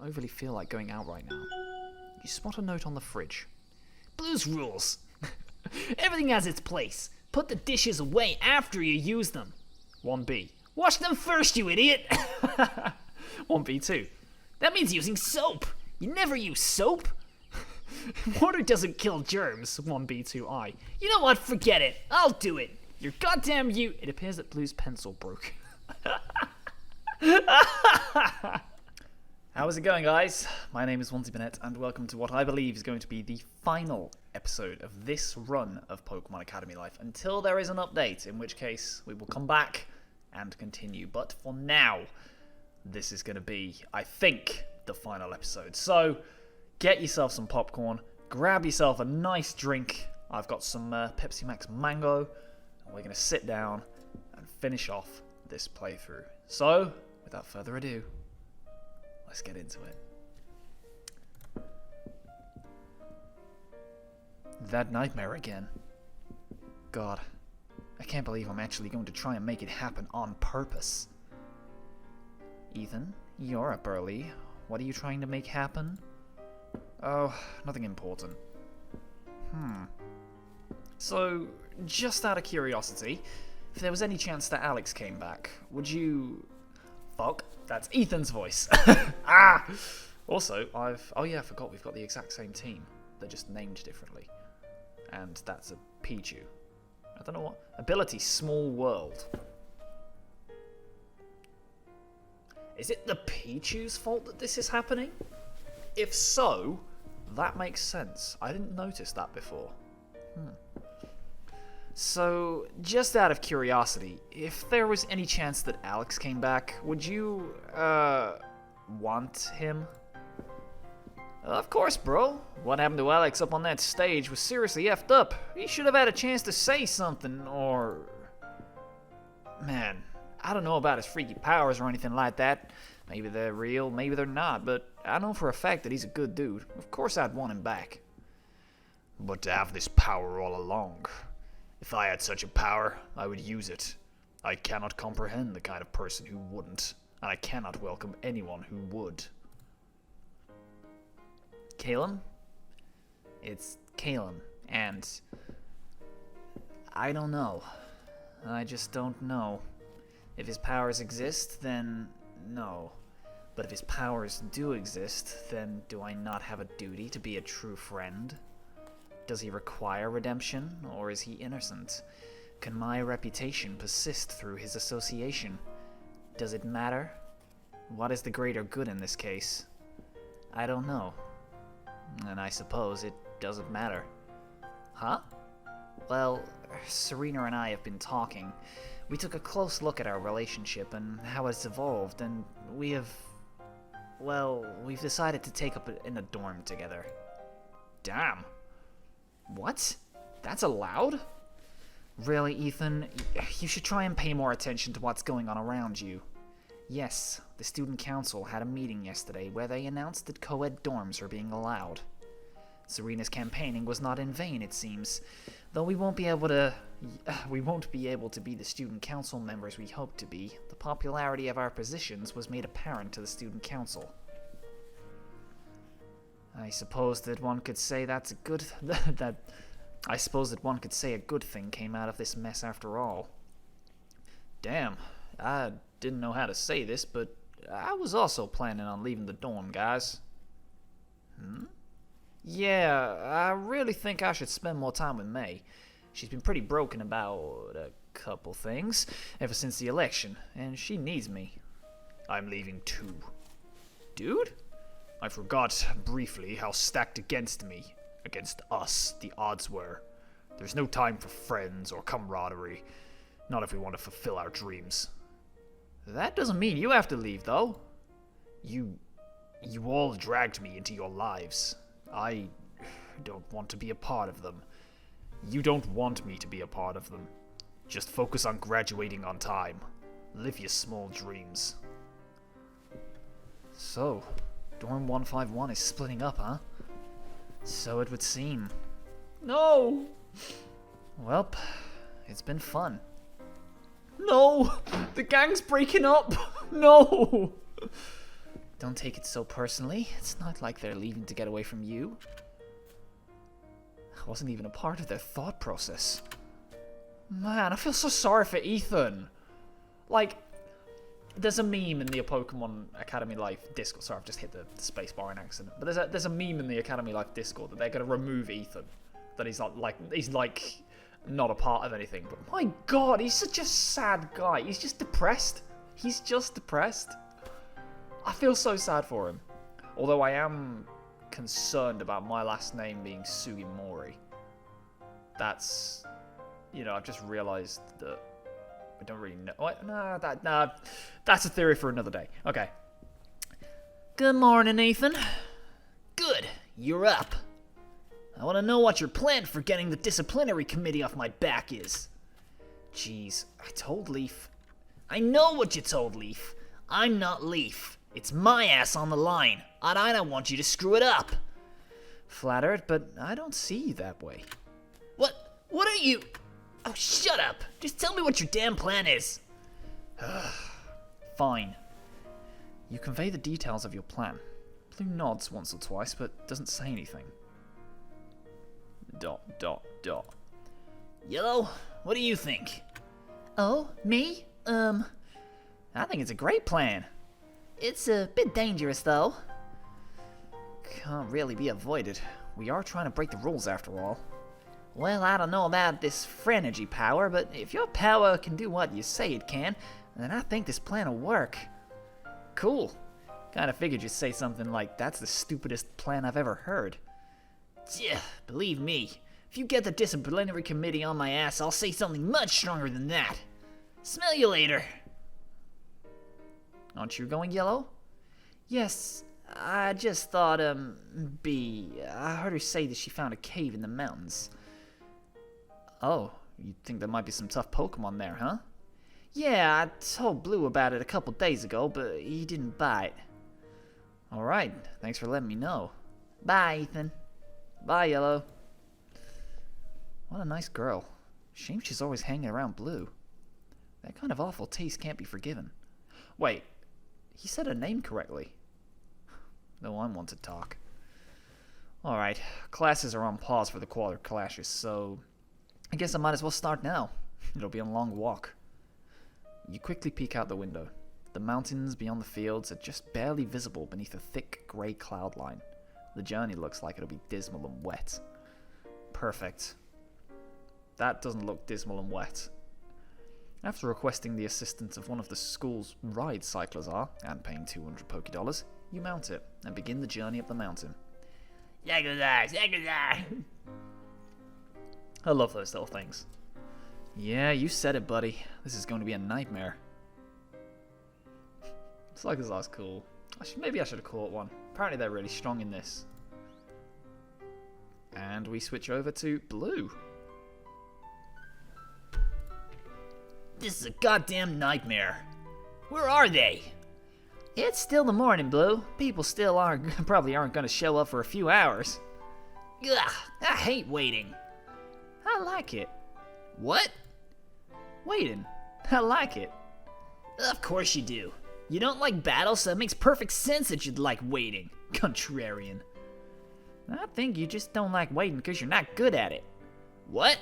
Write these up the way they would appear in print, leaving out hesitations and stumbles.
overly feel like going out right now. You spot a note on the fridge. Blue's rules. Everything has its place. Put the dishes away after you use them. 1B. Wash them first, you idiot. 1B2. That means using soap. You never use soap. Water doesn't kill germs. 1B2I. You know what? Forget it. I'll do it. You're goddamn you. It appears that Blue's pencil broke. How is it going, guys? My name is OnesieBanette, and welcome to what I believe is going to be the final episode of this run of Pokemon Academy Life, until there is an update, in which case we will come back and continue. But for now, this is going to be, I think, the final episode. So, get yourself some popcorn, grab yourself a nice drink. I've got some Pepsi Max Mango, and we're going to sit down and finish off this playthrough. So, without further ado, let's get into it. That nightmare again. God, I can't believe I'm actually going to try and make it happen on purpose. Ethan, you're up early. What are you trying to make happen? Oh, nothing important. So, just out of curiosity, if there was any chance that Alex came back, would you... Fuck, that's Ethan's voice. Also, I forgot we've got the exact same team. They're just named differently. And that's a Pichu. I don't know what... Ability, Small World. Is it the Pichu's fault that this is happening? If so, that makes sense. I didn't notice that before. So, just out of curiosity, if there was any chance that Alex came back, would you, want him? Of course, bro. What happened to Alex up on that stage was seriously effed up. He should have had a chance to say something, or... Man, I don't know about his freaky powers or anything like that. Maybe they're real, maybe they're not, but I know for a fact that he's a good dude. Of course I'd want him back. But to have this power all along... If I had such a power, I would use it. I cannot comprehend the kind of person who wouldn't, and I cannot welcome anyone who would. Kacon? It's Kacon, and... I don't know. I just don't know. If his powers exist, then no. But if his powers do exist, then do I not have a duty to be a true friend? Does he require redemption, or is he innocent? Can my reputation persist through his association? Does it matter? What is the greater good in this case? I don't know. And I suppose it doesn't matter. Huh? Well, Serena and I have been talking. We took a close look at our relationship and how it's evolved, and we've decided to take up in a dorm together. Damn. What? That's allowed? Really, Ethan? You should try and pay more attention to what's going on around you. Yes, the student council had a meeting yesterday where they announced that co-ed dorms are being allowed. Serena's campaigning was not in vain, it seems. Though we won't be able to be the student council members we hoped to be, the popularity of our positions was made apparent to the student council. I suppose that one could say a good thing came out of this mess after all. Damn, I didn't know how to say this, but I was also planning on leaving the dorm, guys. Yeah, I really think I should spend more time with May. She's been pretty broken about a couple things ever since the election, and she needs me. I'm leaving too. Dude? I forgot briefly how stacked against us, the odds were. There's no time for friends or camaraderie, not if we want to fulfill our dreams. That doesn't mean you have to leave, though. You all dragged me into your lives. I don't want to be a part of them. You don't want me to be a part of them. Just focus on graduating on time. Live your small dreams. So... Dorm 151 is splitting up, huh? So it would seem. No! Welp, it's been fun. No! The gang's breaking up! No! Don't take it so personally. It's not like they're leaving to get away from you. I wasn't even a part of their thought process. Man, I feel so sorry for Ethan. Like, there's a meme in the Pokemon Academy Life Discord. Sorry, I've just hit the spacebar in accident. But there's a meme in the Academy Life Discord that they're going to remove Ethan. That he's like not a part of anything. But my God, he's such a sad guy. He's just depressed. He's just depressed. I feel so sad for him. Although I am concerned about my last name being Sugimori. That's, you know, I've just realized that I don't really know. Nah, that's a theory for another day. Okay. Good morning, Ethan. Good, you're up. I want to know what your plan for getting the disciplinary committee off my back is. Jeez, I told Leaf. I know what you told Leaf. I'm not Leaf. It's my ass on the line, and I don't want you to screw it up. Flattered, but I don't see you that way. What are you... Oh, shut up. Just tell me what your damn plan is. Fine. You convey the details of your plan. Blue nods once or twice, but doesn't say anything. ... Yellow, what do you think? Oh, me? I think it's a great plan. It's a bit dangerous, though. Can't really be avoided. We are trying to break the rules, after all. Well, I don't know about this Phrenergy power, but if your power can do what you say it can, then I think this plan will work. Cool. Kinda figured you'd say something like, that's the stupidest plan I've ever heard. Yeah, believe me, if you get the disciplinary committee on my ass, I'll say something much stronger than that. Smell you later. Aren't you going yellow? Yes, I just thought, B, I heard her say that she found a cave in the mountains. Oh, you think there might be some tough Pokemon there, huh? Yeah, I told Blue about it a couple days ago, but he didn't bite. Alright, thanks for letting me know. Bye, Ethan. Bye, Yellow. What a nice girl. Shame she's always hanging around Blue. That kind of awful taste can't be forgiven. Wait, he said her name correctly. No, I'm one to talk. Alright, classes are on pause for the quarter clashes, so I guess I might as well start now. It'll be a long walk. You quickly peek out the window. The mountains beyond the fields are just barely visible beneath a thick grey cloud line. The journey looks like it'll be dismal and wet. Perfect. That doesn't look dismal and wet. After requesting the assistance of one of the school's ride cyclers and paying 200 Pokédollars, you mount it and begin the journey up the mountain. Yakuza! I love those little things. Yeah, you said it, buddy. This is going to be a nightmare. Cyclers are cool. Maybe I should have caught one. Apparently they're really strong in this. And we switch over to Blue. This is a goddamn nightmare. Where are they? It's still the morning, Blue. People still probably aren't going to show up for a few hours. Ugh, I hate waiting. I like it. What? Waiting. I like it. Of course you do. You don't like battles, so it makes perfect sense that you'd like waiting. Contrarian. I think you just don't like waiting because you're not good at it. What?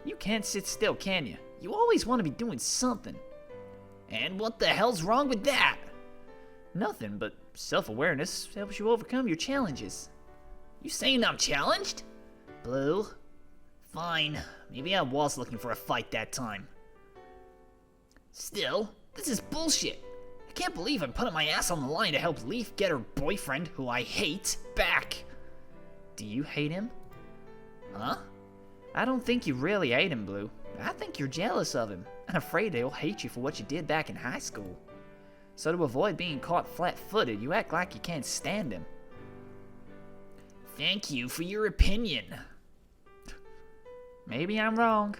You can't sit still, can you? You always want to be doing something. And what the hell's wrong with that? Nothing, but self-awareness helps you overcome your challenges. You saying I'm challenged? Blue? Fine. Maybe I was looking for a fight that time. Still, this is bullshit. I can't believe I'm putting my ass on the line to help Leaf get her boyfriend, who I hate, back. Do you hate him? Huh? I don't think you really hate him, Blue. I think you're jealous of him, and afraid he'll hate you for what you did back in high school. So to avoid being caught flat-footed, you act like you can't stand him. Thank you for your opinion. Maybe I'm wrong.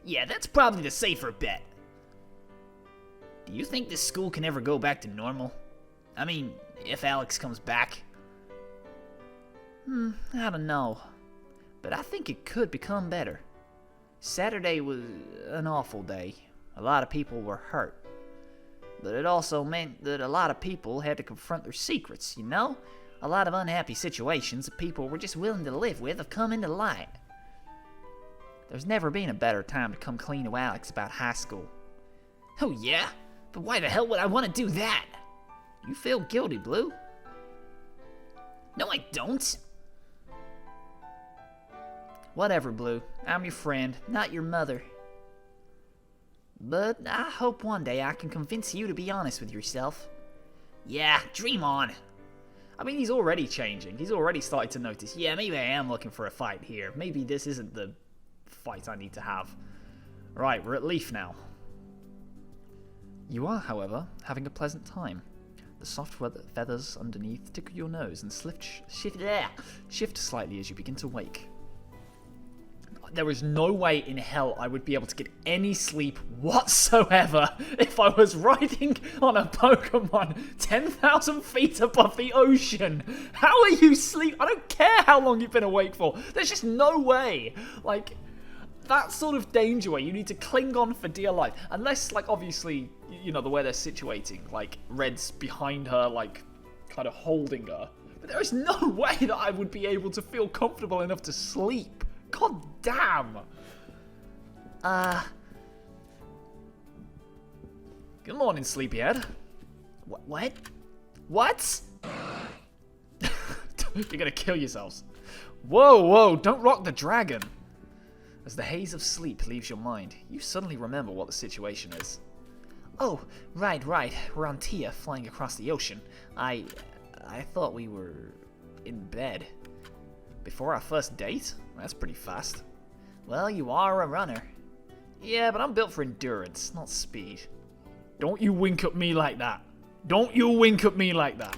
Yeah, that's probably the safer bet. Do you think this school can ever go back to normal? I mean, if Alex comes back. I don't know. But I think it could become better. Saturday was an awful day. A lot of people were hurt. But it also meant that a lot of people had to confront their secrets, you know? A lot of unhappy situations that people were just willing to live with have come into light. There's never been a better time to come clean to Alex about high school. Oh yeah? But why the hell would I want to do that? You feel guilty, Blue. No, I don't. Whatever, Blue. I'm your friend, not your mother. But I hope one day I can convince you to be honest with yourself. Yeah, dream on. I mean, he's already changing. He's already started to notice, yeah, maybe I am looking for a fight here. Maybe this isn't the fight I need to have. Right, we're at Leaf now. You are, however, having a pleasant time. The soft feathers underneath tickle your nose and shift slightly as you begin to wake. There is no way in hell I would be able to get any sleep whatsoever if I was riding on a Pokemon 10,000 feet above the ocean. How are you sleep? I don't care how long you've been awake for. There's just no way. Like, that sort of danger where you need to cling on for dear life. Unless, like, obviously, you know, the way they're situating. Like, Red's behind her, like, kind of holding her. But there is no way that I would be able to feel comfortable enough to sleep. God damn! Good morning, sleepyhead. What? What? You're gonna kill yourselves. Whoa, don't rock the dragon! As the haze of sleep leaves your mind, you suddenly remember what the situation is. Oh, right. We're on Tia, flying across the ocean. I thought we were in bed. Before our first date? That's pretty fast. Well, you are a runner. Yeah, but I'm built for endurance, not speed. Don't you wink at me like that. Don't you wink at me like that.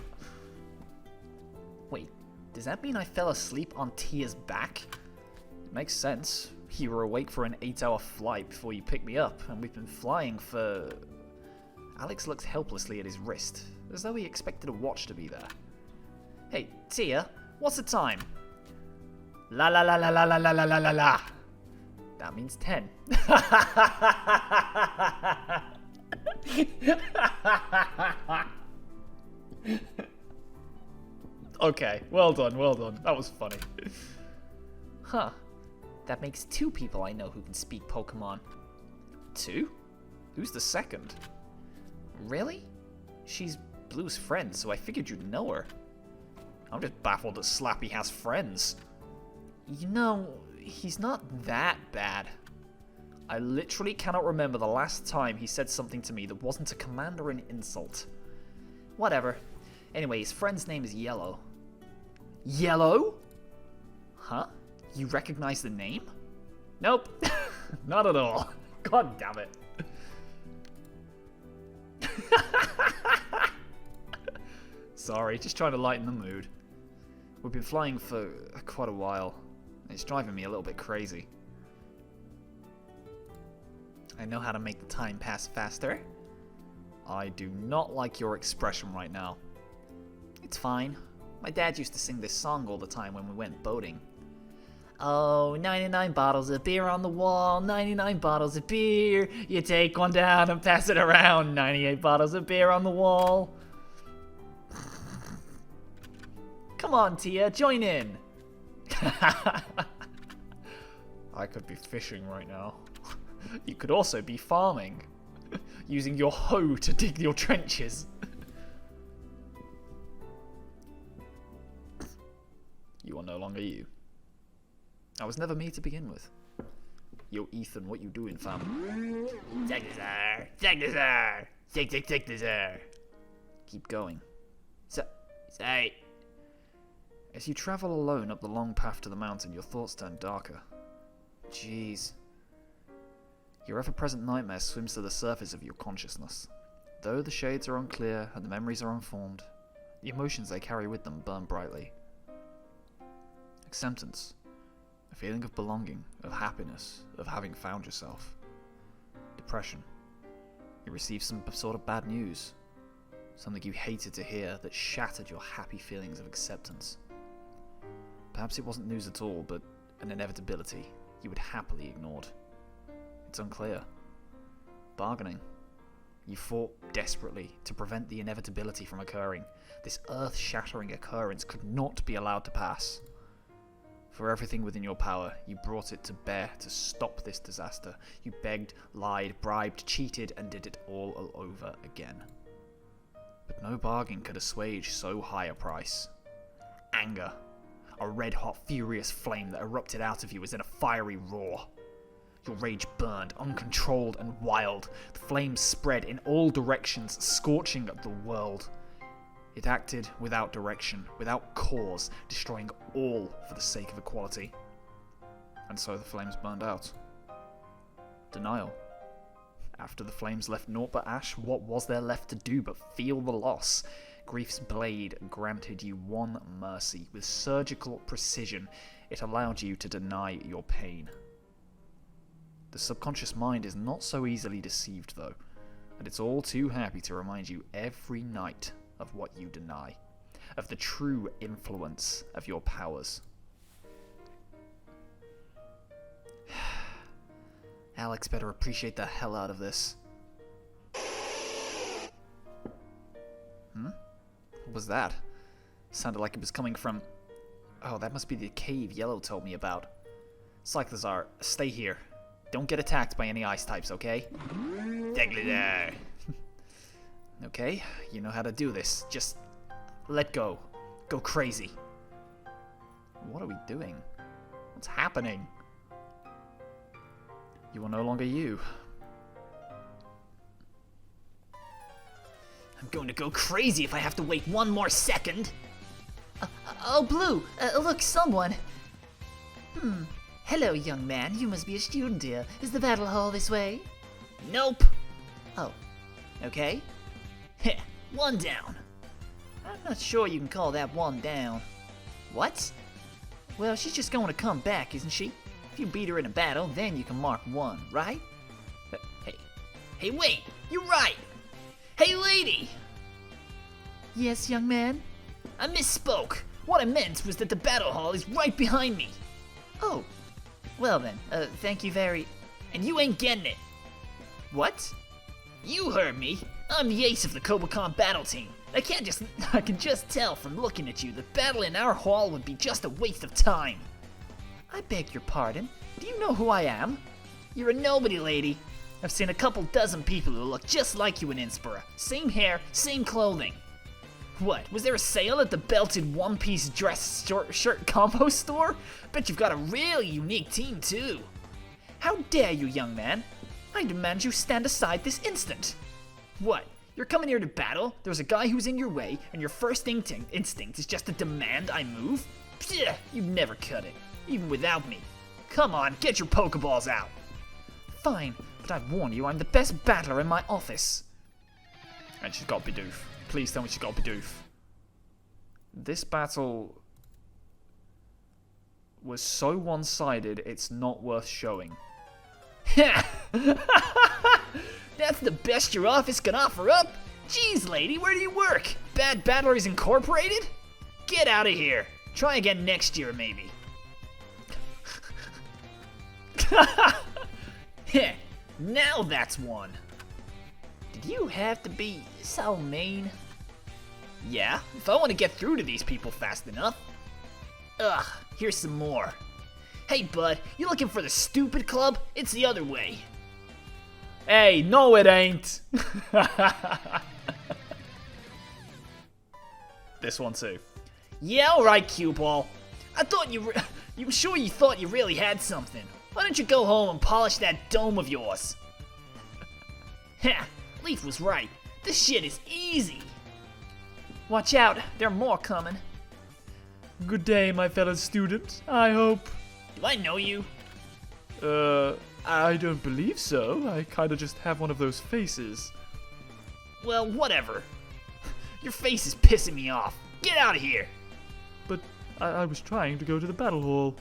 Wait, does that mean I fell asleep on Tia's back? It makes sense. You were awake for an 8-hour flight before you picked me up, and we've been flying for... Alex looks helplessly at his wrist, as though he expected a watch to be there. Hey, Tia, what's the time? La la la la la la la la la la la. That means 10. Okay, well done. That was funny. Huh. That makes 2 people I know who can speak Pokemon. 2? Who's the second? Really? She's Blue's friend, so I figured you'd know her. I'm just baffled that Slappy has friends. You know, he's not that bad. I literally cannot remember the last time he said something to me that wasn't a command or an insult. Whatever. Anyway, his friend's name is Yellow. Yellow? Huh? You recognize the name? Nope. Not at all. God damn it. Sorry, just trying to lighten the mood. We've been flying for quite a while. It's driving me a little bit crazy. I know how to make the time pass faster. I do not like your expression right now. It's fine. My dad used to sing this song all the time when we went boating. Oh, 99 bottles of beer on the wall, 99 bottles of beer. You take one down and pass it around, 98 bottles of beer on the wall. Come on, Tia, join in. I could be fishing right now. You could also be farming, using your hoe to dig your trenches. You are no longer you. I was never me to begin with. Yo, Ethan, what you doing, fam? Take this air! Take this air! Take this air! Keep going. Say. As you travel alone up the long path to the mountain, your thoughts turn darker. Jeez. Your ever-present nightmare swims to the surface of your consciousness. Though the shades are unclear and the memories are unformed, the emotions they carry with them burn brightly. Acceptance. A feeling of belonging, of happiness, of having found yourself. Depression. You received some sort of bad news. Something you hated to hear that shattered your happy feelings of acceptance. Perhaps it wasn't news at all, but an inevitability you would happily ignored. It's unclear. Bargaining. You fought desperately to prevent the inevitability from occurring. This earth-shattering occurrence could not be allowed to pass. For everything within your power, you brought it to bear to stop this disaster. You begged, lied, bribed, cheated, and did it all over again. But no bargain could assuage so high a price. Anger. A red-hot, furious flame that erupted out of you as in a fiery roar. Your rage burned, uncontrolled and wild. The flames spread in all directions, scorching the world. It acted without direction, without cause, destroying all for the sake of equality. And so the flames burned out. Denial. After the flames left naught but ash, what was there left to do but feel the loss? Grief's blade granted you one mercy. With surgical precision, it allowed you to deny your pain. The subconscious mind is not so easily deceived, though, and it's all too happy to remind you every night of what you deny, of the true influence of your powers. Alex better appreciate the hell out of this. What was that? Sounded like it was coming from... Oh, that must be the cave Yellow told me about. Cyclazar, stay here. Don't get attacked by any ice types, okay? Deglidar. Okay, you know how to do this. Just let go. Go crazy. What are we doing? What's happening? You are no longer you. I'm going to go crazy if I have to wait one more second. Oh, Blue, look, someone. Hello, young man. You must be a student here. Is the battle hall this way? Nope. Oh, Okay. Heh, one down. I'm not sure you can call that one down. What? Well, she's just going to come back, isn't she? If you beat her in a battle, then you can mark one, right? Hey, wait! You're right! Hey, lady! Yes, young man? I misspoke. What I meant was that the battle hall is right behind me. Oh, well then, thank you very... And you ain't getting it. What? You heard me. I'm the ace of the Kobacon battle team. I can just tell from looking at you that battle in our hall would be just a waste of time. I beg your pardon. Do you know who I am? You're a nobody, lady. I've seen a couple dozen people who look just like you in Inspira. Same hair, same clothing. What, was there a sale at the belted one-piece dress shirt combo store? Bet you've got a really unique team, too. How dare you, young man? I demand you stand aside this instant. What? You're coming here to battle? There's a guy who's in your way, and your first instinct is just to demand I move? Pfft, you'd never cut it, even without me. Come on, get your Pokeballs out. Fine, but I warn you, I'm the best battler in my office. And she's got Bidoof. Please tell me she's got Bidoof. This battle was so one-sided, it's not worth showing. That's the best your office can offer up? Jeez, lady, where do you work? Bad Battlers Incorporated? Get out of here. Try again next year, maybe. Now that's one. Did you have to be so mean? Yeah, if I want to get through to these people fast enough. Ugh, here's some more. Hey, bud, you looking for the stupid club? It's the other way. Hey, no it ain't. This one too. Yeah, alright, cue ball. I thought you sure you thought you really had something. Why don't you go home and polish that dome of yours? Ha, Leaf was right. This shit is easy. Watch out, there are more coming. Good day, my fellow student. I hope... Do I know you? I don't believe so. I kinda just have one of those faces. Well, whatever. Your face is pissing me off. Get out of here. But I was trying to go to the battle hall.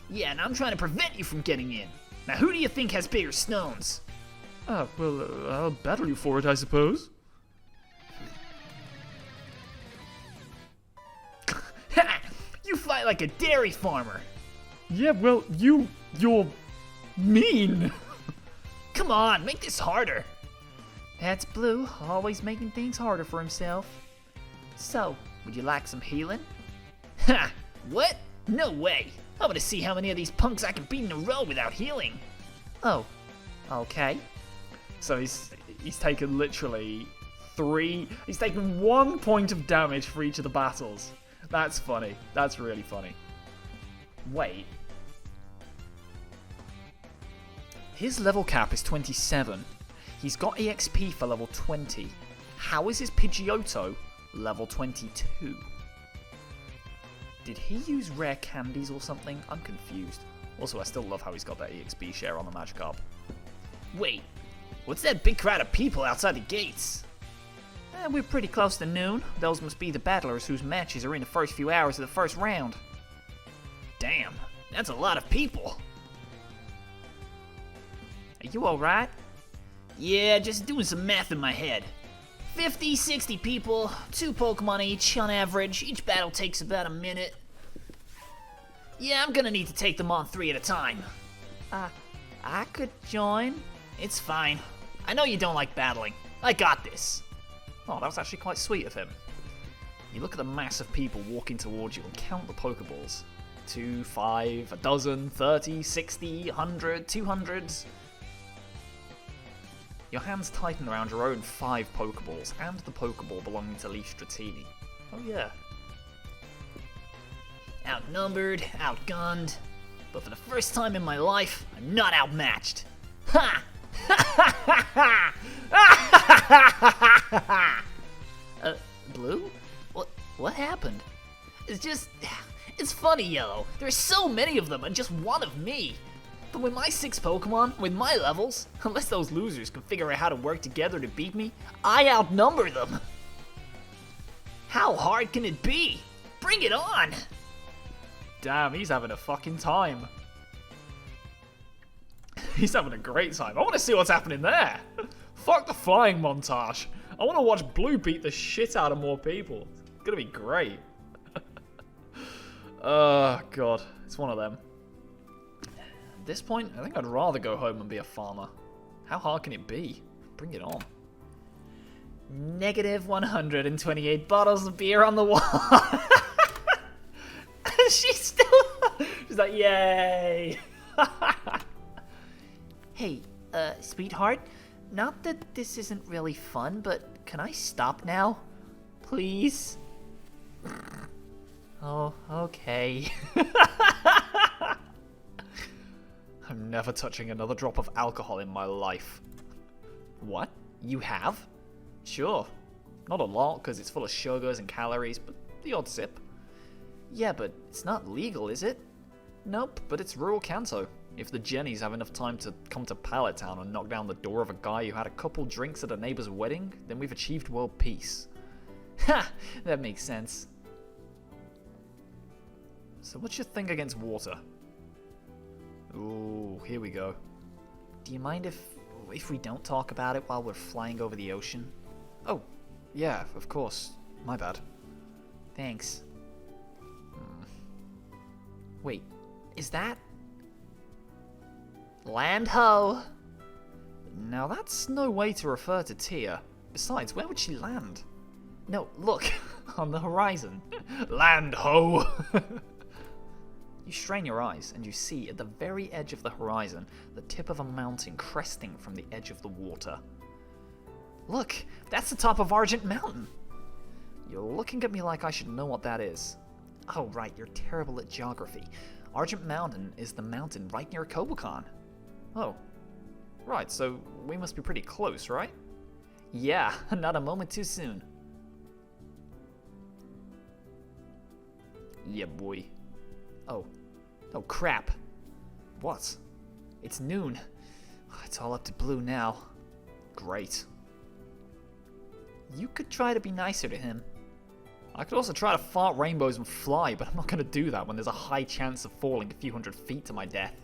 Yeah, and I'm trying to prevent you from getting in. Now, who do you think has bigger stones? Ah, well, I'll battle you for it, I suppose. You fight like a dairy farmer. Yeah, well, you're mean. Come on, make this harder. That's Blue, always making things harder for himself. So, would you like some healing? Ha! What? No way! I'm gonna see how many of these punks I can beat in a row without healing. Oh, okay. So he's taken literally 3. He's taken 1 point of damage for each of the battles. That's funny. That's really funny. Wait. His level cap is 27. He's got EXP for level 20. How is his Pidgeotto level 22? Did he use rare candies or something? I'm confused. Also, I still love how he's got that EXP share on the Magikarp. Wait, what's that big crowd of people outside the gates? We're pretty close to noon. Those must be the battlers whose matches are in the first few hours of the first round. Damn, that's a lot of people. Are you alright? Yeah, just doing some math in my head. 50, 60 people, 2 Pokemon each on average. Each battle takes about a minute. Yeah, I'm gonna need to take them on 3 at a time. I could join. It's fine. I know you don't like battling. I got this. Oh, that was actually quite sweet of him. You look at the mass of people walking towards you and count the Pokeballs. 2, 5, a dozen, 30, 60, 100, 200. Your hands tighten around your own 5 Pokeballs and the Pokeball belonging to Leaf Stratini. Oh yeah. Outnumbered, outgunned, but for the first time in my life, I'm not outmatched. Ha! Blue? What happened? It's funny, Yellow. There's so many of them and just one of me. But with my 6 Pokemon, with my levels, unless those losers can figure out how to work together to beat me, I outnumber them. How hard can it be? Bring it on! Damn, he's having a fucking time. He's having a great time. I want to see what's happening there. Fuck the flying montage. I want to watch Blue beat the shit out of more people. It's gonna be great. Oh, God. It's one of them. At this point, I think I'd rather go home and be a farmer. How hard can it be? Bring it on. Negative 128 bottles of beer on the wall. She's like, yay! Hey, sweetheart, not that this isn't really fun, but can I stop now? Please? Oh, okay. I'm never touching another drop of alcohol in my life. What? You have? Sure. Not a lot, because it's full of sugars and calories, but the odd sip. Yeah, but it's not legal, is it? Nope, but it's rural Kanto. If the Jennies have enough time to come to Pallet Town and knock down the door of a guy who had a couple drinks at a neighbor's wedding, then we've achieved world peace. Ha! That makes sense. So what's your thing against water? Ooh, here we go. Do you mind if we don't talk about it while we're flying over the ocean? Oh, yeah, of course. My bad. Thanks. Wait, is that... Land ho! Now that's no way to refer to Tia. Besides, where would she land? No, look, on the horizon. Land ho! You strain your eyes and you see at the very edge of the horizon the tip of a mountain cresting from the edge of the water. Look, that's the top of Argent Mountain. You're looking at me like I should know what that is. Oh right, you're terrible at geography. Argent Mountain is the mountain right near Kobukon. Oh, right, so we must be pretty close, right? Yeah, not a moment too soon. Yeah, boy. Oh crap. What? It's noon. It's all up to Blue now. Great. You could try to be nicer to him. I could also try to fart rainbows and fly, but I'm not going to do that when there's a high chance of falling a few hundred feet to my death.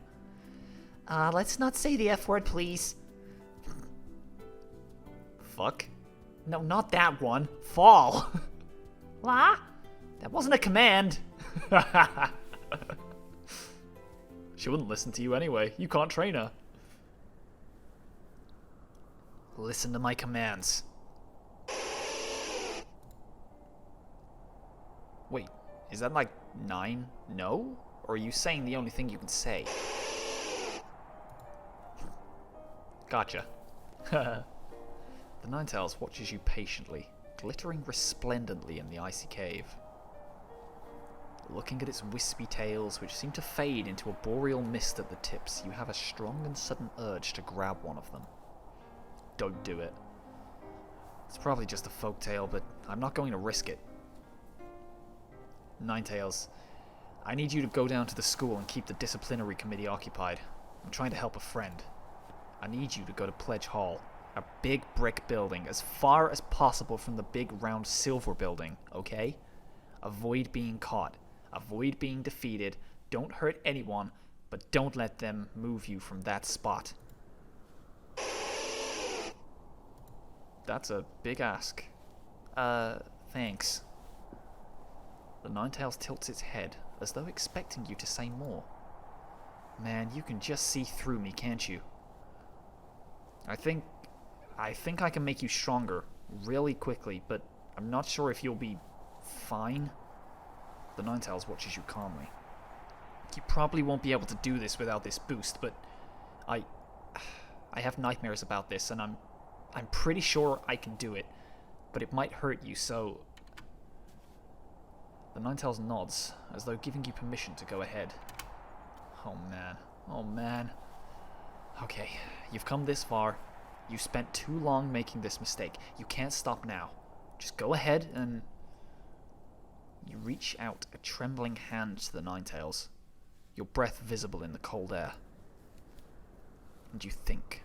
Let's not say the F word, please. Fuck. No, not that one. Fall. What? That wasn't a command. She wouldn't listen to you anyway. You can't train her. Listen to my commands. Wait, is that like 9 no? Or are you saying the only thing you can say? Gotcha. The Ninetales watches you patiently, glittering resplendently in the icy cave. Looking at its wispy tails, which seem to fade into a boreal mist at the tips, you have a strong and sudden urge to grab one of them. Don't do it. It's probably just a folktale, but I'm not going to risk it. Ninetales, I need you to go down to the school and keep the disciplinary committee occupied. I'm trying to help a friend. I need you to go to Pledge Hall, a big brick building, as far as possible from the big round silver building, okay? Avoid being caught. Avoid being defeated. Don't hurt anyone, but don't let them move you from that spot. That's a big ask. Thanks. The Ninetales tilts its head, as though expecting you to say more. Man, you can just see through me, can't you? I think I can make you stronger really quickly, but I'm not sure if you'll be fine. The Ninetales watches you calmly. You probably won't be able to do this without this boost, but I have nightmares about this, and I'm pretty sure I can do it, but it might hurt you, so... The Ninetales nods, as though giving you permission to go ahead. Oh man. Oh man. Okay, you've come this far. You spent too long making this mistake. You can't stop now. Just go ahead and... You reach out a trembling hand to the Ninetales, your breath visible in the cold air. And you think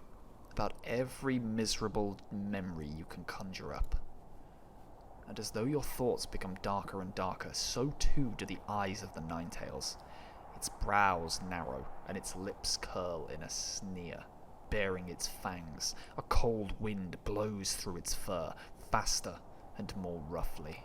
about every miserable memory you can conjure up. And as though your thoughts become darker and darker, so too do the eyes of the Ninetales. Its brows narrow, and its lips curl in a sneer, baring its fangs. A cold wind blows through its fur, faster and more roughly.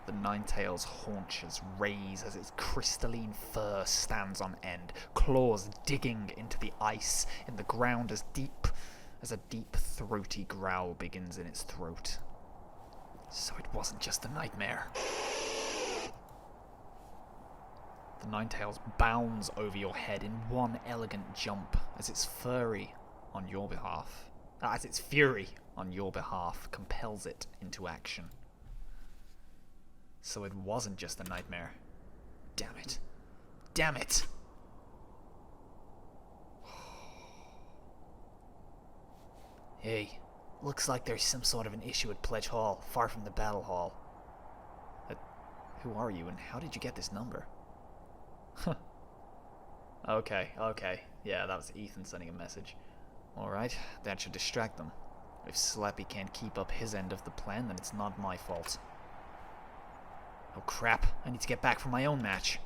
The Ninetales' haunches raise as its crystalline fur stands on end, claws digging into the ice in the ground as a deep throaty growl begins in its throat. So it wasn't just a nightmare. The Ninetales bounds over your head in one elegant jump as its fury on your behalf compels it into action. So it wasn't just a nightmare. Damn it. Damn it! Hey, looks like there's some sort of an issue at Pledge Hall, far from the battle hall. Who are you and how did you get this number? Huh. Okay. Yeah, that was Ethan sending a message. Alright, that should distract them. If Slappy can't keep up his end of the plan, then it's not my fault. Oh crap, I need to get back from my own match.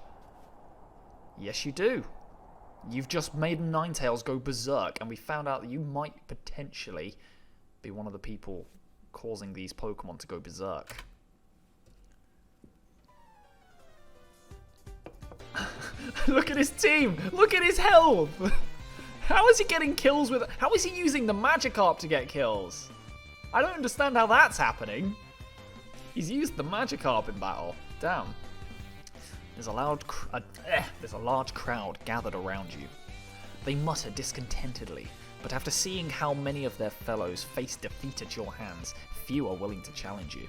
Yes, you do. You've just made Ninetales go berserk, and we found out that you might potentially be one of the people causing these Pokemon to go berserk. Look at his team! Look at his health! How is he getting kills with... How is he using the Magikarp to get kills? I don't understand how that's happening. He's used the Magikarp in battle. Damn. There's a large crowd gathered around you. They mutter discontentedly, but after seeing how many of their fellows face defeat at your hands, few are willing to challenge you.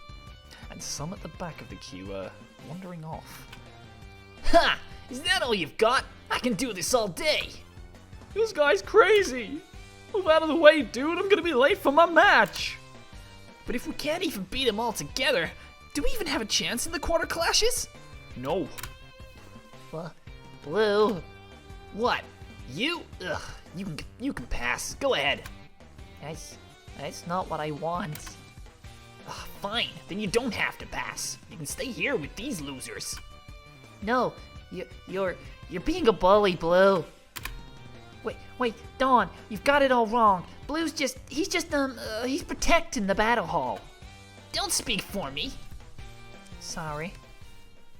And some at the back of the queue are wandering off. Ha! Is that all you've got? I can do this all day. This guy's crazy. Move out of the way, dude. I'm gonna be late for my match. But if we can't even beat them all together, do we even have a chance in the quarter clashes? No. Blue. What? You? Ugh. You can pass. Go ahead. That's not what I want. Ugh, fine. Then you don't have to pass. You can stay here with these losers. No, you're being a bully, Blue. Wait, Dawn, you've got it all wrong. Blue's he's protecting the battle hall. Don't speak for me. Sorry.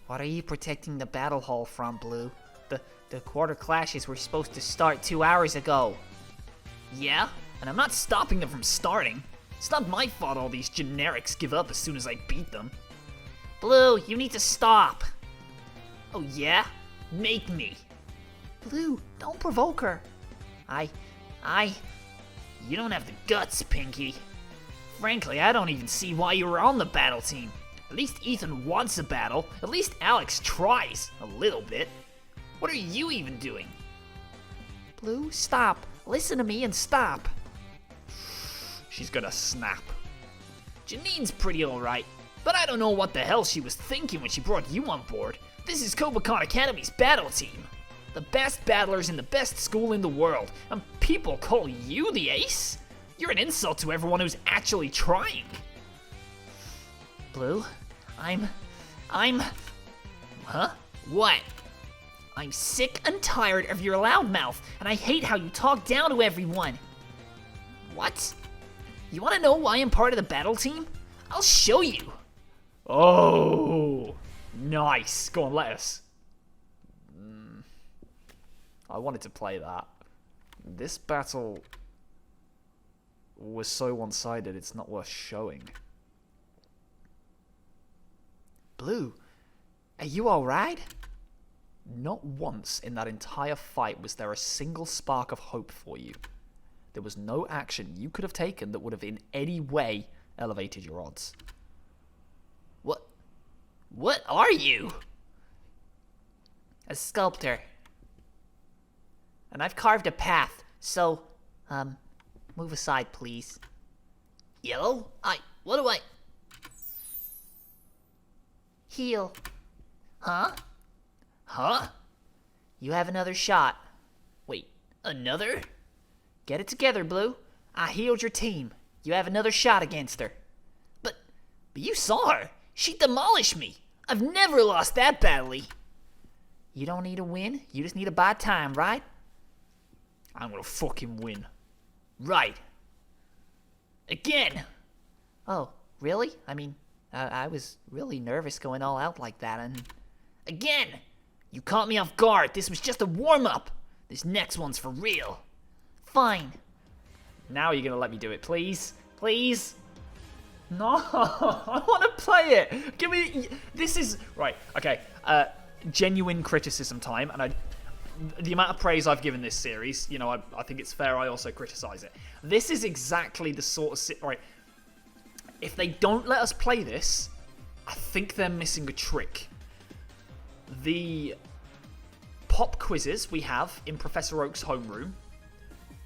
What are you protecting the battle hall from, Blue? The quarter clashes were supposed to start 2 hours ago. Yeah? And I'm not stopping them from starting. It's not my fault all these generics give up as soon as I beat them. Blue, you need to stop. Oh yeah? Make me. Blue, don't provoke her. You don't have the guts, Pinky. Frankly, I don't even see why you were on the battle team. At least Ethan wants a battle. At least Alex tries. A little bit. What are you even doing? Blue, stop. Listen to me and stop. She's gonna snap. Janine's pretty alright, but I don't know what the hell she was thinking when she brought you on board. This is Kacon Academy's battle team. The best battlers in the best school in the world, and people call you the ace? You're an insult to everyone who's actually trying. Blue, I'm... Huh? What? I'm sick and tired of your loudmouth, and I hate how you talk down to everyone. What? You want to know why I'm part of the battle team? I'll show you. Oh, nice. Go on, let us. I wanted to play that. This battle was so one-sided, it's not worth showing. Blue, are you alright? Not once in that entire fight was there a single spark of hope for you. There was no action you could have taken that would have in any way elevated your odds. What are you? A sculptor. And I've carved a path, so, move aside, please. Yellow? What do I... Heal. Huh? You have another shot. Wait, another? Get it together, Blue. I healed your team. You have another shot against her. But you saw her. She demolished me. I've never lost that badly. You don't need to win. You just need to buy time, right? I'm gonna fucking win. Right. Again. Oh, really? I mean, I was really nervous going all out like that, and... Again! You caught me off guard. This was just a warm-up. This next one's for real. Fine. Now you're gonna let me do it, please? Please? No, I want to play it. Give me... This is... Right, okay. Genuine criticism time, and the amount of praise I've given this series, you know, I think it's fair I also criticize it. This is exactly the sort of... Right, if they don't let us play this, I think they're missing a trick. The pop quizzes we have in Professor Oak's homeroom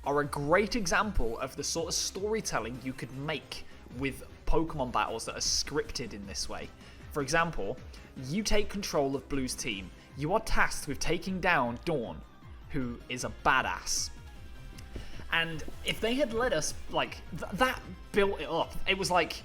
are a great example of the sort of storytelling you could make with Pokemon battles that are scripted in this way. For example, you take control of Blue's team. You are tasked with taking down Dawn, who is a badass. And if they had let us, like, that built it up. It was like,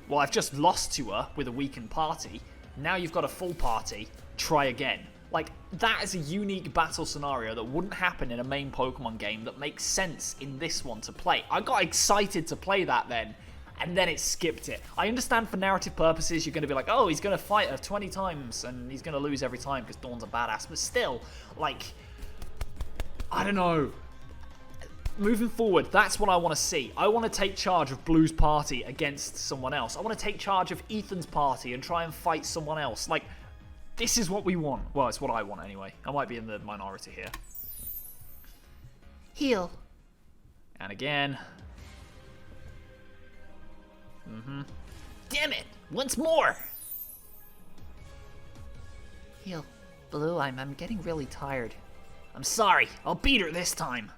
well, I've just lost to her with a weakened party. Now you've got a full party. Try again. Like, that is a unique battle scenario that wouldn't happen in a main Pokemon game that makes sense in this one to play. I got excited to play that then, and then it skipped it. I understand for narrative purposes you're going to be like, oh, he's going to fight her 20 times and he's going to lose every time because Dawn's a badass. But still, like, I don't know. Moving forward, that's what I want to see. I want to take charge of Blue's party against someone else. I want to take charge of Ethan's party and try and fight someone else. Like, this is what we want. Well, it's what I want anyway. I might be in the minority here. Heal. And again. Damn it! Once more! Heal. Blue, I'm getting really tired. I'm sorry. I'll beat her this time.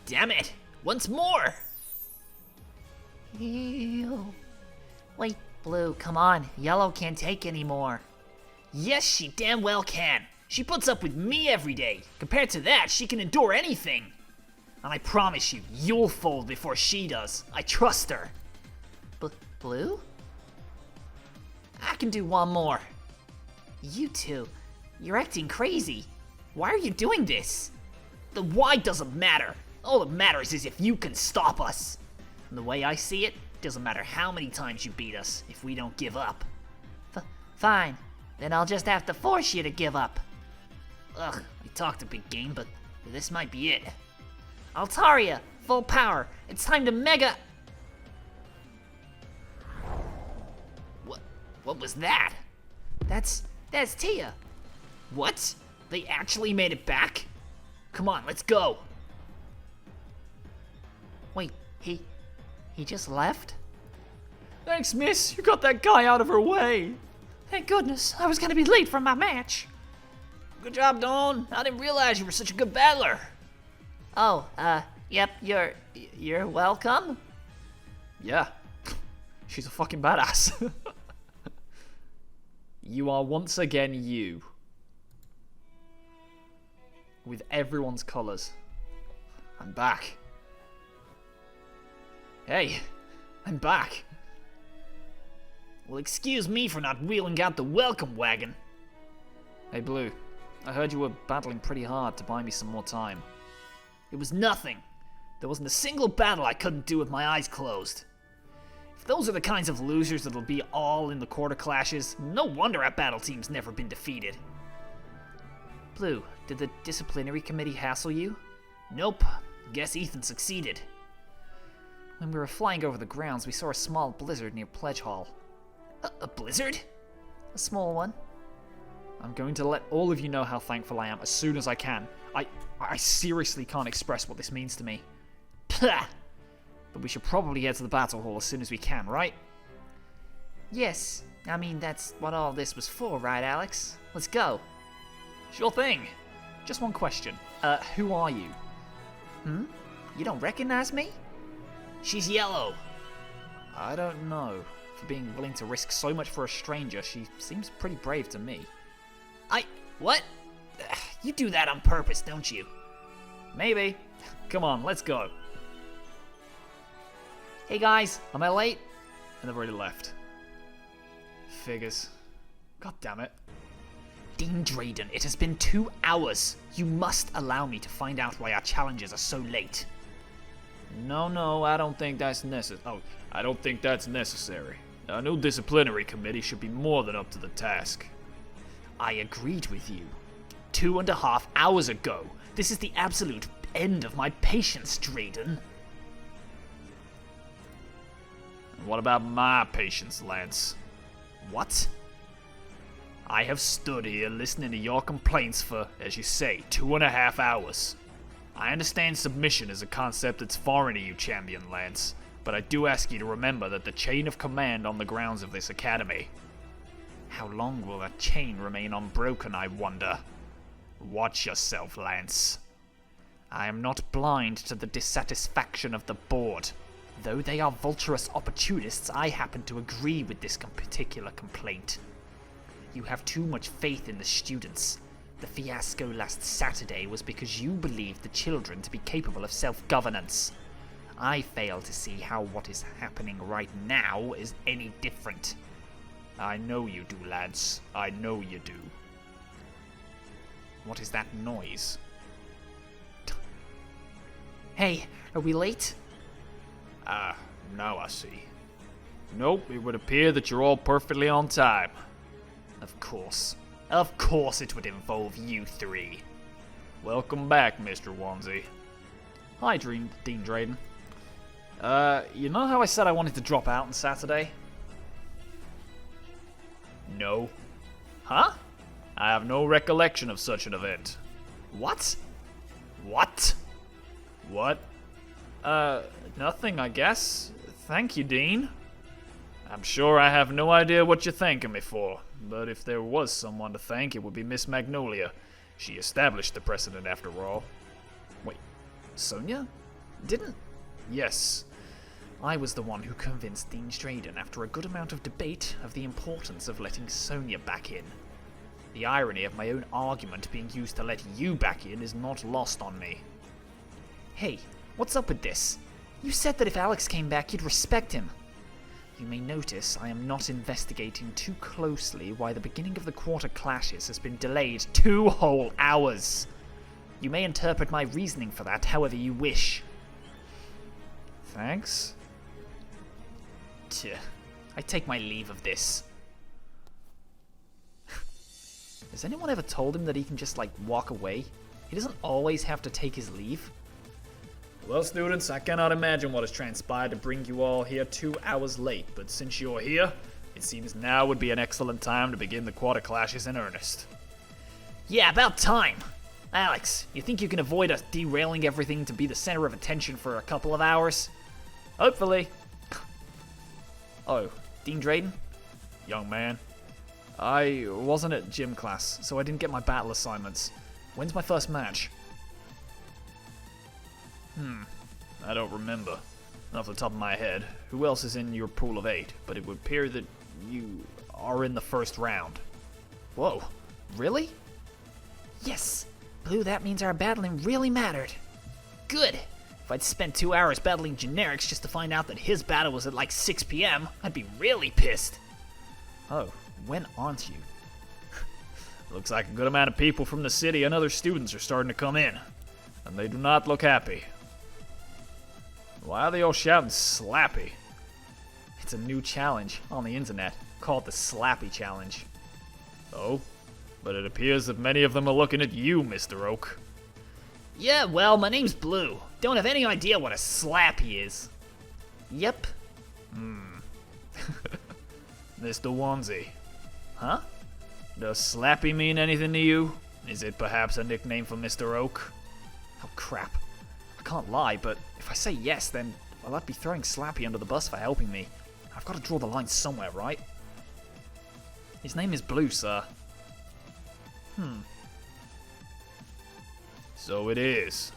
Damn it! Once more! Heal. Wait, Blue, come on. Yellow can't take anymore. Yes, she damn well can. She puts up with me every day. Compared to that, she can endure anything. And I promise you, you'll fold before she does. I trust her. Blue? I can do one more. You two, you're acting crazy. Why are you doing this? The why doesn't matter. All that matters is if you can stop us. And the way I see it, doesn't matter how many times you beat us if we don't give up. Fine. Then I'll just have to force you to give up. Ugh, we talked a big game, but this might be it. Altaria, full power. It's time to mega... What was that? That's Tia. What? They actually made it back? Come on, let's go. Wait, he just left? Thanks, miss. You got that guy out of her way. Thank goodness. I was gonna be late for my match. Good job, Dawn. I didn't realize you were such a good battler. Oh, yep, you're welcome. Yeah. She's a fucking badass. You are once again you. With everyone's colours. I'm back. Hey, I'm back. Well, excuse me for not wheeling out the welcome wagon. Hey, Blue. I heard you were battling pretty hard to buy me some more time. It was nothing. There wasn't a single battle I couldn't do with my eyes closed. If those are the kinds of losers that'll be all in the quarter clashes, no wonder our battle team's never been defeated. Blue, did the disciplinary committee hassle you? Nope. Guess Ethan succeeded. When we were flying over the grounds, we saw a small blizzard near Pledge Hall. A blizzard? A small one. I'm going to let all of you know how thankful I am as soon as I can. I seriously can't express what this means to me. Pah! But we should probably head to the battle hall as soon as we can, right? Yes. I mean, that's what all this was for, right, Alex? Let's go. Sure thing. Just one question. Who are you? You don't recognize me? She's yellow. I don't know. For being willing to risk so much for a stranger, she seems pretty brave to me. What? You do that on purpose, don't you? Maybe. Come on, let's go. Hey guys, am I late? And they've already left. Figures. God damn it. Dean Drayden, it has been 2 hours. You must allow me to find out why our challenges are so late. No, I don't think that's necessary. Oh, I don't think that's necessary. A new disciplinary committee should be more than up to the task. I agreed with you. 2.5 hours ago. This is the absolute end of my patience, Drayden. What about my patience, Lance? What? I have stood here listening to your complaints for, as you say, 2.5 hours. I understand submission is a concept that's foreign to you, Champion Lance, but I do ask you to remember that the chain of command on the grounds of this academy. How long will that chain remain unbroken, I wonder? Watch yourself, Lance. I am not blind to the dissatisfaction of the board. Though they are vulturous opportunists, I happen to agree with this particular complaint. You have too much faith in the students. The fiasco last Saturday was because you believed the children to be capable of self-governance. I fail to see how what is happening right now is any different. I know you do, lads. I know you do. What is that noise? Hey, are we late? Now I see. Nope, it would appear that you're all perfectly on time. Of course. Of course it would involve you three. Welcome back, Mr. Onesie. Hi, Dean Drayden. You know how I said I wanted to drop out on Saturday? No. Huh? I have no recollection of such an event. What? What? What? Nothing, I guess. Thank you, Dean. I'm sure I have no idea what you're thanking me for, but if there was someone to thank, it would be Miss Magnolia. She established the precedent, after all. Wait, Sonia? Didn't... Yes. I was the one who convinced Dean Drayden, after a good amount of debate, of the importance of letting Sonia back in. The irony of my own argument being used to let you back in is not lost on me. Hey, what's up with this? You said that if Alex came back, you'd respect him. You may notice I am not investigating too closely why the beginning of the quarter clashes has been delayed 2 whole hours. You may interpret my reasoning for that however you wish. Thanks. I take my leave of this. Has anyone ever told him that he can just, like, walk away? He doesn't always have to take his leave? Well, students, I cannot imagine what has transpired to bring you all here 2 hours late, but since you're here, it seems now would be an excellent time to begin the quarter clashes in earnest. Yeah, about time. Alex, you think you can avoid us derailing everything to be the center of attention for a couple of hours? Hopefully. Oh, Dean Drayden? Young man, I wasn't at gym class, so I didn't get my battle assignments. When's my first match? I don't remember. Not off the top of my head. Who else is in your pool of 8? But it would appear that you are in the first round. Whoa, really? Yes. Blue, that means our battling really mattered. Good. If I'd spent 2 hours battling generics just to find out that his battle was at like 6 p.m., I'd be really pissed. Oh, when aren't you? Looks like a good amount of people from the city and other students are starting to come in. And they do not look happy. Why are they all shouting Slappy? It's a new challenge on the internet called the Slappy Challenge. Oh? But it appears that many of them are looking at you, Mr. Oak. Yeah, well, my name's Blue. Don't have any idea what a slappy is. Yep. Mr. Onesie. Huh? Does Slappy mean anything to you? Is it perhaps a nickname for Mr. Oak? Oh crap. I can't lie, but if I say yes, then well, I'd be throwing Slappy under the bus for helping me. I've got to draw the line somewhere, right? His name is Blue, sir. So it is.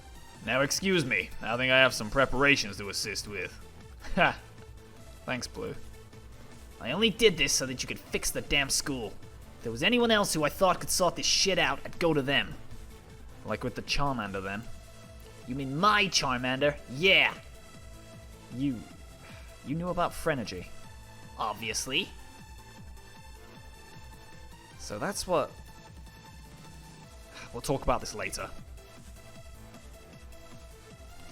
Now excuse me, I think I have some preparations to assist with. Ha! Thanks, Blue. I only did this so that you could fix the damn school. If there was anyone else who I thought could sort this shit out, I'd go to them. Like with the Charmander, then. You mean my Charmander? Yeah, You knew about Phrenergy. obviously. So that's what... We'll talk about this later.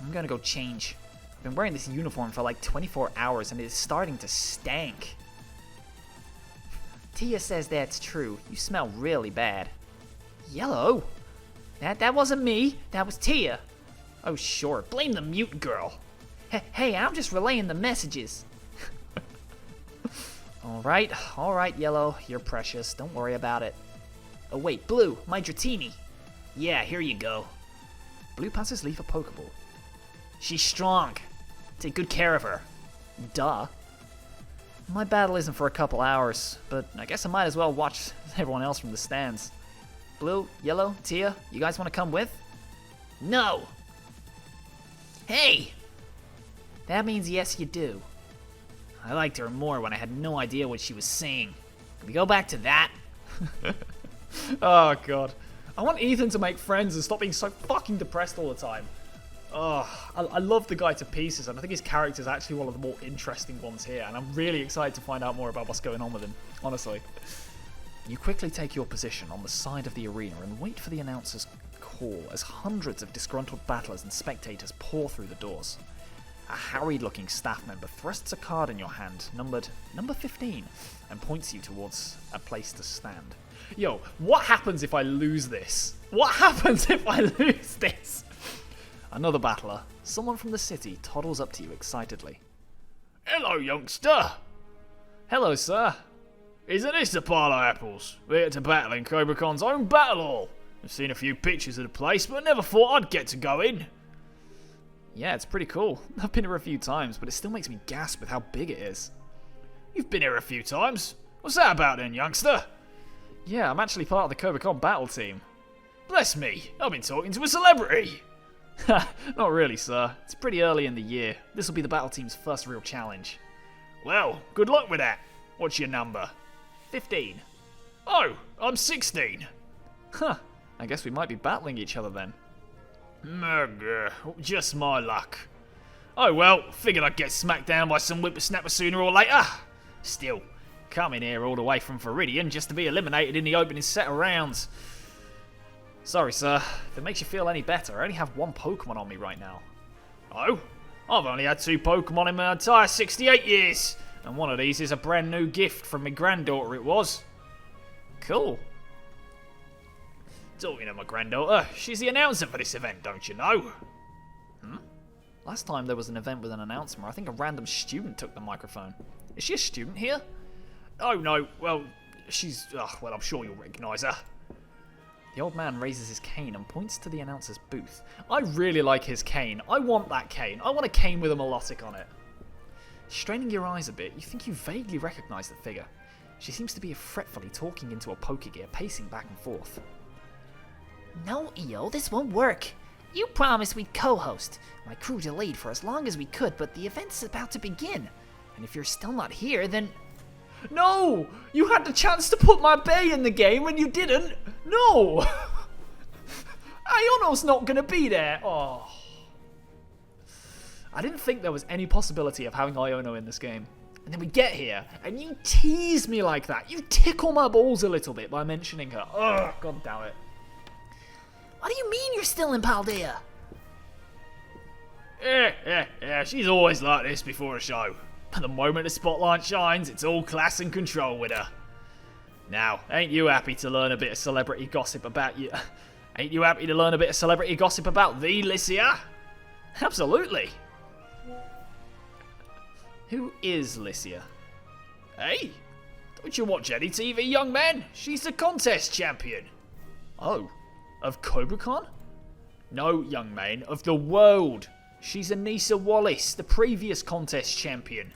I'm gonna go change. I've been wearing this uniform for like 24 hours and it is starting to stank. Tia says that's true. You smell really bad. Yellow? That wasn't me. That was Tia. Oh, sure. Blame the mute girl. Hey, I'm just relaying the messages. Alright, Yellow. You're precious. Don't worry about it. Oh wait, Blue, my Dratini. Yeah, here you go. Blue passes Leaf a Pokeball. She's strong. Take good care of her. Duh. My battle isn't for a couple hours, but I guess I might as well watch everyone else from the stands. Blue, Yellow, Tia, you guys want to come with? No. Hey! That means yes, you do. I liked her more when I had no idea what she was saying. Can we go back to that? Oh, God. I want Ethan to make friends and stop being so fucking depressed all the time. I love the guy to pieces, and I think his character is actually one of the more interesting ones here, and I'm really excited to find out more about what's going on with him, honestly. You quickly take your position on the side of the arena and wait for the announcer's call as hundreds of disgruntled battlers and spectators pour through the doors. A harried-looking staff member thrusts a card in your hand, numbered number 15, and points you towards a place to stand. Yo, what happens if I lose this? What happens if I lose this? Another battler, someone from the city, toddles up to you excitedly. Hello, youngster. Hello, sir. Isn't this the Parlour Apples? We're here to battle in CobraCon's own battle hall. I've seen a few pictures of the place, but never thought I'd get to go in. Yeah, it's pretty cool. I've been here a few times, but it still makes me gasp with how big it is. You've been here a few times. What's that about then, youngster? Yeah, I'm actually part of the CobraCon battle team. Bless me, I've been talking to a celebrity. Not really, sir. It's pretty early in the year. This will be the battle team's first real challenge. Well, good luck with that. What's your number? 15. Oh, I'm 16. Huh. I guess we might be battling each other then. Murder, just my luck. Oh well, figured I'd get smacked down by some whippersnapper sooner or later. Still, coming here all the way from Viridian just to be eliminated in the opening set of rounds. Sorry, sir. If it makes you feel any better, I only have one Pokemon on me right now. Oh? I've only had 2 Pokemon in my entire 68 years. And one of these is a brand new gift from my granddaughter it was. Cool. Talking of my granddaughter, she's the announcer for this event, don't you know? Last time there was an event with an announcer, I think a random student took the microphone. Is she a student here? Oh no, well, she's... well, I'm sure you'll recognise her. The old man raises his cane and points to the announcer's booth. I really like his cane. I want that cane. I want a cane with a melodic on it. Straining your eyes a bit, you think you vaguely recognise the figure. She seems to be fretfully talking into a poker gear, pacing back and forth. No, EO, this won't work. You promised we'd co-host. My crew delayed for as long as we could, but the event's about to begin. And if you're still not here, then... No! You had the chance to put my bay in the game and you didn't! No! Iono's not gonna be there! Oh. I didn't think there was any possibility of having Iono in this game. And then we get here, and you tease me like that. You tickle my balls a little bit by mentioning her. Ugh, god damn it. What do you mean you're still in Paldea? Yeah, she's always like this before a show. But the moment the spotlight shines, it's all class and control with her. Now, ain't you happy to learn a bit of celebrity gossip about you? Ain't you happy to learn a bit of celebrity gossip about the Lycia? Absolutely. Who is Lycia? Hey, don't you watch any TV, young man? She's the contest champion. Oh, of Kobukon? No, young man, of the world. She's Anissa Wallace, the previous contest champion.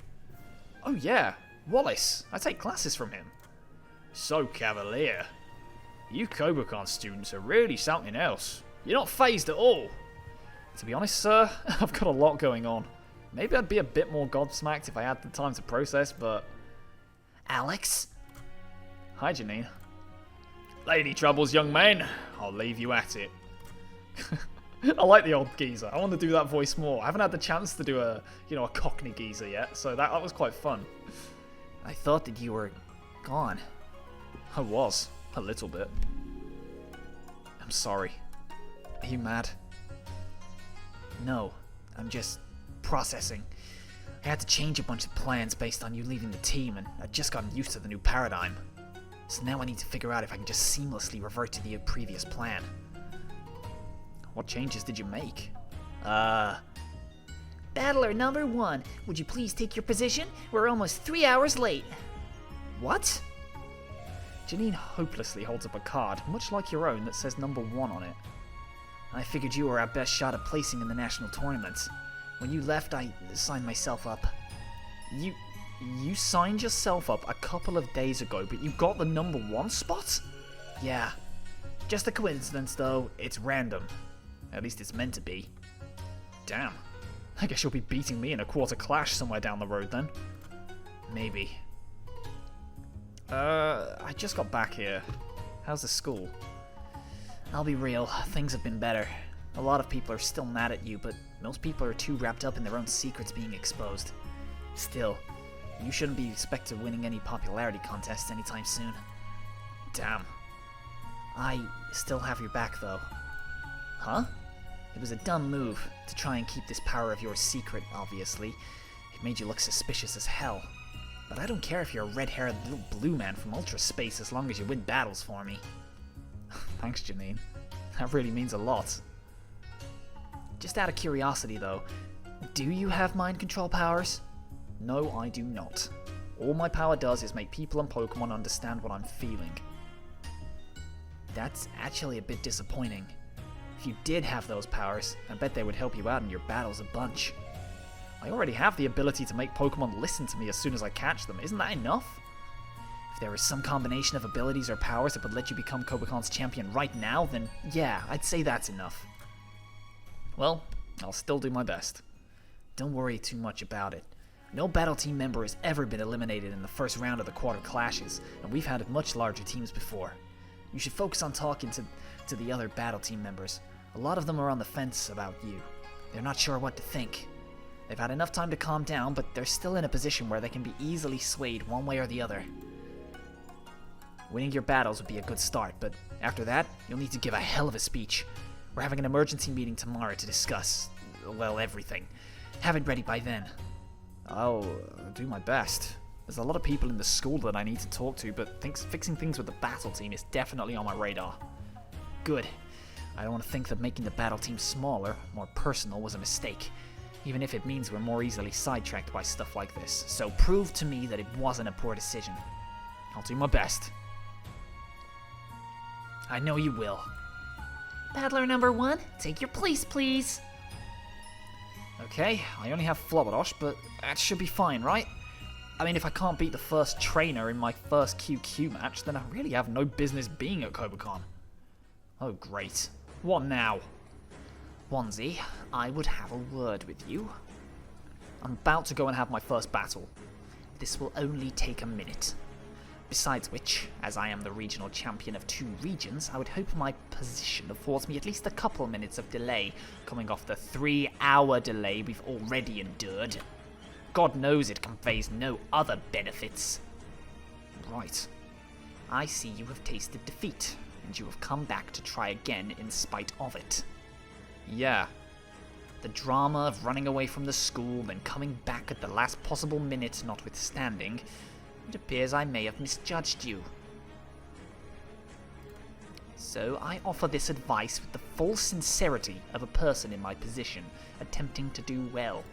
Oh yeah, Wallace. I take classes from him. So cavalier. You Kobukon students are really something else. You're not phased at all. To be honest, sir, I've got a lot going on. Maybe I'd be a bit more gobsmacked if I had the time to process, but... Alex? Hi, Janine. Lady troubles, young man. I'll leave you at it. I like the old geezer. I want to do that voice more. I haven't had the chance to do a Cockney geezer yet, so that was quite fun. I thought that you were gone. I was, a little bit. I'm sorry. Are you mad? No, I'm just processing. I had to change a bunch of plans based on you leaving the team, and I'd just gotten used to the new paradigm. So now I need to figure out if I can just seamlessly revert to the previous plan. What changes did you make? Battler number 1, would you please take your position? We're almost 3 hours late. What? Janine hopelessly holds up a card, much like your own, that says number 1 on it. I figured you were our best shot at placing in the national tournaments. When you left, I signed myself up. You signed yourself up a couple of days ago, but you got the number 1 spot? Yeah. Just a coincidence, though. It's random. At least it's meant to be. Damn. I guess you'll be beating me in a quarter clash somewhere down the road then. Maybe. I just got back here. How's the school? I'll be real, things have been better. A lot of people are still mad at you, but most people are too wrapped up in their own secrets being exposed. Still, you shouldn't be expected winning any popularity contests anytime soon. Damn. I still have your back, though. Huh? It was a dumb move to try and keep this power of yours secret, obviously. It made you look suspicious as hell. But I don't care if you're a red-haired little blue man from Ultra Space as long as you win battles for me. Thanks, Janine. That really means a lot. Just out of curiosity, though, do you have mind control powers? No, I do not. All my power does is make people and Pokemon understand what I'm feeling. That's actually a bit disappointing. If you did have those powers, I bet they would help you out in your battles a bunch. I already have the ability to make Pokemon listen to me as soon as I catch them. Isn't that enough? If there was some combination of abilities or powers that would let you become Kobukon's champion right now, then yeah, I'd say that's enough. Well, I'll still do my best. Don't worry too much about it. No battle team member has ever been eliminated in the first round of the quarter clashes, and we've had much larger teams before. You should focus on talking to the other battle team members. A lot of them are on the fence about you. They're not sure what to think. They've had enough time to calm down, but they're still in a position where they can be easily swayed one way or the other. Winning your battles would be a good start, but after that, you'll need to give a hell of a speech. We're having an emergency meeting tomorrow to discuss, well, everything. Have it ready by then. I'll do my best. There's a lot of people in the school that I need to talk to, but fixing things with the battle team is definitely on my radar. Good. I don't want to think that making the battle team smaller, more personal, was a mistake. Even if it means we're more easily sidetracked by stuff like this. So prove to me that it wasn't a poor decision. I'll do my best. I know you will. Battler number 1, take your place, please. Okay, I only have Flubberdosh, but that should be fine, right? I mean, if I can't beat the first trainer in my first QQ match, then I really have no business being at Kacon. Oh, great. What now? Onesie, I would have a word with you. I'm about to go and have my first battle. This will only take a minute. Besides which, as I am the regional champion of 2 regions, I would hope my position affords me at least a couple minutes of delay, coming off the 3-hour delay we've already endured. God knows it conveys no other benefits. Right. I see you have tasted defeat, and you have come back to try again in spite of it. Yeah. The drama of running away from the school, then coming back at the last possible minute notwithstanding, it appears I may have misjudged you. So I offer this advice with the full sincerity of a person in my position, attempting to do well.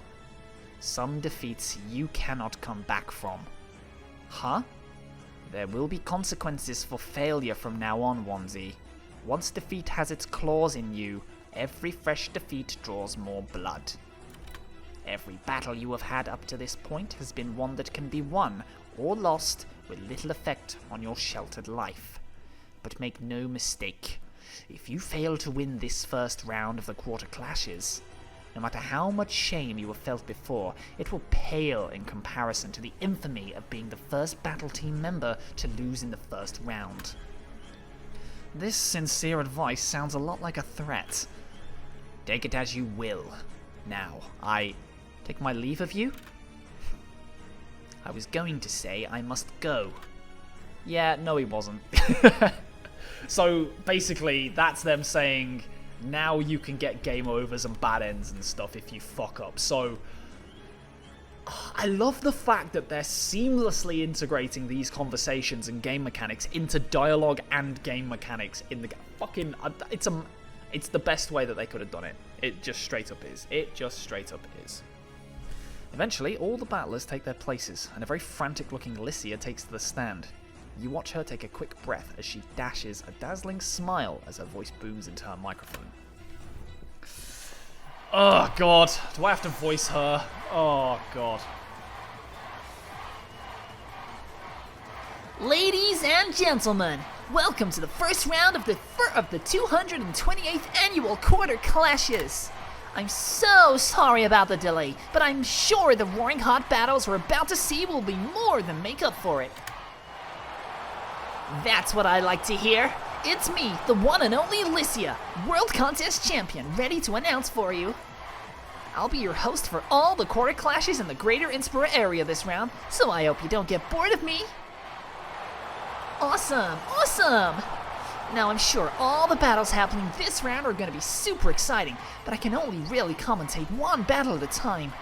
Some defeats you cannot come back from. Huh? There will be consequences for failure from now on, Onesie. Once defeat has its claws in you, every fresh defeat draws more blood. Every battle you have had up to this point has been one that can be won or lost with little effect on your sheltered life. But make no mistake, if you fail to win this first round of the quarter clashes, no matter how much shame you have felt before, it will pale in comparison to the infamy of being the first battle team member to lose in the first round. This sincere advice sounds a lot like a threat. Take it as you will. Now, I take my leave of you? I was going to say I must go. Yeah, no he wasn't. So basically, that's them saying, now you can get game overs and bad ends and stuff if you fuck up. So, I love the fact that they're seamlessly integrating these conversations and game mechanics into dialogue and game mechanics in the fucking... It's the best way that they could have done it. It just straight up is. It just straight up is. Eventually, all the battlers take their places, and a very frantic-looking Lycia takes to the stand. You watch her take a quick breath as she dashes a dazzling smile as her voice booms into her microphone. Oh, God. Do I have to voice her? Oh, God. Ladies and gentlemen, welcome to the first round of the 228th annual Quarter Clashes. I'm so sorry about the delay, but I'm sure the roaring hot battles we're about to see will be more than make up for it. That's what I like to hear. It's me, the one and only Lycia, World Contest Champion, ready to announce for you. I'll be your host for all the Quarter Clashes in the greater Inspira area this round, so I hope you don't get bored of me. Awesome, awesome! Now I'm sure all the battles happening this round are going to be super exciting, but I can only really commentate one battle at a time.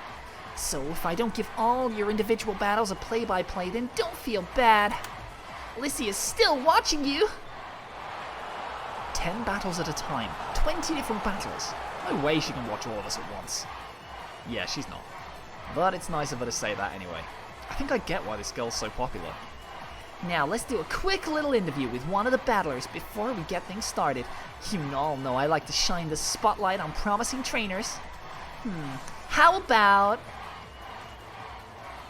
So if I don't give all your individual battles a play-by-play, then don't feel bad. Lycia is still watching you! 10 battles at a time, 20 different battles. No way she can watch all of us at once. Yeah, she's not. But it's nice of her to say that anyway. I think I get why this girl's so popular. Now let's do a quick little interview with one of the battlers before we get things started. You all know I like to shine the spotlight on promising trainers. How about...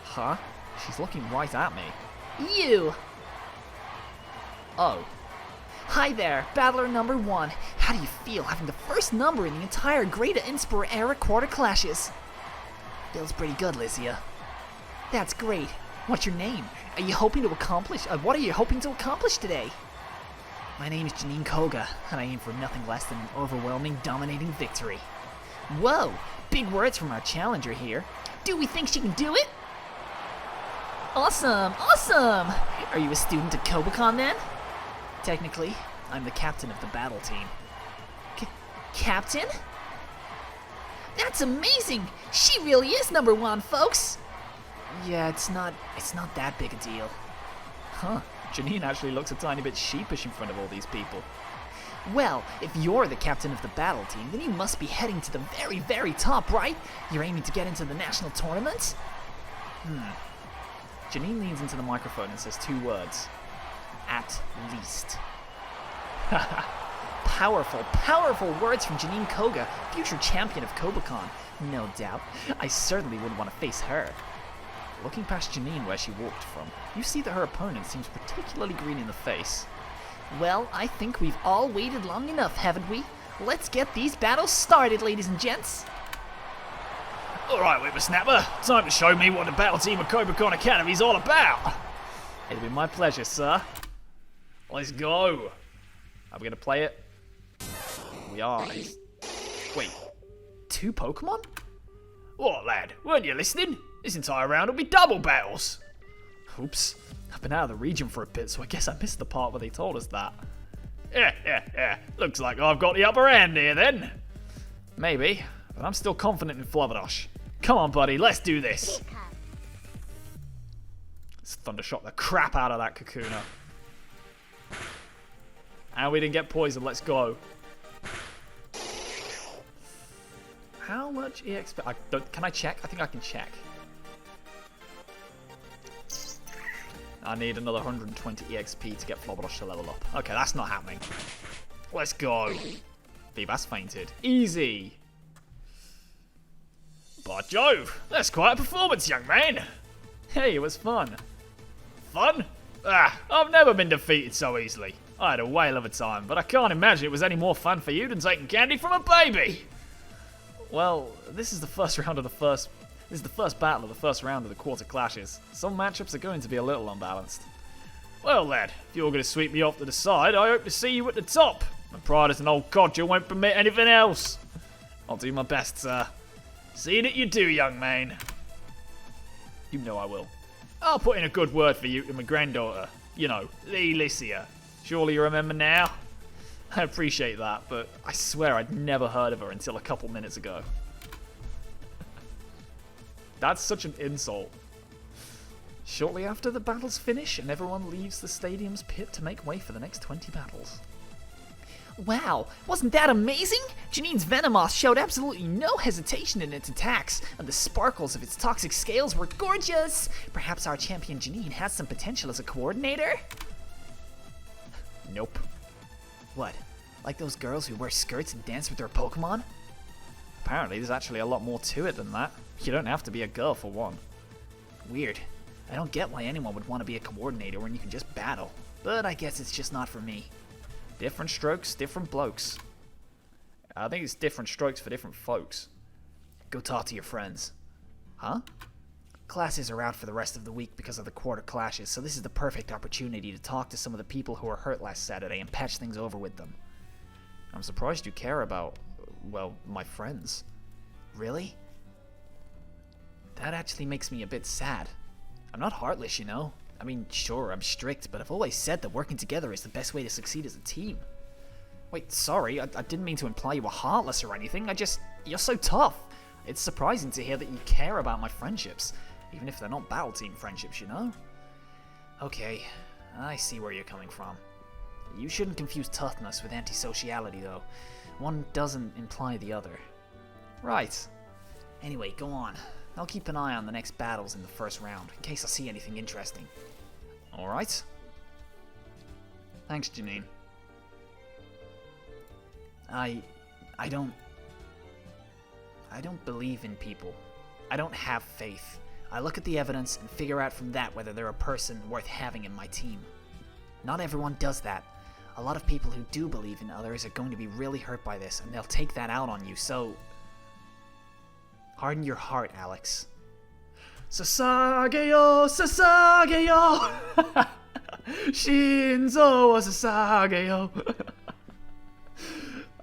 Huh? She's looking right at me. you? Oh. Hi there, battler number 1. How do you feel having the first number in the entire Greater Inspira era Quarter Clashes? Feels pretty good, Lycia. That's great. What's your name? Are you hoping to accomplish? What are you hoping to accomplish today? My name is Janine Koga, and I aim for nothing less than an overwhelming, dominating victory. Whoa, big words from our challenger here. Do we think she can do it? Awesome, awesome! Are you a student at Kacon then? Technically, I'm the captain of the battle team. Captain? That's amazing! She really is number 1, folks! Yeah, it's not that big a deal. Huh, Janine actually looks a tiny bit sheepish in front of all these people. Well, if you're the captain of the battle team, then you must be heading to the very, very top, right? You're aiming to get into the national tournament? Janine leans into the microphone and says 2 words. At least. Powerful, powerful words from Janine Koga, future champion of Kobacon. No doubt. I certainly wouldn't want to face her. Looking past Janine where she walked from, you see that her opponent seems particularly green in the face. Well, I think we've all waited long enough, haven't we? Let's get these battles started, ladies and gents. Alright, Whippersnapper, time to show me what the battle team of Kobacon Academy is all about. It'll be my pleasure, sir. Let's go. Are we going to play it? We are. Wait, 2 Pokemon? What, lad? Weren't you listening? This entire round will be double battles. Oops. I've been out of the region for a bit, so I guess I missed the part where they told us that. Yeah. Looks like I've got the upper hand here then. Maybe, but I'm still confident in Flubberdosh. Come on, buddy, let's do this. Let's Thundershot the crap out of that Kakuna. And we didn't get poisoned, let's go. How much EXP? Can I check? I think I can check. I need another 120 EXP to get Flubberdosh to level up. Okay, that's not happening. Let's go. Feebas fainted. Easy. By Jove, that's quite a performance, young man. Hey, it was fun. Fun? I've never been defeated so easily. I had a whale of a time, but I can't imagine it was any more fun for you than taking candy from a baby. Well, this is the first round of the first... This is the first battle of the first round of the quarter clashes. Some matchups are going to be a little unbalanced. Well, lad, if you're going to sweep me off to the side, I hope to see you at the top. My pride as an old codger won't permit anything else. I'll do my best, sir. See that you do, young man. You know I will. I'll put in a good word for you to my granddaughter. You know, the Alicia. Surely you remember now? I appreciate that, but I swear I'd never heard of her until a couple minutes ago. That's such an insult. Shortly after the battles finish and everyone leaves the stadium's pit to make way for the next 20 battles. Wow, wasn't that amazing? Janine's Venomoth showed absolutely no hesitation in its attacks, and the sparkles of its toxic scales were gorgeous. Perhaps our champion Janine has some potential as a coordinator? Nope. What? Like those girls who wear skirts and dance with their Pokemon? Apparently there's actually a lot more to it than that. You don't have to be a girl for one. Weird. I don't get why anyone would want to be a coordinator when you can just battle. But I guess it's just not for me. Different strokes, different blokes. I think it's different strokes for different folks. Go talk to your friends. Huh? Classes are out for the rest of the week because of the quarter clashes, so this is the perfect opportunity to talk to some of the people who were hurt last Saturday and patch things over with them. I'm surprised you care about, well, my friends. Really? That actually makes me a bit sad. I'm not heartless, you know. I mean, sure, I'm strict, but I've always said that working together is the best way to succeed as a team. Wait, sorry, I didn't mean to imply you were heartless or anything. You're so tough. It's surprising to hear that you care about my friendships, even if they're not battle team friendships, you know? Okay, I see where you're coming from. You shouldn't confuse toughness with antisociality, though. One doesn't imply the other. Right. Anyway, go on. I'll keep an eye on the next battles in the first round, in case I see anything interesting. Alright. Thanks, Janine. I don't believe in people. I don't have faith. I look at the evidence and figure out from that whether they're a person worth having in my team. Not everyone does that. A lot of people who do believe in others are going to be really hurt by this, and they'll take that out on you, so... harden your heart, Alex. Sasageyo, Sasageyo! Shinzo wa Sasageyo!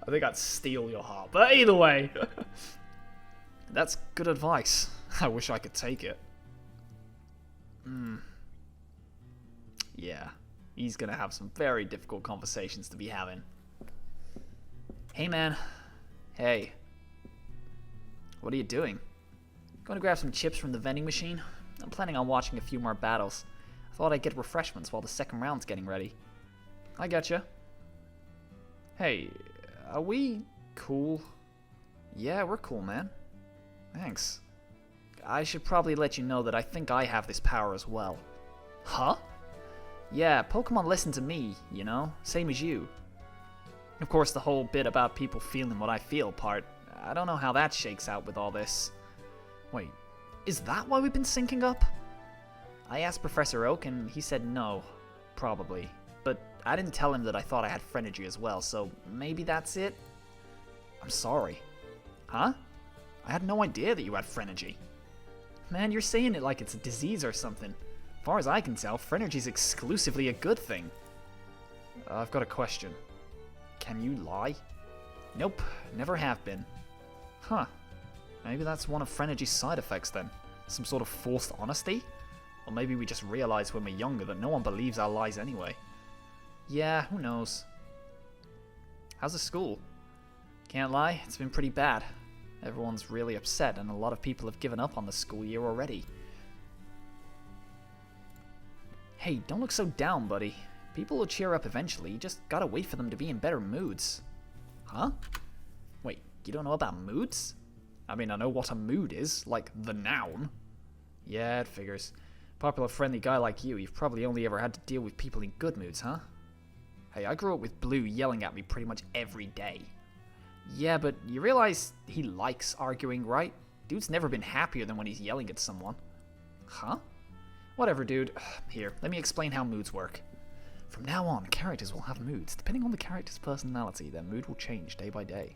I think I'd steal your heart, but either way. That's good advice. I wish I could take it. Yeah, he's gonna have some very difficult conversations to be having. Hey, man. Hey. What are you doing? Going to grab some chips from the vending machine. I'm planning on watching a few more battles. I thought I'd get refreshments while the second round's getting ready. I getcha. Hey, are we cool? Yeah, we're cool, man. Thanks. I should probably let you know that I think I have this power as well. Huh? Yeah, Pokemon listen to me, you know? Same as you. Of course, the whole bit about people feeling what I feel part, I don't know how that shakes out with all this. Wait, is that why we've been syncing up? I asked Professor Oak and he said no, probably. But I didn't tell him that I thought I had Phrenergy as well, so maybe that's it? I'm sorry. Huh? I had no idea that you had Phrenergy. Man, you're saying it like it's a disease or something. As far as I can tell, Phrenergy's exclusively a good thing. I've got a question. Can you lie? Nope, never have been. Huh. Maybe that's one of Phrenergy's side effects then. Some sort of forced honesty? Or maybe we just realize when we're younger that no one believes our lies anyway. Yeah, who knows. How's the school? Can't lie, it's been pretty bad. Everyone's really upset and a lot of people have given up on the school year already. Hey, don't look so down, buddy. People will cheer up eventually, you just gotta wait for them to be in better moods. Huh? Wait, you don't know about moods? I mean, I know what a mood is, like the noun. Yeah, it figures. Popular friendly guy like you've probably only ever had to deal with people in good moods, huh? Hey, I grew up with Blue yelling at me pretty much every day. Yeah, but you realize he likes arguing, right? Dude's never been happier than when he's yelling at someone. Huh? Whatever, dude. Here, let me explain how moods work. From now on, characters will have moods. Depending on the character's personality, their mood will change day by day.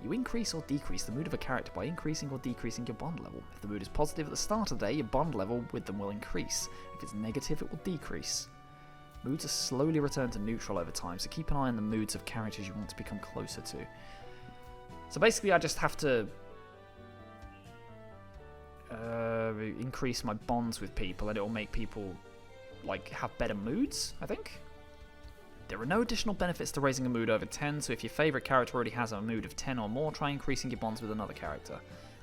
You increase or decrease the mood of a character by increasing or decreasing your bond level. If the mood is positive at the start of the day, your bond level with them will increase. If it's negative, it will decrease. Moods are slowly returned to neutral over time, so keep an eye on the moods of characters you want to become closer to. So basically, I just have to increase my bonds with people, and it will make people like have better moods, I think. There are no additional benefits to raising a mood over 10, so if your favourite character already has a mood of 10 or more, try increasing your bonds with another character.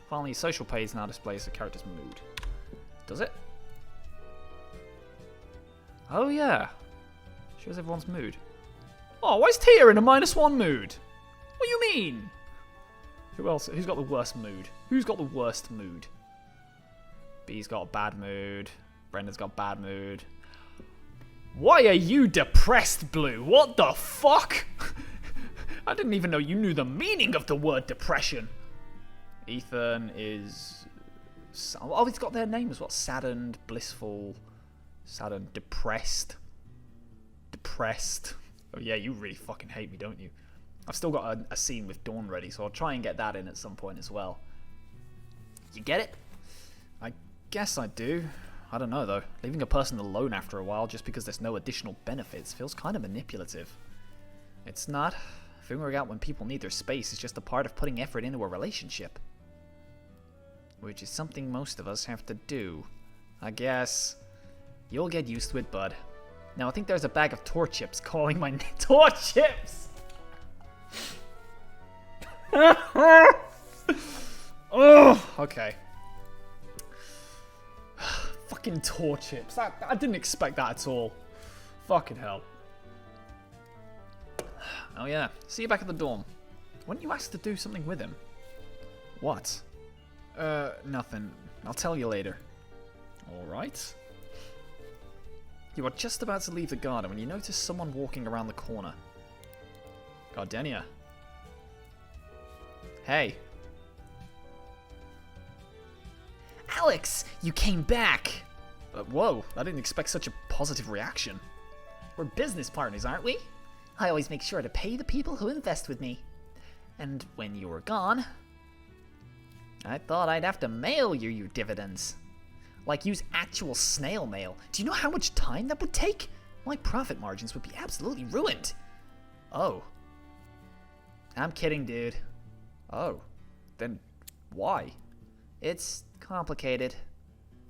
Finally, social page now displays the character's mood. Does it? Oh yeah. Shows everyone's mood. Oh, why is Tia in a -1 mood? What do you mean? Who else? Who's got the worst mood? Who's got the worst mood? B's got a bad mood. Brendan's got bad mood. Why are you depressed, Blue? What the fuck? I didn't even know you knew the meaning of the word depression. Ethan is... Oh, he's got their names. What? Saddened, blissful, saddened, depressed. Depressed. Oh yeah, you really fucking hate me, don't you? I've still got a scene with Dawn ready, so I'll try and get that in at some point as well. You get it? I guess I do. I don't know, though. Leaving a person alone after a while just because there's no additional benefits feels kind of manipulative. It's not. Figuring out when people need their space is just a part of putting effort into a relationship. Which is something most of us have to do. I guess. You'll get used to it, bud. Now, I think there's a bag of Tor Chips calling my name. Tor Chips! Oh, okay. Fucking Tor Chips. I didn't expect that at all. Fucking hell. Oh yeah, see you back at the dorm. Why don't you ask to do something with him? What? Nothing. I'll tell you later. Alright. You are just about to leave the garden when you notice someone walking around the corner. Gardenia. Hey. Alex, you came back. Whoa, I didn't expect such a positive reaction. We're business partners, aren't we? I always make sure to pay the people who invest with me. And when you were gone, I thought I'd have to mail you your dividends. Like use actual snail mail. Do you know how much time that would take? My profit margins would be absolutely ruined. Oh. I'm kidding, dude. Oh. Then why? It's complicated.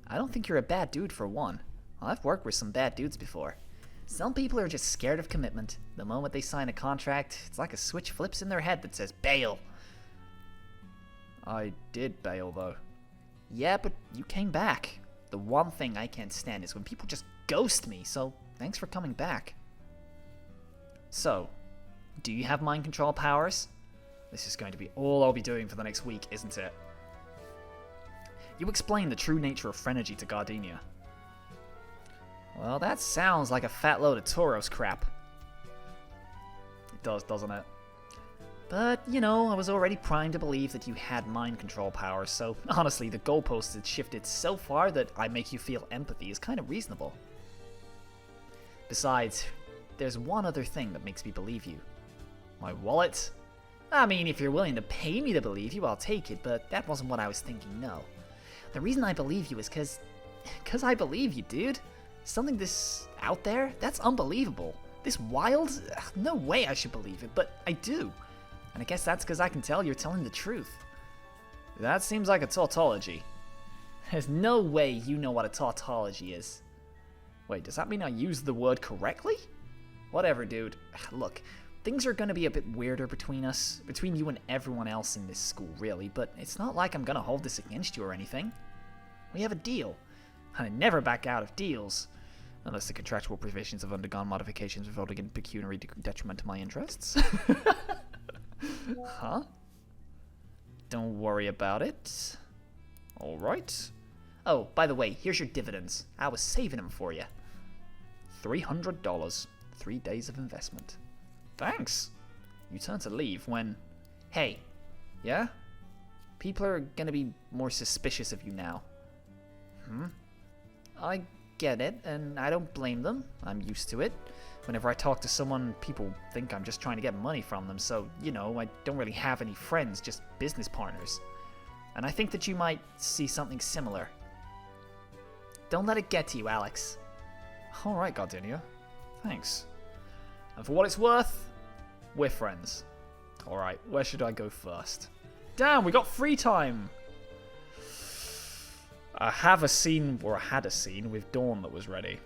I don't think you're a bad dude for one. I've worked with some bad dudes before. Some people are just scared of commitment. The moment they sign a contract, it's like a switch flips in their head that says bail. I did bail though. Yeah, but you came back. The one thing I can't stand is when people just ghost me, so thanks for coming back. So, Do you have mind control powers? This is going to be all I'll be doing for the next week, isn't it? You explain the true nature of Phrenergy to Gardenia. Well, that sounds like a fat load of Tauros crap. It does, doesn't it? But, you know, I was already primed to believe that you had mind control powers, so honestly, the goalposts had shifted so far that I make you feel empathy is kind of reasonable. Besides, there's one other thing that makes me believe you. My wallet? I mean, if you're willing to pay me to believe you, I'll take it, but that wasn't what I was thinking, no. The reason I believe you is cause I believe you, dude. Something this out there? That's unbelievable. This wild? No way I should believe it, but I do. And I guess that's because I can tell you're telling the truth. That seems like a tautology. There's no way you know what a tautology is. Wait, does that mean I used the word correctly? Whatever, dude. Look, things are gonna be a bit weirder between us, between you and everyone else in this school, really, but it's not like I'm gonna hold this against you or anything. We have a deal, and I never back out of deals, unless the contractual provisions have undergone modifications resulting in pecuniary detriment to my interests. Huh? Don't worry about it. Alright. Oh, by the way, here's your dividends. I was saving them for you. $300. 3 days of investment. Thanks. You turn to leave when... Hey. Yeah? People are gonna be more suspicious of you now. I get it, and I don't blame them. I'm used to it. Whenever I talk to someone, people think I'm just trying to get money from them, so, you know, I don't really have any friends, just business partners. And I think that you might see something similar. Don't let it get to you, Alex. Alright, Gardenia. Thanks. And for what it's worth, we're friends. Alright, where should I go first? Damn, we got free time! I had a scene with Dawn that was ready.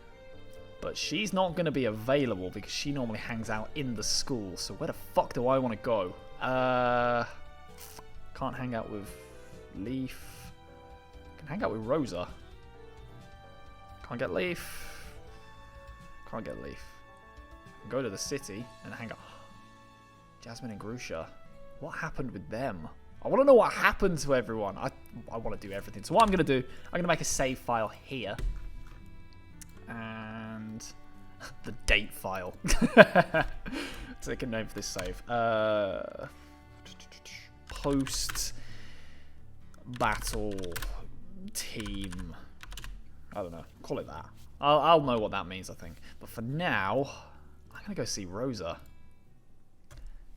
But she's not going to be available because she normally hangs out in the school. So where the fuck do I want to go? Can't hang out with Leaf. Can hang out with Rosa. Can't get Leaf. Can't get Leaf. Go to the city and hang out. Jasmine and Grucia. What happened with them? I want to know what happened to everyone. I want to do everything. So what I'm going to do, I'm going to make a save file here. And the date file. Take a name for this save. Post battle team. I don't know. Call it that. I'll know what that means, I think. But for now, I'm gonna go see Rosa.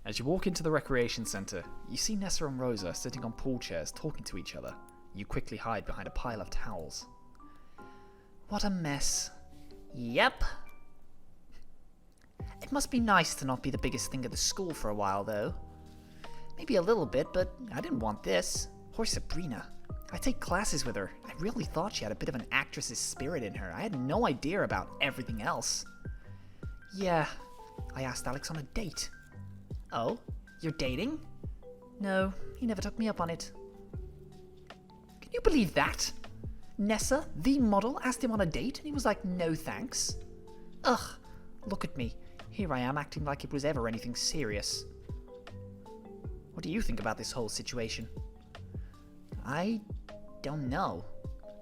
As you walk into the recreation center, you see Nessa and Rosa sitting on pool chairs talking to each other. You quickly hide behind a pile of towels. What a mess. Yep. It must be nice to not be the biggest thing at the school for a while, though. Maybe a little bit, but I didn't want this. Poor Sabrina. I take classes with her. I really thought she had a bit of an actress's spirit in her. I had no idea about everything else. Yeah, I asked Alex on a date. Oh, you're dating? No, he never took me up on it. Can you believe that? Nessa, the model, asked him on a date and he was like, no thanks. Ugh, look at me. Here I am acting like it was ever anything serious. What do you think about this whole situation? I don't know.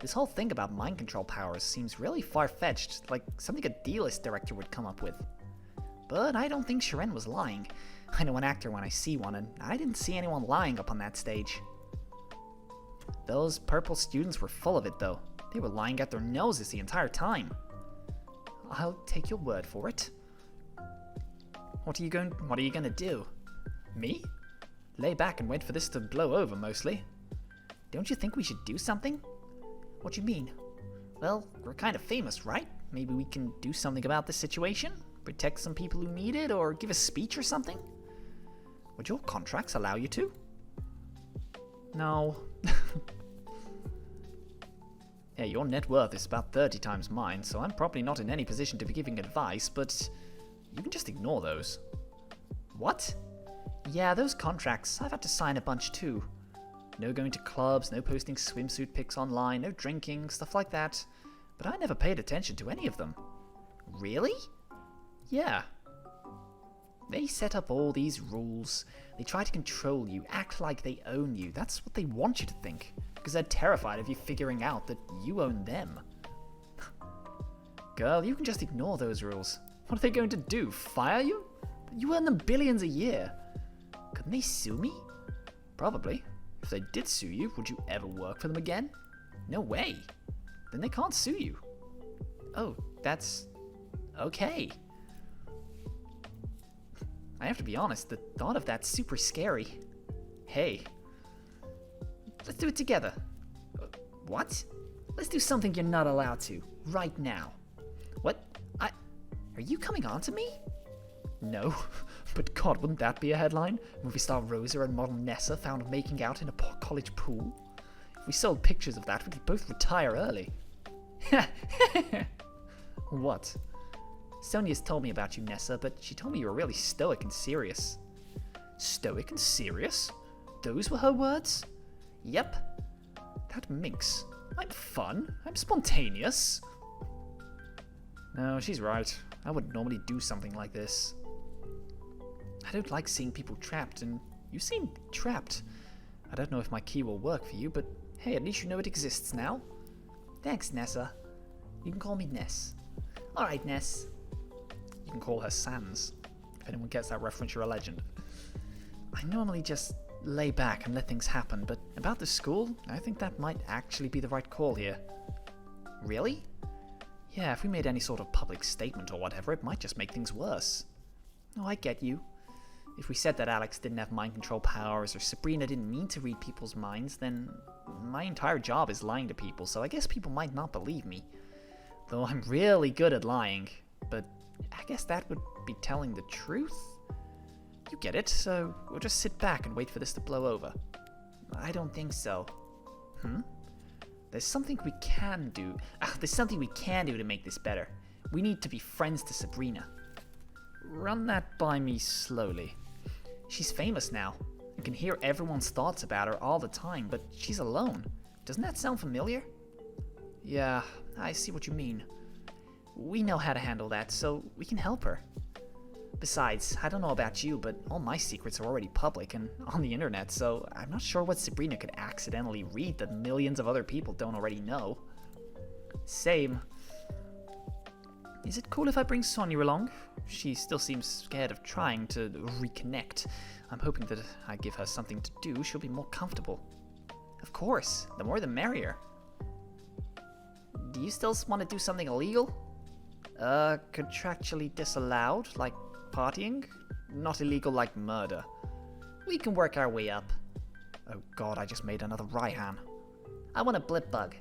This whole thing about mind control powers seems really far-fetched, like something a D-list director would come up with. But I don't think Sharon was lying. I know an actor when I see one, and I didn't see anyone lying up on that stage. Those purple students were full of it, though. They were lying at their noses the entire time. I'll take your word for it. What are you going to do? Me? Lay back and wait for this to blow over, mostly. Don't you think we should do something? What do you mean? Well, we're kind of famous, right? Maybe we can do something about this situation? Protect some people who need it, or give a speech or something? Would your contracts allow you to? No. Yeah, your net worth is about 30 times mine, so I'm probably not in any position to be giving advice, but you can just ignore those. What? Yeah, those contracts. I've had to sign a bunch too. No going to clubs, no posting swimsuit pics online, no drinking, stuff like that. But I never paid attention to any of them. Really? Yeah. They set up all these rules. They try to control you, act like they own you. That's what they want you to think, because they're terrified of you figuring out that you own them. Girl, you can just ignore those rules. What are they going to do, fire you? You earn them billions a year. Couldn't they sue me? Probably. If they did sue you, would you ever work for them again? No way. Then they can't sue you. Oh, that's okay. I have to be honest, the thought of that's super scary. Hey, let's do it together. What? Let's do something you're not allowed to, right now. What? Are you coming on to me? No, but God, wouldn't that be a headline? Movie star Rosa and model Nessa found making out in a college pool. If we sold pictures of that, we could both retire early. What? Sonia's told me about you, Nessa, but she told me you were really stoic and serious. Stoic and serious? Those were her words? Yep. That minx. I'm fun. I'm spontaneous. No, she's right. I wouldn't normally do something like this. I don't like seeing people trapped, and you seem trapped. I don't know if my key will work for you, but hey, at least you know it exists now. Thanks, Nessa. You can call me Ness. Alright, Ness. You can call her Sans. If anyone gets that reference, you're a legend. I normally just lay back and let things happen, but about the school, I think that might actually be the right call here. Really? Yeah, if we made any sort of public statement or whatever, it might just make things worse. Oh, I get you. If we said that Alex didn't have mind control powers or Sabrina didn't mean to read people's minds, then my entire job is lying to people, so I guess people might not believe me. Though I'm really good at lying, but I guess that would be telling the truth? You get it, so we'll just sit back and wait for this to blow over. I don't think so. There's something we can do. There's something we can do to make this better. We need to be friends to Sabrina. Run that by me slowly. She's famous now. You can hear everyone's thoughts about her all the time, but she's alone. Doesn't that sound familiar? Yeah, I see what you mean. We know how to handle that, so we can help her. Besides, I don't know about you, but all my secrets are already public and on the internet, so I'm not sure what Sabrina could accidentally read that millions of other people don't already know. Same. Is it cool if I bring Sonia along? She still seems scared of trying to reconnect. I'm hoping that if I give her something to do, she'll be more comfortable. Of course, the more the merrier. Do you still want to do something illegal? Contractually disallowed, like partying? Not illegal like murder. We can work our way up. Oh god, I just made another Raihan. I want a blip bug.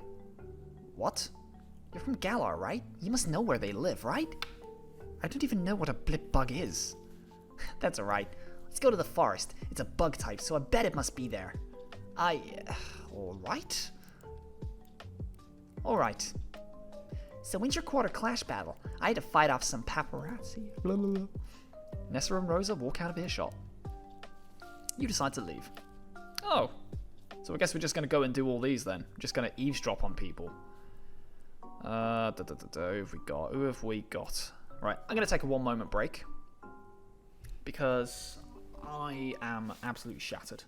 What? You're from Galar, right? You must know where they live, right? I don't even know what a blip bug is. That's alright. Let's go to the forest. It's a bug type, so I bet it must be there. Alright? Alright. So when's your quarter clash battle? I had to fight off some paparazzi. Blah, blah, blah. Nessa and Rosa walk out of earshot. You decide to leave. Oh. So I guess we're just going to go and do all these then. We're just going to eavesdrop on people. Who have we got? Right, I'm going to take a 1 moment break. Because I am absolutely shattered.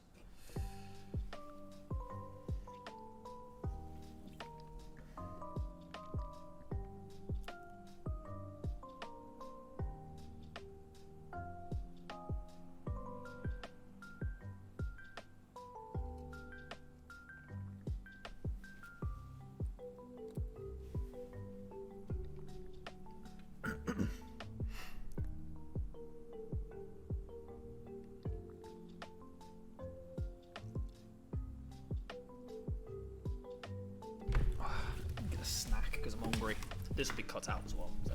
Get a snack because I'm hungry. This will be cut out as well. So.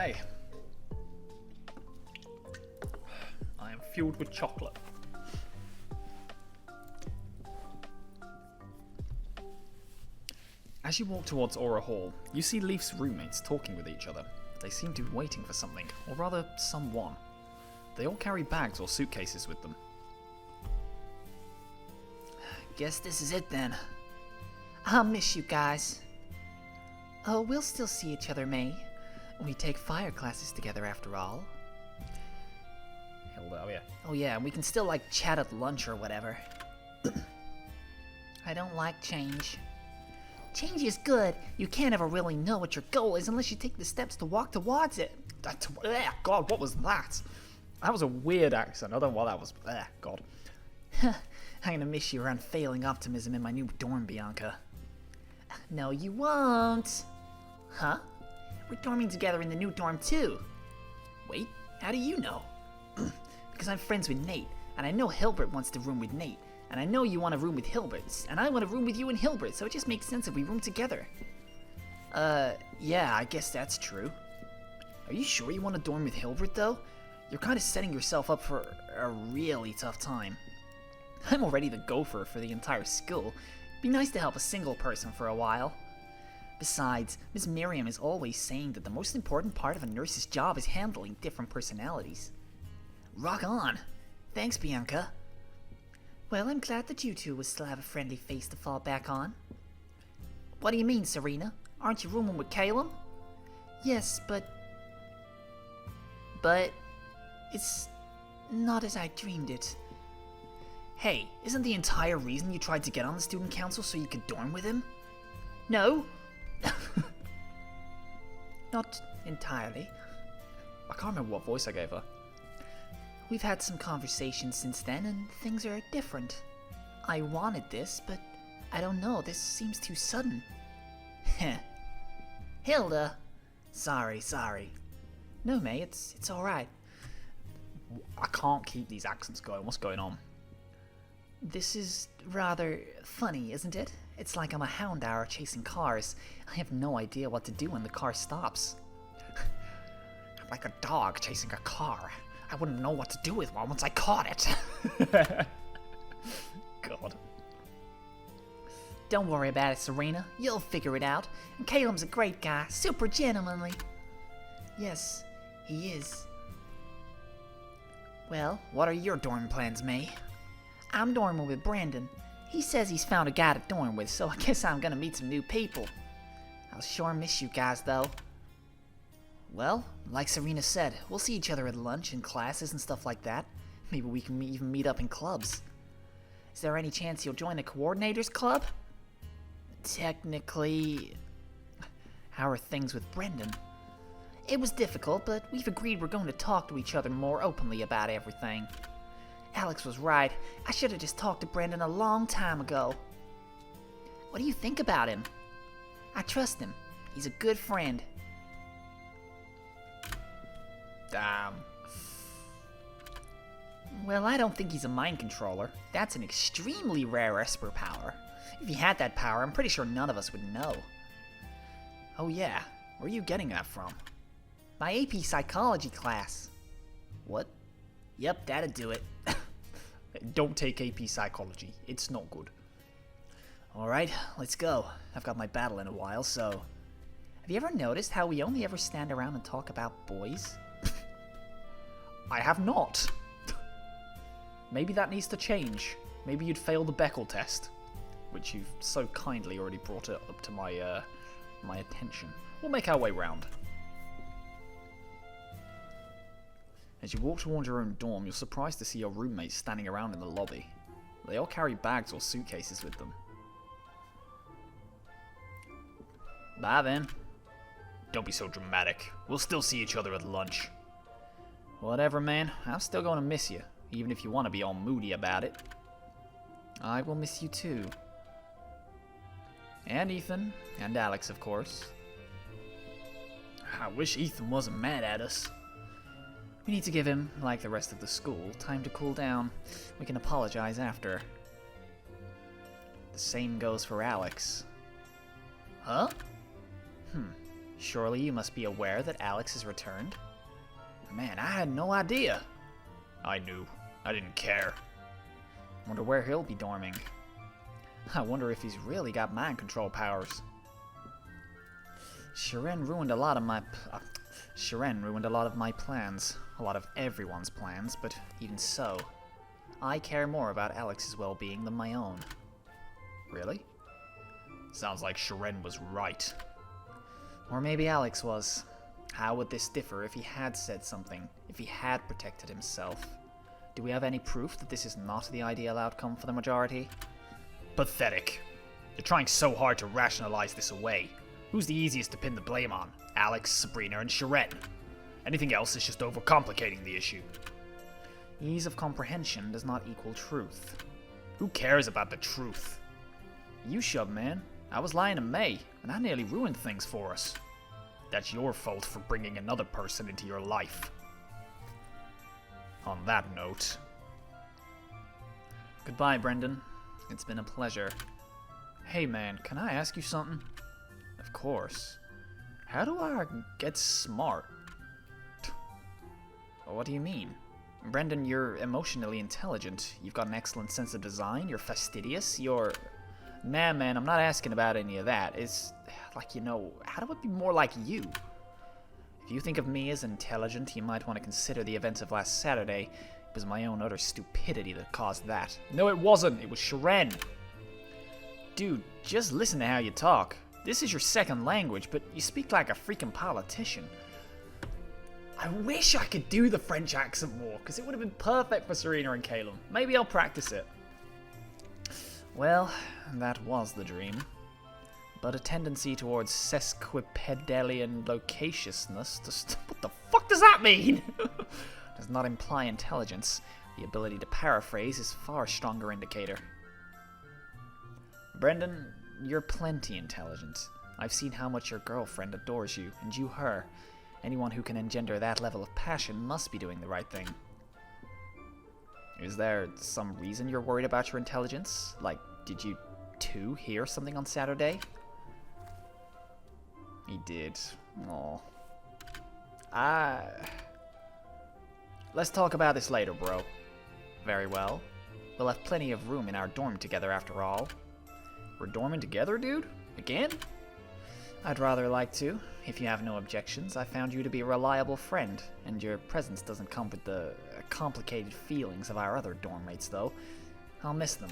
Okay. I am fueled with chocolate. As you walk towards Aura Hall, you see Leaf's roommates talking with each other. They seem to be waiting for something, or rather, someone. They all carry bags or suitcases with them. Guess this is it then. I'll miss you guys. Oh, we'll still see each other, May. We take fire classes together after all. Hilda, oh yeah. Oh yeah, we can still like chat at lunch or whatever. I don't like change. Change is good. You can't ever really know what your goal is unless you take the steps to walk towards it. God, what was that? That was a weird accent. I don't know what that was. God. I'm gonna miss your unfailing optimism in my new dorm, Bianca. No, you won't. Huh? We're dorming together in the new dorm too. Wait, how do you know? Because I'm friends with Nate, and I know Hilbert wants to room with Nate, and I know you want a room with Hilbert, and I want a room with you and Hilbert, so it just makes sense if we room together. Yeah, I guess that's true. Are you sure you want to dorm with Hilbert, though? You're kind of setting yourself up for a really tough time. I'm already the gopher for the entire school. Be nice to help a single person for a while. Besides, Miss Miriam is always saying that the most important part of a nurse's job is handling different personalities. Rock on! Thanks, Bianca. Well, I'm glad that you two will still have a friendly face to fall back on. What do you mean, Serena? Aren't you rooming with Caleb? Yes, but it's not as I dreamed it. Hey, isn't the entire reason you tried to get on the student council so you could dorm with him? No. Not entirely. I can't remember what voice I gave her. We've had some conversations since then, and things are different. I wanted this, but I don't know, this seems too sudden. Heh. Hilda! Sorry. No, May, it's alright. I can't keep these accents going. What's going on? This is rather funny, isn't it? It's like I'm a hound hour chasing cars. I have no idea what to do when the car stops. I'm like a dog chasing a car. I wouldn't know what to do with one once I caught it. God. Don't worry about it, Serena. You'll figure it out. And Caleb's a great guy, super gentlemanly. Yes, he is. Well, what are your dorm plans, May? I'm dorming with Brandon. He says he's found a guy to dorm with, so I guess I'm gonna meet some new people. I'll sure miss you guys, though. Well, like Serena said, we'll see each other at lunch and classes and stuff like that. Maybe we can even meet up in clubs. Is there any chance you'll join the coordinators club? Technically... How are things with Brendan? It was difficult, but we've agreed we're going to talk to each other more openly about everything. Alex was right. I should have just talked to Brendan a long time ago. What do you think about him? I trust him. He's a good friend. Damn. Well, I don't think he's a mind controller. That's an extremely rare Esper power. If he had that power, I'm pretty sure none of us would know. Oh yeah, where are you getting that from? My AP Psychology class. What? Yep, that'd do it. Don't take AP Psychology, it's not good. Alright, let's go. I've got my battle in a while, so... Have you ever noticed how we only ever stand around and talk about boys? I have not. Maybe that needs to change. Maybe you'd fail the Beckel test, which you've so kindly already brought it up to my my attention. We'll make our way round. As you walk towards your own dorm, you're surprised to see your roommates standing around in the lobby. They all carry bags or suitcases with them. Bye then. Don't be so dramatic. We'll still see each other at lunch. Whatever, man. I'm still going to miss you, even if you want to be all moody about it. I will miss you too. And Ethan, and Alex, of course. I wish Ethan wasn't mad at us. We need to give him, like the rest of the school, time to cool down. We can apologize after. The same goes for Alex. Huh? Surely you must be aware that Alex has returned? Man, I had no idea. I knew. I didn't care. Wonder where he'll be dorming. I wonder if he's really got mind control powers. Shiren ruined a lot of my plans. A lot of everyone's plans, but even so, I care more about Alex's well-being than my own. Really? Sounds like Shiren was right. Or maybe Alex was. How would this differ if he had said something, if he had protected himself? Do we have any proof that this is not the ideal outcome for the majority? Pathetic. You're trying so hard to rationalize this away. Who's the easiest to pin the blame on? Alex, Sabrina, and Shiren. Anything else is just overcomplicating the issue. Ease of comprehension does not equal truth. Who cares about the truth? You shove, man. I was lying to May, and I nearly ruined things for us. That's your fault for bringing another person into your life. On that note... Goodbye, Brendan. It's been a pleasure. Hey, man, can I ask you something? Of course. How do I get smart? What do you mean? Brendan, you're emotionally intelligent. You've got an excellent sense of design. You're fastidious. You're... Nah, man, I'm not asking about any of that. It's like, how do I be more like you? If you think of me as intelligent, you might want to consider the events of last Saturday. It was my own utter stupidity that caused that. No, it wasn't. It was Shiren. Dude, just listen to how you talk. This is your second language, but you speak like a freaking politician. I wish I could do the French accent more, because it would have been perfect for Serena and Caleb. Maybe I'll practice it. Well, that was the dream. But a tendency towards sesquipedalian locatiousness what the fuck does that mean? Does not imply intelligence. The ability to paraphrase is a far stronger indicator. Brendan, you're plenty intelligent. I've seen how much your girlfriend adores you, and you her. Anyone who can engender that level of passion must be doing the right thing. Is there some reason you're worried about your intelligence? Like, did you two hear something on Saturday? He did. Aw. Let's talk about this later, bro. Very well. We'll have plenty of room in our dorm together after all. We're dorming together, dude? Again? I'd rather like to. If you have no objections, I found you to be a reliable friend, and your presence doesn't come with the complicated feelings of our other dorm mates, though. I'll miss them.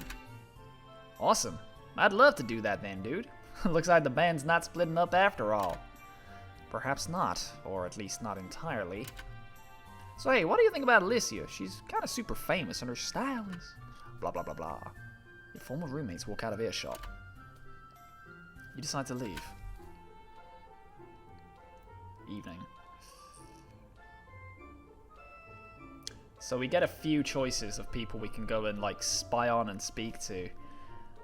Awesome. I'd love to do that then, dude. Looks like the band's not splitting up after all. Perhaps not, or at least not entirely. So hey, what do you think about Alicia? She's kind of super famous, and her style is... blah blah blah blah. Your former roommates walk out of earshot. You decide to leave. Evening. So we get a few choices of people we can go and like spy on and speak to.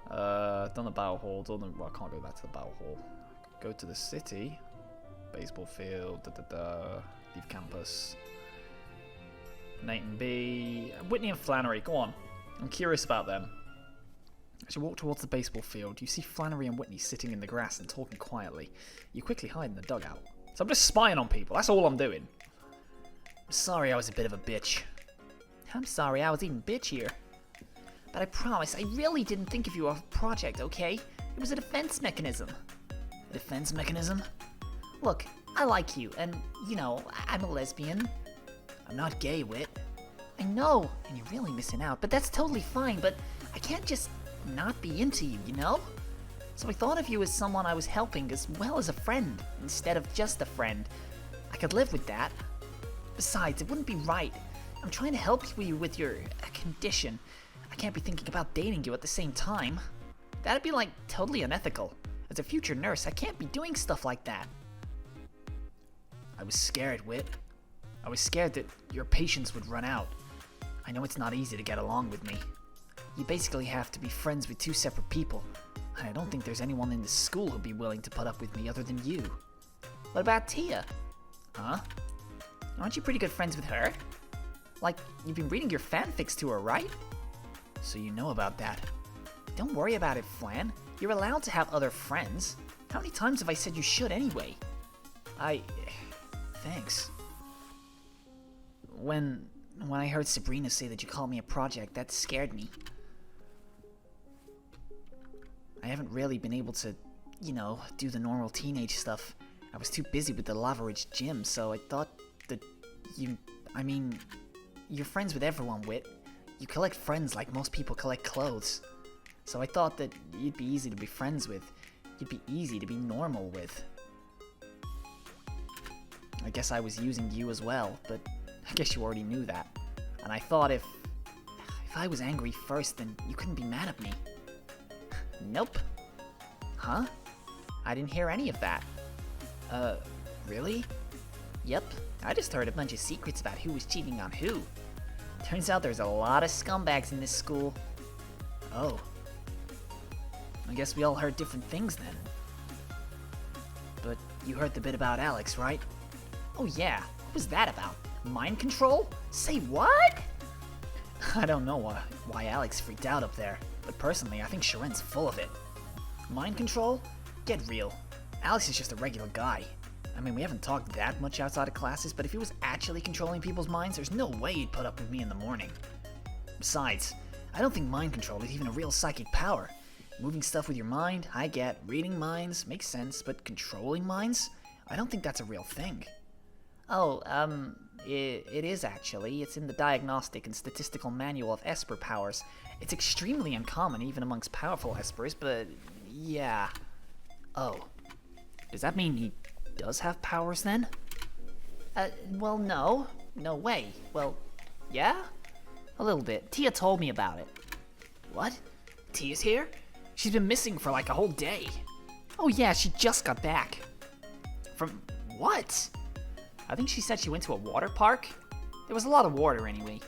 Done the battle hall. Well, I can't go back to the battle hall. Go to the city. Baseball field. Leave campus. Nate and B. Whitney and Flannery. Go on. I'm curious about them. As you walk towards the baseball field, you see Flannery and Whitney sitting in the grass and talking quietly. You quickly hide in the dugout. So I'm just spying on people. That's all I'm doing. I'm sorry I was a bit of a bitch. I'm sorry I was even bitchier. But I promise, I really didn't think of you as a project, okay? It was a defense mechanism. A defense mechanism? Look, I like you, and, I'm a lesbian. I'm not gay, Whit. I know, and you're really missing out, but that's totally fine, but I can't just not be into you, So I thought of you as someone I was helping as well as a friend, instead of just a friend. I could live with that. Besides, it wouldn't be right. I'm trying to help you with your condition. I can't be thinking about dating you at the same time. That'd be, totally unethical. As a future nurse, I can't be doing stuff like that. I was scared, Whit. I was scared that your patience would run out. I know it's not easy to get along with me. You basically have to be friends with two separate people, and I don't think there's anyone in this school who'd be willing to put up with me other than you. What about Tia? Huh? Aren't you pretty good friends with her? You've been reading your fanfics to her, right? So you know about that. Don't worry about it, Flan. You're allowed to have other friends. How many times have I said you should anyway? Thanks. When I heard Sabrina say that you called me a project, that scared me. I haven't really been able to, do the normal teenage stuff. I was too busy with the Lava Ridge gym, so I thought that you're friends with everyone, Wit. You collect friends like most people collect clothes. So I thought that you'd be easy to be friends with. You'd be easy to be normal with. I guess I was using you as well, but I guess you already knew that. And I thought if I was angry first, then you couldn't be mad at me. Nope. Huh? I didn't hear any of that. Really? Yep. I just heard a bunch of secrets about who was cheating on who. Turns out there's a lot of scumbags in this school. Oh. I guess we all heard different things then. But you heard the bit about Alex, right? Oh yeah, what was that about? Mind control? Say what? I don't know why Alex freaked out up there, but personally I think Sharen's full of it. Mind control? Get real. Alex is just a regular guy. I mean, we haven't talked that much outside of classes, but if he was actually controlling people's minds, there's no way he'd put up with me in the morning. Besides, I don't think mind control is even a real psychic power. Moving stuff with your mind, I get. Reading minds, makes sense, but controlling minds? I don't think that's a real thing. Oh, it is actually. It's in the Diagnostic and Statistical Manual of Esper Powers. It's extremely uncommon even amongst powerful Espers, but yeah. Oh. Does that mean he does have powers then? Well, no. No way. Well, yeah? A little bit. Tia told me about it. What? Tia's here? She's been missing for like a whole day. Oh yeah, she just got back. From what? I think she said she went to a water park. There was a lot of water anyway.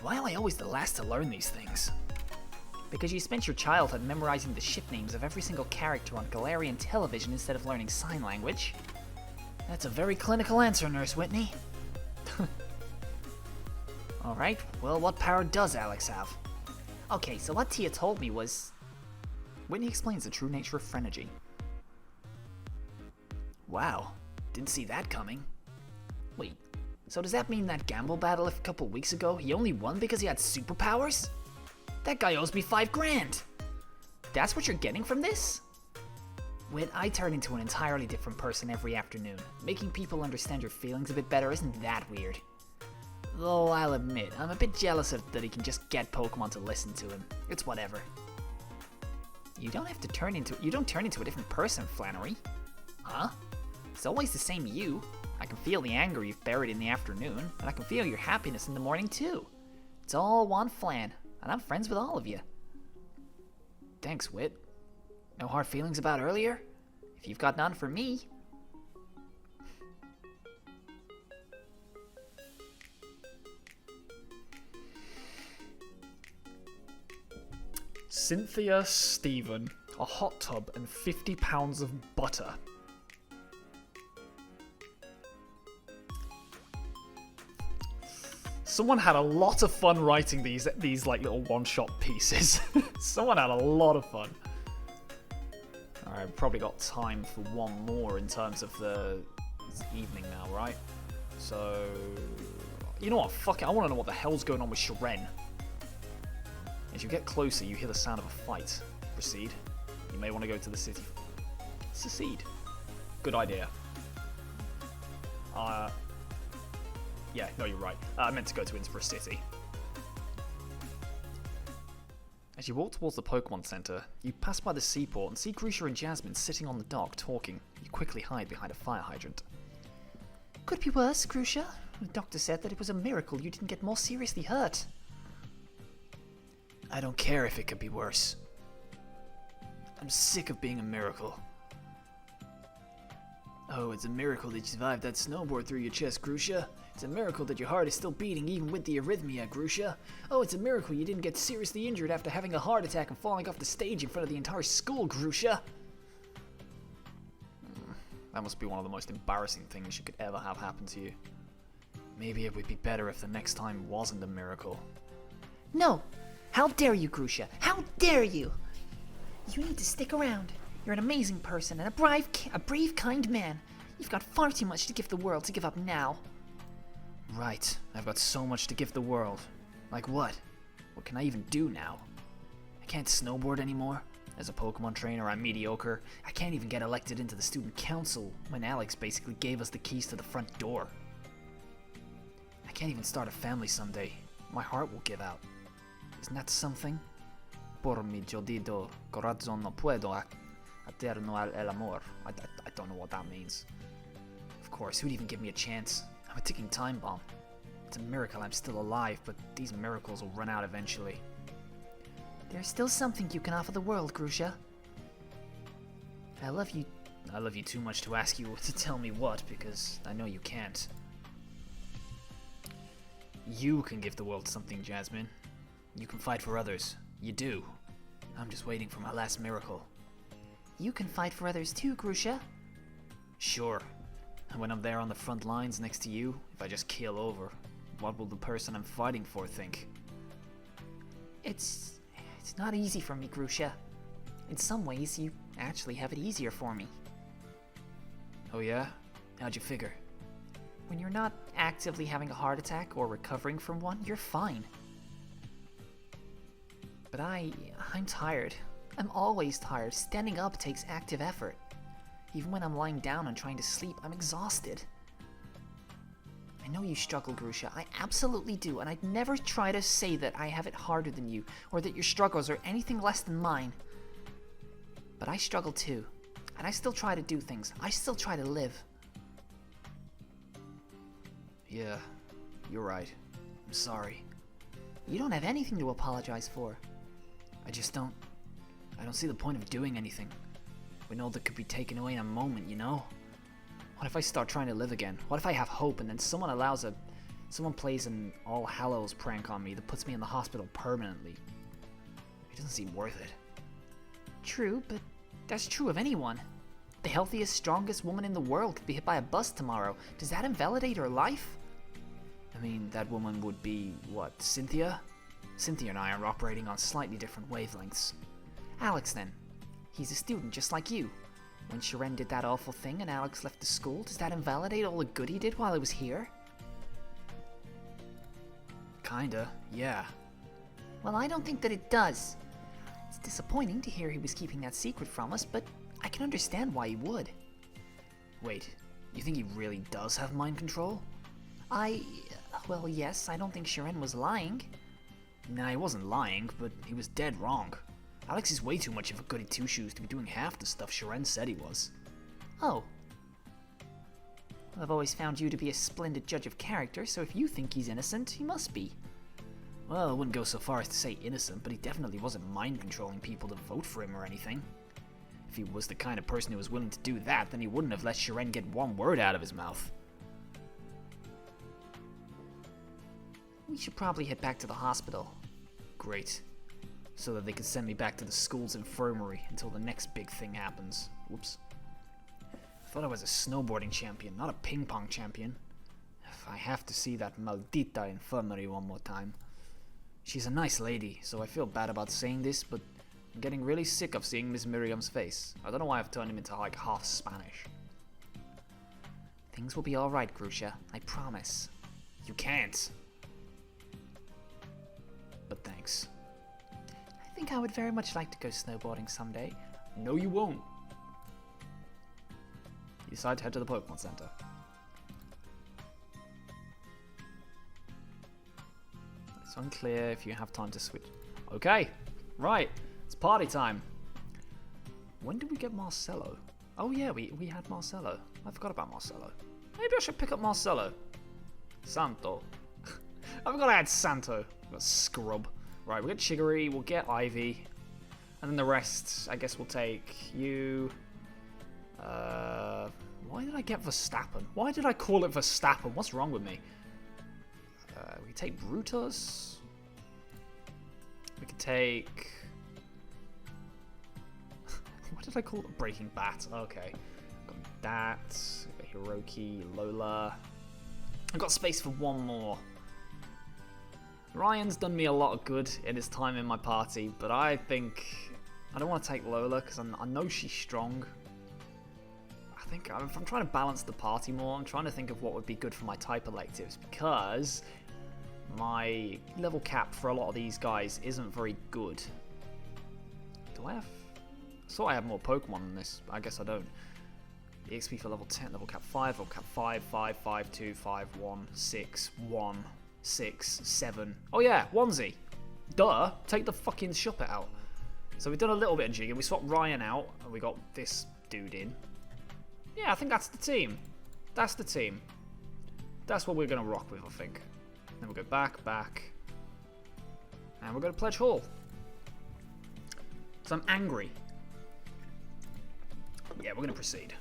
Why am I always the last to learn these things? Because you spent your childhood memorizing the ship names of every single character on Galarian television instead of learning sign language. That's a very clinical answer, Nurse Whitney. Alright, well, what power does Alex have? Okay, so what Tia told me was... Whitney explains the true nature of Phrenergy. Wow, didn't see that coming. Wait, so does that mean that gamble battle a couple weeks ago, he only won because he had superpowers? That guy owes me $5,000! That's what you're getting from this? Wit, I turn into an entirely different person every afternoon. Making people understand your feelings a bit better isn't that weird. Though I'll admit, I'm a bit jealous of that he can just get Pokemon to listen to him. It's whatever. You don't turn into a different person, Flannery. Huh? It's always the same you. I can feel the anger you've buried in the afternoon, and I can feel your happiness in the morning too. It's all one Flan, and I'm friends with all of you. Thanks, Wit. No hard feelings about earlier? If you've got none for me. Cynthia Stephen, a hot tub and 50 pounds of butter. Someone had a lot of fun writing these like little one-shot pieces. Someone had a lot of fun. Alright, I've probably got time for one more in terms of the... It's evening now, right? So... You know what, fuck it, I want to know what the hell's going on with Sharen. As you get closer, you hear the sound of a fight. Proceed. You may want to go to the city. Secede. Good idea. Yeah, no, you're right. I meant to go to Innsbruck City. As you walk towards the Pokemon Center, you pass by the seaport and see Grucia and Jasmine sitting on the dock talking. You quickly hide behind a fire hydrant. Could be worse, Grucia. The doctor said that it was a miracle you didn't get more seriously hurt. I don't care if it could be worse. I'm sick of being a miracle. Oh, it's a miracle that you survived that snowboard through your chest, Grucia. It's a miracle that your heart is still beating even with the arrhythmia, Grucia. Oh, it's a miracle you didn't get seriously injured after having a heart attack and falling off the stage in front of the entire school, Grucia. That must be one of the most embarrassing things you could ever have happen to you. Maybe it would be better if the next time wasn't a miracle. No! How dare you, Grucia? How dare you! You need to stick around. You're an amazing person and a brave, kind man. You've got far too much to give the world to give up now. Right, I've got so much to give the world. Like what? What can I even do now? I can't snowboard anymore. As a Pokemon trainer, I'm mediocre. I can't even get elected into the student council when Alex basically gave us the keys to the front door. I can't even start a family someday. My heart will give out. Isn't that something? Por mi jodido corazón no puedo aterno el amor. I don't know what that means. Of course, who'd even give me a chance? I'm a ticking time bomb. It's a miracle I'm still alive, but these miracles will run out eventually. There's still something you can offer the world, Grucia. I love you too much to ask you to tell me what, because I know you can't. You can give the world something, Jasmine. You can fight for others. You do. I'm just waiting for my last miracle. You can fight for others too, Grucia. Sure. And when I'm there on the front lines next to you, if I just keel over, what will the person I'm fighting for think? It's not easy for me, Grucia. In some ways, you actually have it easier for me. Oh yeah? How'd you figure? When you're not actively having a heart attack or recovering from one, you're fine. But I'm tired. I'm always tired. Standing up takes active effort. Even when I'm lying down and trying to sleep, I'm exhausted. I know you struggle, Grucia. I absolutely do, and I'd never try to say that I have it harder than you, or that your struggles are anything less than mine. But I struggle too, and I still try to do things. I still try to live. Yeah, you're right. I'm sorry. You don't have anything to apologize for. I don't see the point of doing anything. When all that could be taken away in a moment, you know? What if I start trying to live again? What if I have hope and then someone plays an All Hallows prank on me that puts me in the hospital permanently? It doesn't seem worth it. True, but that's true of anyone. The healthiest, strongest woman in the world could be hit by a bus tomorrow. Does that invalidate her life? I mean, that woman would be, what, Cynthia? Cynthia and I are operating on slightly different wavelengths. Alex, then. He's a student just like you. When Sharon did that awful thing and Alex left the school, does that invalidate all the good he did while he was here? Kinda, yeah. Well, I don't think that it does. It's disappointing to hear he was keeping that secret from us, but I can understand why he would. Wait, you think he really does have mind control? Well, yes, I don't think Sharon was lying. Nah, he wasn't lying, but he was dead wrong. Alex is way too much of a goody two-shoes to be doing half the stuff Sharon said he was. Oh. Well, I've always found you to be a splendid judge of character, so if you think he's innocent, he must be. Well, I wouldn't go so far as to say innocent, but he definitely wasn't mind-controlling people to vote for him or anything. If he was the kind of person who was willing to do that, then he wouldn't have let Sharon get one word out of his mouth. We should probably head back to the hospital. Great. So that they can send me back to the school's infirmary until the next big thing happens. Whoops. I thought I was a snowboarding champion, not a ping pong champion. If I have to see that maldita infirmary one more time. She's a nice lady, so I feel bad about saying this, but I'm getting really sick of seeing Miss Miriam's face. I don't know why I've turned him into like half Spanish. Things will be alright, Grucia. I promise. You can't. But thanks. I think I would very much like to go snowboarding someday. No, you won't. You decide to head to the Pokemon Center. It's unclear if you have time to switch. Okay, right. It's party time. When did we get Marcello? Oh yeah, we had Marcello. I forgot about Marcello. Maybe I should pick up Marcello. Santo. I forgot I had Santo. Got scrub. Right, we'll get Chiggery, we'll get Ivy. And then the rest, I guess we'll take you. Why did I get Verstappen? Why did I call it Verstappen? What's wrong with me? We take Brutus. We could take... What did I call it? Breaking Bat. Okay. Got that. Hiroki, Lola. I've got space for one more. Ryan's done me a lot of good in his time in my party, but I think... I don't want to take Lola because I know she's strong. think if I'm trying to balance the party more, I'm trying to think of what would be good for my type electives, because my level cap for a lot of these guys isn't very good. Do I have... I thought I had more Pokemon than this. I guess I don't. EXP for level 10, level cap 5, level cap 5, 5, 5, 2, 5, 1, 6, 1, 6, 7. Oh yeah, onesie. Duh, take the fucking shuppet out. So we've done a little bit of jigging. We swapped Ryan out, and we got this dude in. Yeah, I think that's the team. That's the team. That's what we're going to rock with, I think. Then we'll go back, and we'll go to Pledge Hall. So I'm angry. Yeah, we're going to proceed.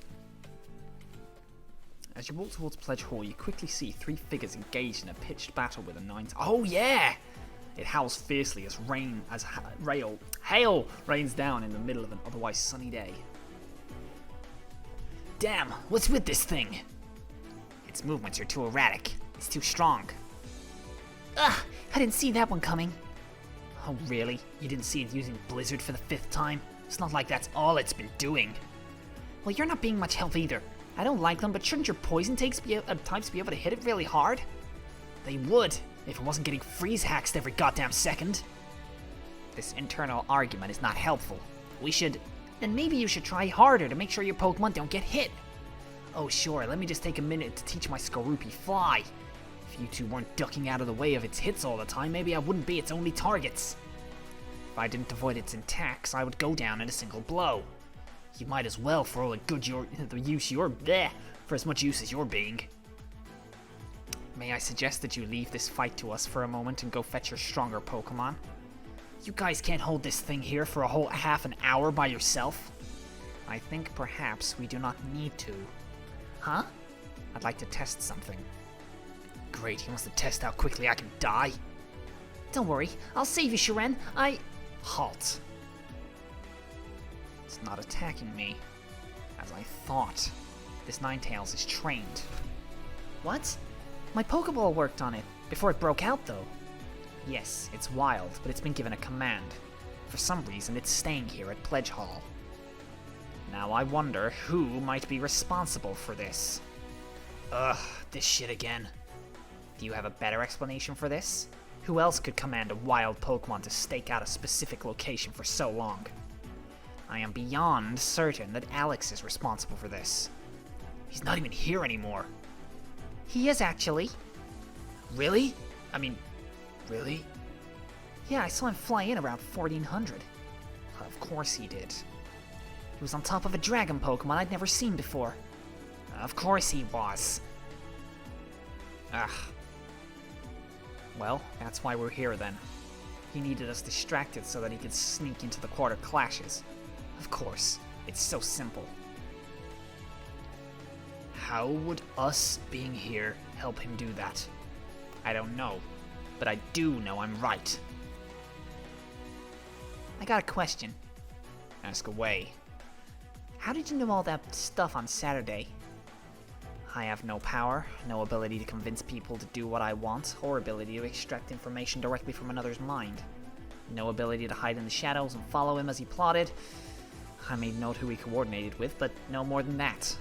As you walk towards Pledge Hall, you quickly see 3 figures engaged in a pitched battle with a Ninetales. Oh yeah! It howls fiercely as hail rains down in the middle of an otherwise sunny day. Damn, what's with this thing? Its movements are too erratic. It's too strong. Ugh, I didn't see that one coming. Oh really? You didn't see it using Blizzard for the 5th time? It's not like that's all it's been doing. Well, you're not being much help either. I don't like them, but shouldn't your poison types be able to hit it really hard? They would, if it wasn't getting freeze haxed every goddamn second. This internal argument is not helpful. Then maybe you should try harder to make sure your Pokemon don't get hit. Oh sure, let me just take a minute to teach my Skorupi Fly. If you two weren't ducking out of the way of its hits all the time, maybe I wouldn't be its only targets. If I didn't avoid its attacks, I would go down in a single blow. You might as well for all for as much use as you're being. May I suggest that you leave this fight to us for a moment and go fetch your stronger Pokemon? You guys can't hold this thing here for a whole half an hour by yourself. I think perhaps we do not need to. Huh? I'd like to test something. Great, he wants to test how quickly I can die. Don't worry, I'll save you, Shiren. Halt. It's not attacking me, as I thought. This Ninetales is trained. What? My Pokeball worked on it, before it broke out though. Yes, it's wild, but it's been given a command. For some reason, it's staying here at Pledge Hall. Now I wonder who might be responsible for this. Ugh, this shit again. Do you have a better explanation for this? Who else could command a wild Pokemon to stake out a specific location for so long? I am beyond certain that Alex is responsible for this. He's not even here anymore. He is actually. Really? Really? Yeah, I saw him fly in around 1400. Of course he did. He was on top of a dragon Pokemon I'd never seen before. Of course he was. Ugh. Well, that's why we're here then. He needed us distracted so that he could sneak into the quarter clashes. Of course, it's so simple. How would us being here help him do that? I don't know, but I do know I'm right. I got a question. Ask away. How did you know all that stuff on Saturday? I have no power, no ability to convince people to do what I want, or ability to extract information directly from another's mind. No ability to hide in the shadows and follow him as he plotted. I made note who he coordinated with, but no more than that.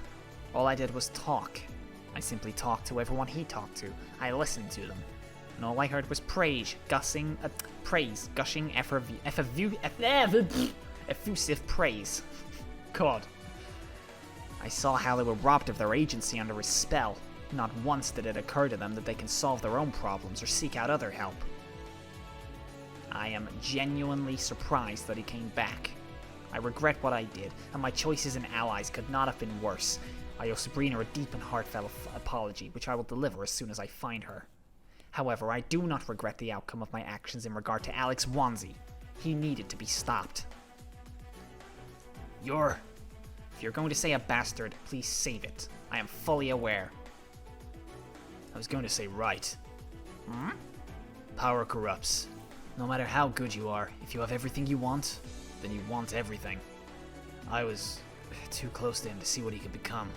All I did was talk. I simply talked to everyone he talked to. I listened to them. And all I heard was gushing effusive praise. God. I saw how they were robbed of their agency under his spell. Not once did it occur to them that they can solve their own problems or seek out other help. I am genuinely surprised that he came back. I regret what I did, and my choices and allies could not have been worse. I owe Sabrina a deep and heartfelt apology, which I will deliver as soon as I find her. However, I do not regret the outcome of my actions in regard to Alex Wanzi. He needed to be stopped. If you're going to say a bastard, please save it. I am fully aware. I was going to say right. Hmm? Power corrupts. No matter how good you are, if you have everything you want, then you want everything. I was too close to him to see what he could become.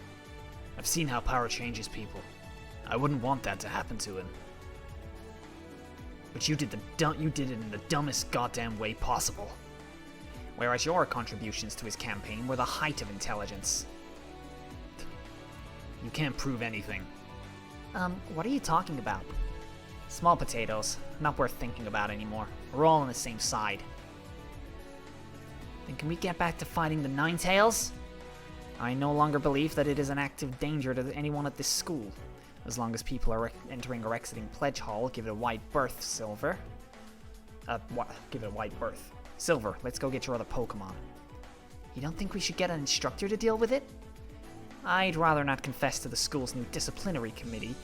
I've seen how power changes people. I wouldn't want that to happen to him. But you did it in the dumbest goddamn way possible. Whereas your contributions to his campaign were the height of intelligence. You can't prove anything. What are you talking about? Small potatoes. Not worth thinking about anymore. We're all on the same side. Then can we get back to fighting the Ninetales? I no longer believe that it is an active danger to anyone at this school. As long as people are entering or exiting Pledge Hall, give it a wide berth, Silver. Give it a wide berth. Silver, let's go get your other Pokemon. You don't think we should get an instructor to deal with it? I'd rather not confess to the school's new disciplinary committee.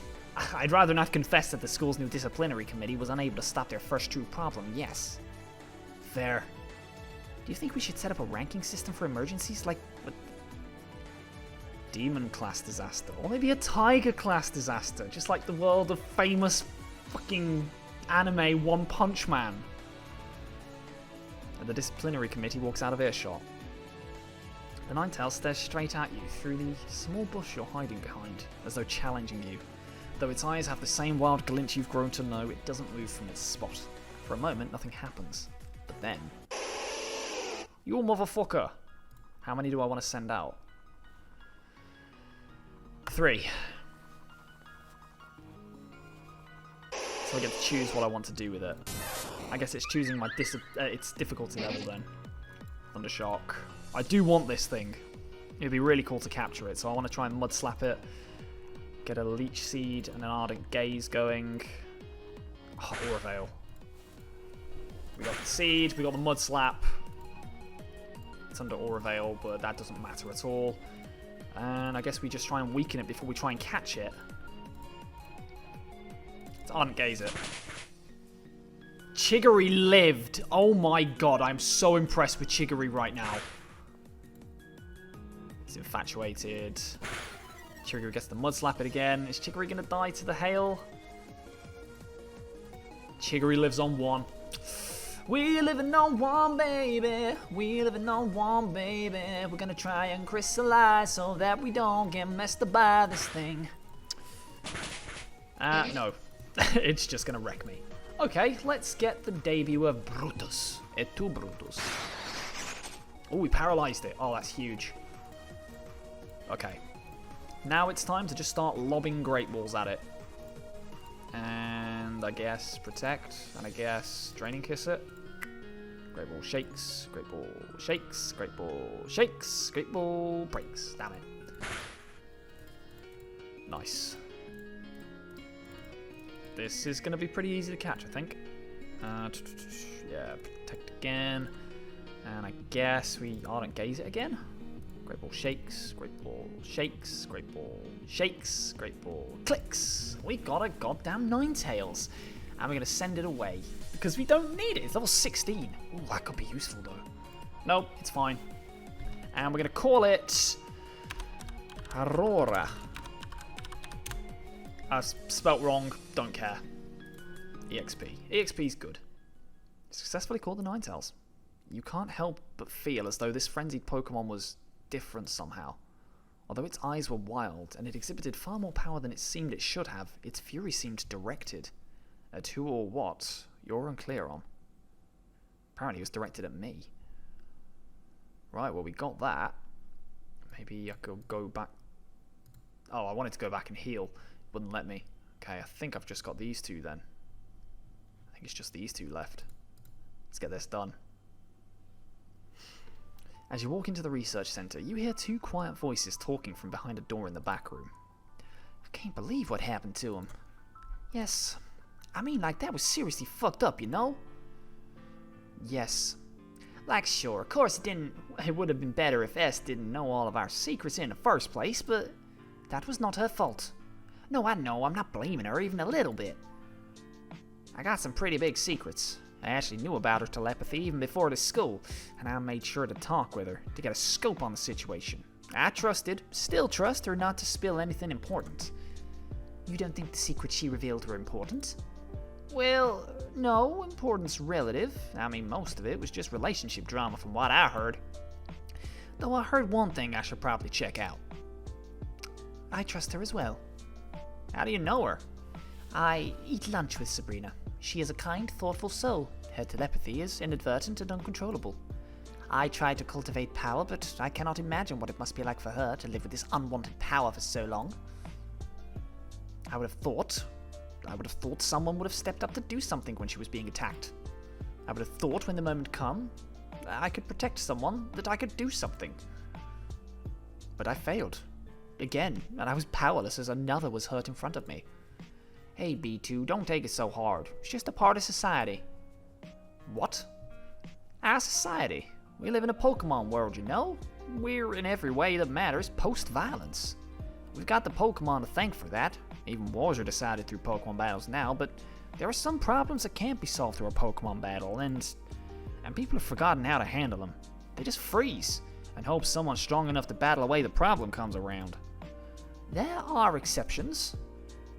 I'd rather not confess that the school's new disciplinary committee was unable to stop their first true problem, yes. Fair. Do you think we should set up a ranking system for emergencies like what? Demon class disaster. Or maybe a tiger class disaster, just like the world of famous fucking anime One Punch Man. And the disciplinary committee walks out of earshot. The Ninetales stares straight at you through the small bush you're hiding behind, as though challenging you. Though its eyes have the same wild glint you've grown to know, it doesn't move from its spot. For a moment, nothing happens. But then... You motherfucker! How many do I want to send out? 3. So I get to choose what I want to do with it. I guess it's choosing my its difficulty level then. Thundershock. I do want this thing. It'd be really cool to capture it, so I want to try and mud slap it. Get a Leech Seed and an Ardent Gaze going. Oh, Aura Veil. We got the Seed, we got the Mud Slap. It's under Aura Veil, but that doesn't matter at all. And I guess we just try and weaken it before we try and catch it. Let's Ardent Gaze it. Chiggery lived. Oh my god, I'm so impressed with Chiggery right now. It's infatuated. Chiggery gets the Mud Slap it again. Is Chiggery going to die to the hail? Chiggery lives on 1. We living on 1, baby. We living on 1, baby. We're going to try and crystallize so that we don't get messed up by this thing. No. It's just going to wreck me. Okay, let's get the debut of Brutus. Et tu, Brutus. Oh, we paralyzed it. Oh, that's huge. Okay. Now it's time to just start lobbing Great Balls at it. And I guess Protect. And I guess Draining Kiss it. Great Ball shakes. Great Ball shakes. Great Ball shakes. Great Ball breaks. Damn it. Nice. This is going to be pretty easy to catch, I think. Yeah, Protect again. And I guess we Ardent Gaze it again. Great Ball shakes, Great Ball shakes, Great Ball shakes, Great Ball clicks. We got a goddamn Ninetales. And we're going to send it away. Because we don't need it. It's level 16. Ooh, that could be useful, though. Nope, it's fine. And we're going to call it... Aurora. Spelt wrong. Don't care. EXP. EXP's good. Successfully caught the Ninetales. You can't help but feel as though this frenzied Pokemon was different somehow. Although its eyes were wild, and it exhibited far more power than it seemed it should have, its fury seemed directed. At who or what, you're unclear on. Apparently it was directed at me. Right, well we got that. Maybe I could go back... Oh, I wanted to go back and heal. Wouldn't let me. Okay, I think I've just got these two then. I think it's just these two left. Let's get this done. As you walk into the research center, you hear 2 quiet voices talking from behind a door in the back room. I can't believe what happened to him. Yes. I mean, like, that was seriously fucked up, you know? Yes. Like, sure, of course it would have been better if S didn't know all of our secrets in the first place, but that was not her fault. No, I know, I'm not blaming her even a little bit. I got some pretty big secrets. I actually knew about her telepathy even before the school, and I made sure to talk with her, to get a scope on the situation. I still trust her not to spill anything important. You don't think the secrets she revealed were important? Well, no, importance relative. I mean, most of it was just relationship drama from what I heard. Though I heard one thing I should probably check out. I trust her as well. How do you know her? I eat lunch with Sabrina. She is a kind, thoughtful soul. Her telepathy is inadvertent and uncontrollable. I try to cultivate power, but I cannot imagine what it must be like for her to live with this unwanted power for so long. I would have thought someone would have stepped up to do something when she was being attacked. I would have thought when the moment come, I could protect someone, that I could do something. But I failed. Again, and I was powerless as another was hurt in front of me. Hey, B2, don't take it so hard. It's just a part of society. What? Our society. We live in a Pokemon world, you know? We're, in every way that matters, post-violence. We've got the Pokemon to thank for that. Even wars are decided through Pokemon battles now, but there are some problems that can't be solved through a Pokemon battle, and people have forgotten how to handle them. They just freeze, and hope someone strong enough to battle away the problem comes around. There are exceptions.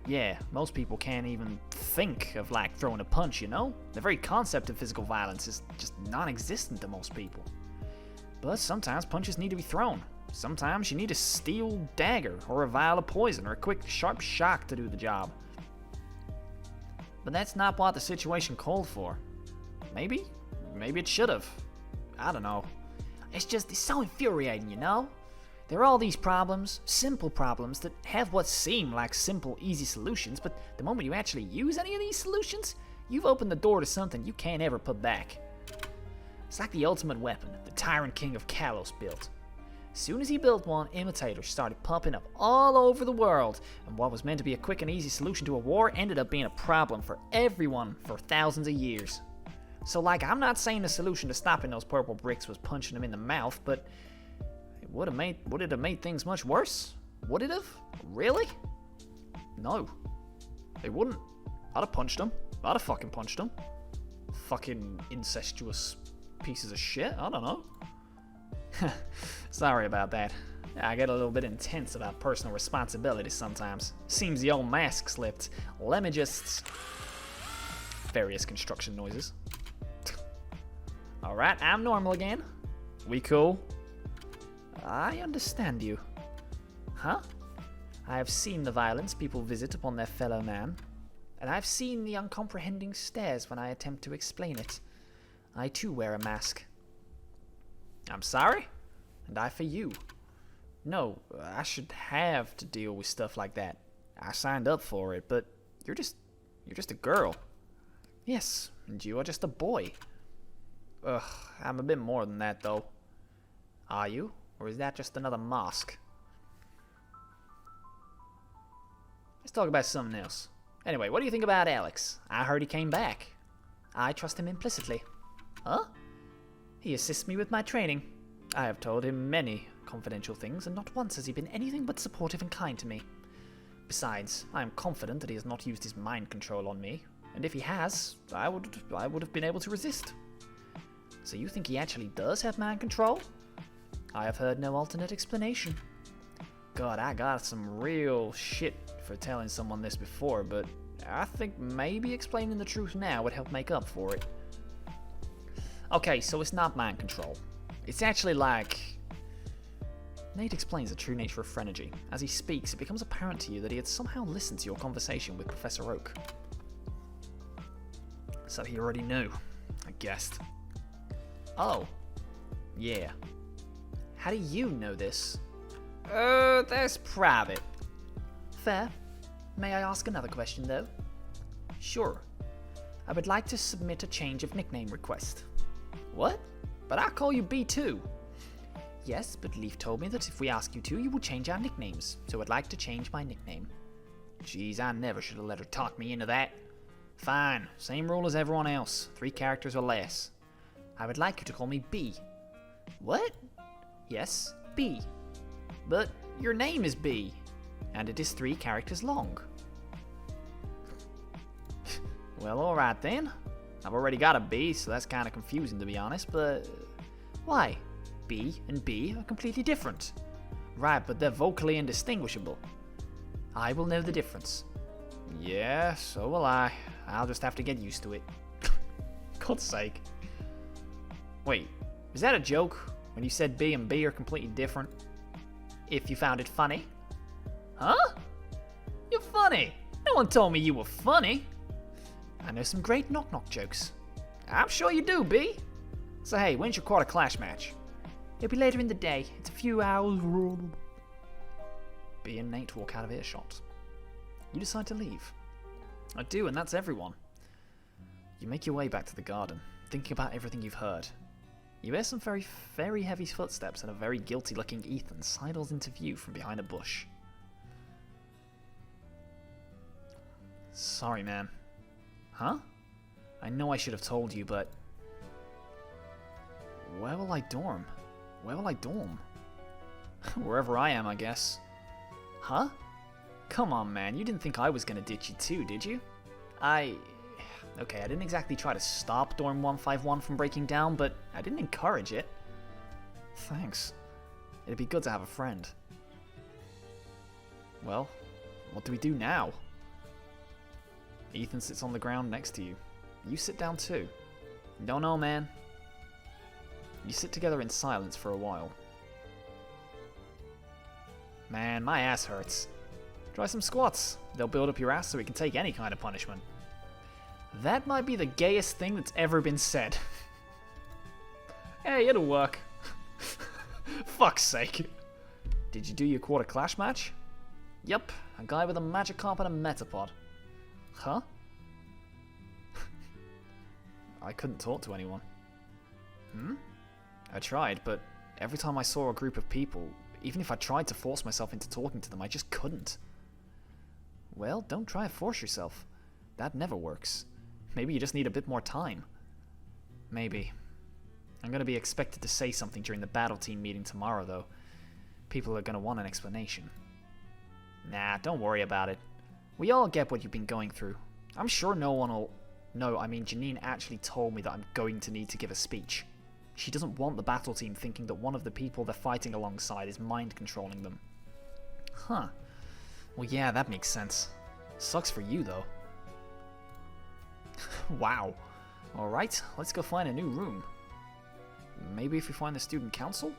Yeah, most people can't even think of, like, throwing a punch, you know? The very concept of physical violence is just non-existent to most people. But sometimes punches need to be thrown. Sometimes you need a steel dagger, or a vial of poison, or a quick, sharp shock to do the job. But that's not what the situation called for. Maybe it should have. I don't know. It's so infuriating, you know? There are all these problems, simple problems, that have what seem like simple, easy solutions, but the moment you actually use any of these solutions, you've opened the door to something you can't ever put back. It's like the ultimate weapon the Tyrant King of Kalos built. As soon as he built one, imitators started popping up all over the world, and what was meant to be a quick and easy solution to a war ended up being a problem for everyone for thousands of years. So, like, I'm not saying the solution to stopping those purple bricks was punching them in the mouth, but would it have made things much worse? Would it have? Really? No. It wouldn't. I'd have punched them. I'd have fucking punched them. Fucking incestuous pieces of shit. I don't know. Sorry about that. I get a little bit intense about personal responsibility sometimes. Seems the old mask slipped. Let me just... Various construction noises. Alright, I'm normal again. We cool? I understand you. Huh? I have seen the violence people visit upon their fellow man, and I've seen the uncomprehending stares when I attempt to explain it. I too wear a mask. I'm sorry? And I for you. No, I should have to deal with stuff like that. I signed up for it, but you're just a girl. Yes, and you are just a boy. Ugh, I'm a bit more than that, though. Are you? Or is that just another mask? Let's talk about something else. Anyway, what do you think about Alex? I heard he came back. I trust him implicitly. Huh? He assists me with my training. I have told him many confidential things, and not once has he been anything but supportive and kind to me. Besides, I am confident that he has not used his mind control on me, and if he has, I would have been able to resist. So you think he actually does have mind control? I have heard no alternate explanation. God, I got some real shit for telling someone this before, but I think maybe explaining the truth now would help make up for it. Okay, so it's not mind control. It's actually like... Nate explains the true nature of phrenergy. As he speaks, it becomes apparent to you that he had somehow listened to your conversation with Professor Oak. So he already knew, I guessed. Oh. Yeah. How do you know this? That's private. Fair. May I ask another question, though? Sure. I would like to submit a change of nickname request. What? But I call you B2. Yes, but Leaf told me that if we ask you to, you will change our nicknames, so I'd like to change my nickname. Jeez, I never should have let her talk me into that. Fine, same rule as everyone else, 3 characters or less. I would like you to call me B. What? Yes, B. But your name is B, and it is 3 characters long. Well, alright then. I've already got a B, so that's kind of confusing to be honest, but... Why? B and B are completely different. Right, but they're vocally indistinguishable. I will know the difference. Yeah, so will I. I'll just have to get used to it. God's sake. Wait, is that a joke? When you said B and B are completely different? If you found it funny. Huh? You're funny. No one told me you were funny. I know some great knock-knock jokes. I'm sure you do, B. So hey, when's your quarter clash match? It'll be later in the day. It's a few hours. B and Nate walk out of earshot. you decide to leave. I do, and that's everyone. You make your way back to the garden, thinking about everything you've heard. You hear some very, very heavy footsteps, and a very guilty-looking Ethan sidles into view from behind a bush. Sorry, man. Huh? I know I should have told you, but... Where will I dorm? Where will I dorm? Wherever I am, I guess. Huh? Come on, man. You didn't think I was gonna ditch you too, did you? Okay, I didn't exactly try to stop Dorm 151 from breaking down, but I didn't encourage it. Thanks. It'd be good to have a friend. Well, what do we do now? Ethan sits on the ground next to you. You sit down too. Don't know, man. You sit together in silence for a while. Man, my ass hurts. Try some squats. They'll build up your ass so we can take any kind of punishment. That might be the gayest thing that's ever been said. Hey, it'll work. Fuck's sake. Did you do your quarter clash match? Yep, a guy with a Magikarp and a Metapod. Huh? I couldn't talk to anyone. I tried, but every time I saw a group of people, even if I tried to force myself into talking to them, I just couldn't. Well, don't try to force yourself. That never works. Maybe you just need a bit more time. Maybe. I'm going to be expected to say something during the battle team meeting tomorrow, though. People are going to want an explanation. Nah, don't worry about it. We all get what you've been going through. I'm sure no one will... No, I mean, Janine actually told me that I'm going to need to give a speech. She doesn't want the battle team thinking that one of the people they're fighting alongside is mind-controlling them. Huh. Well, yeah, that makes sense. Sucks for you, though. Wow. Alright, let's go find a new room. Maybe if we find the student council?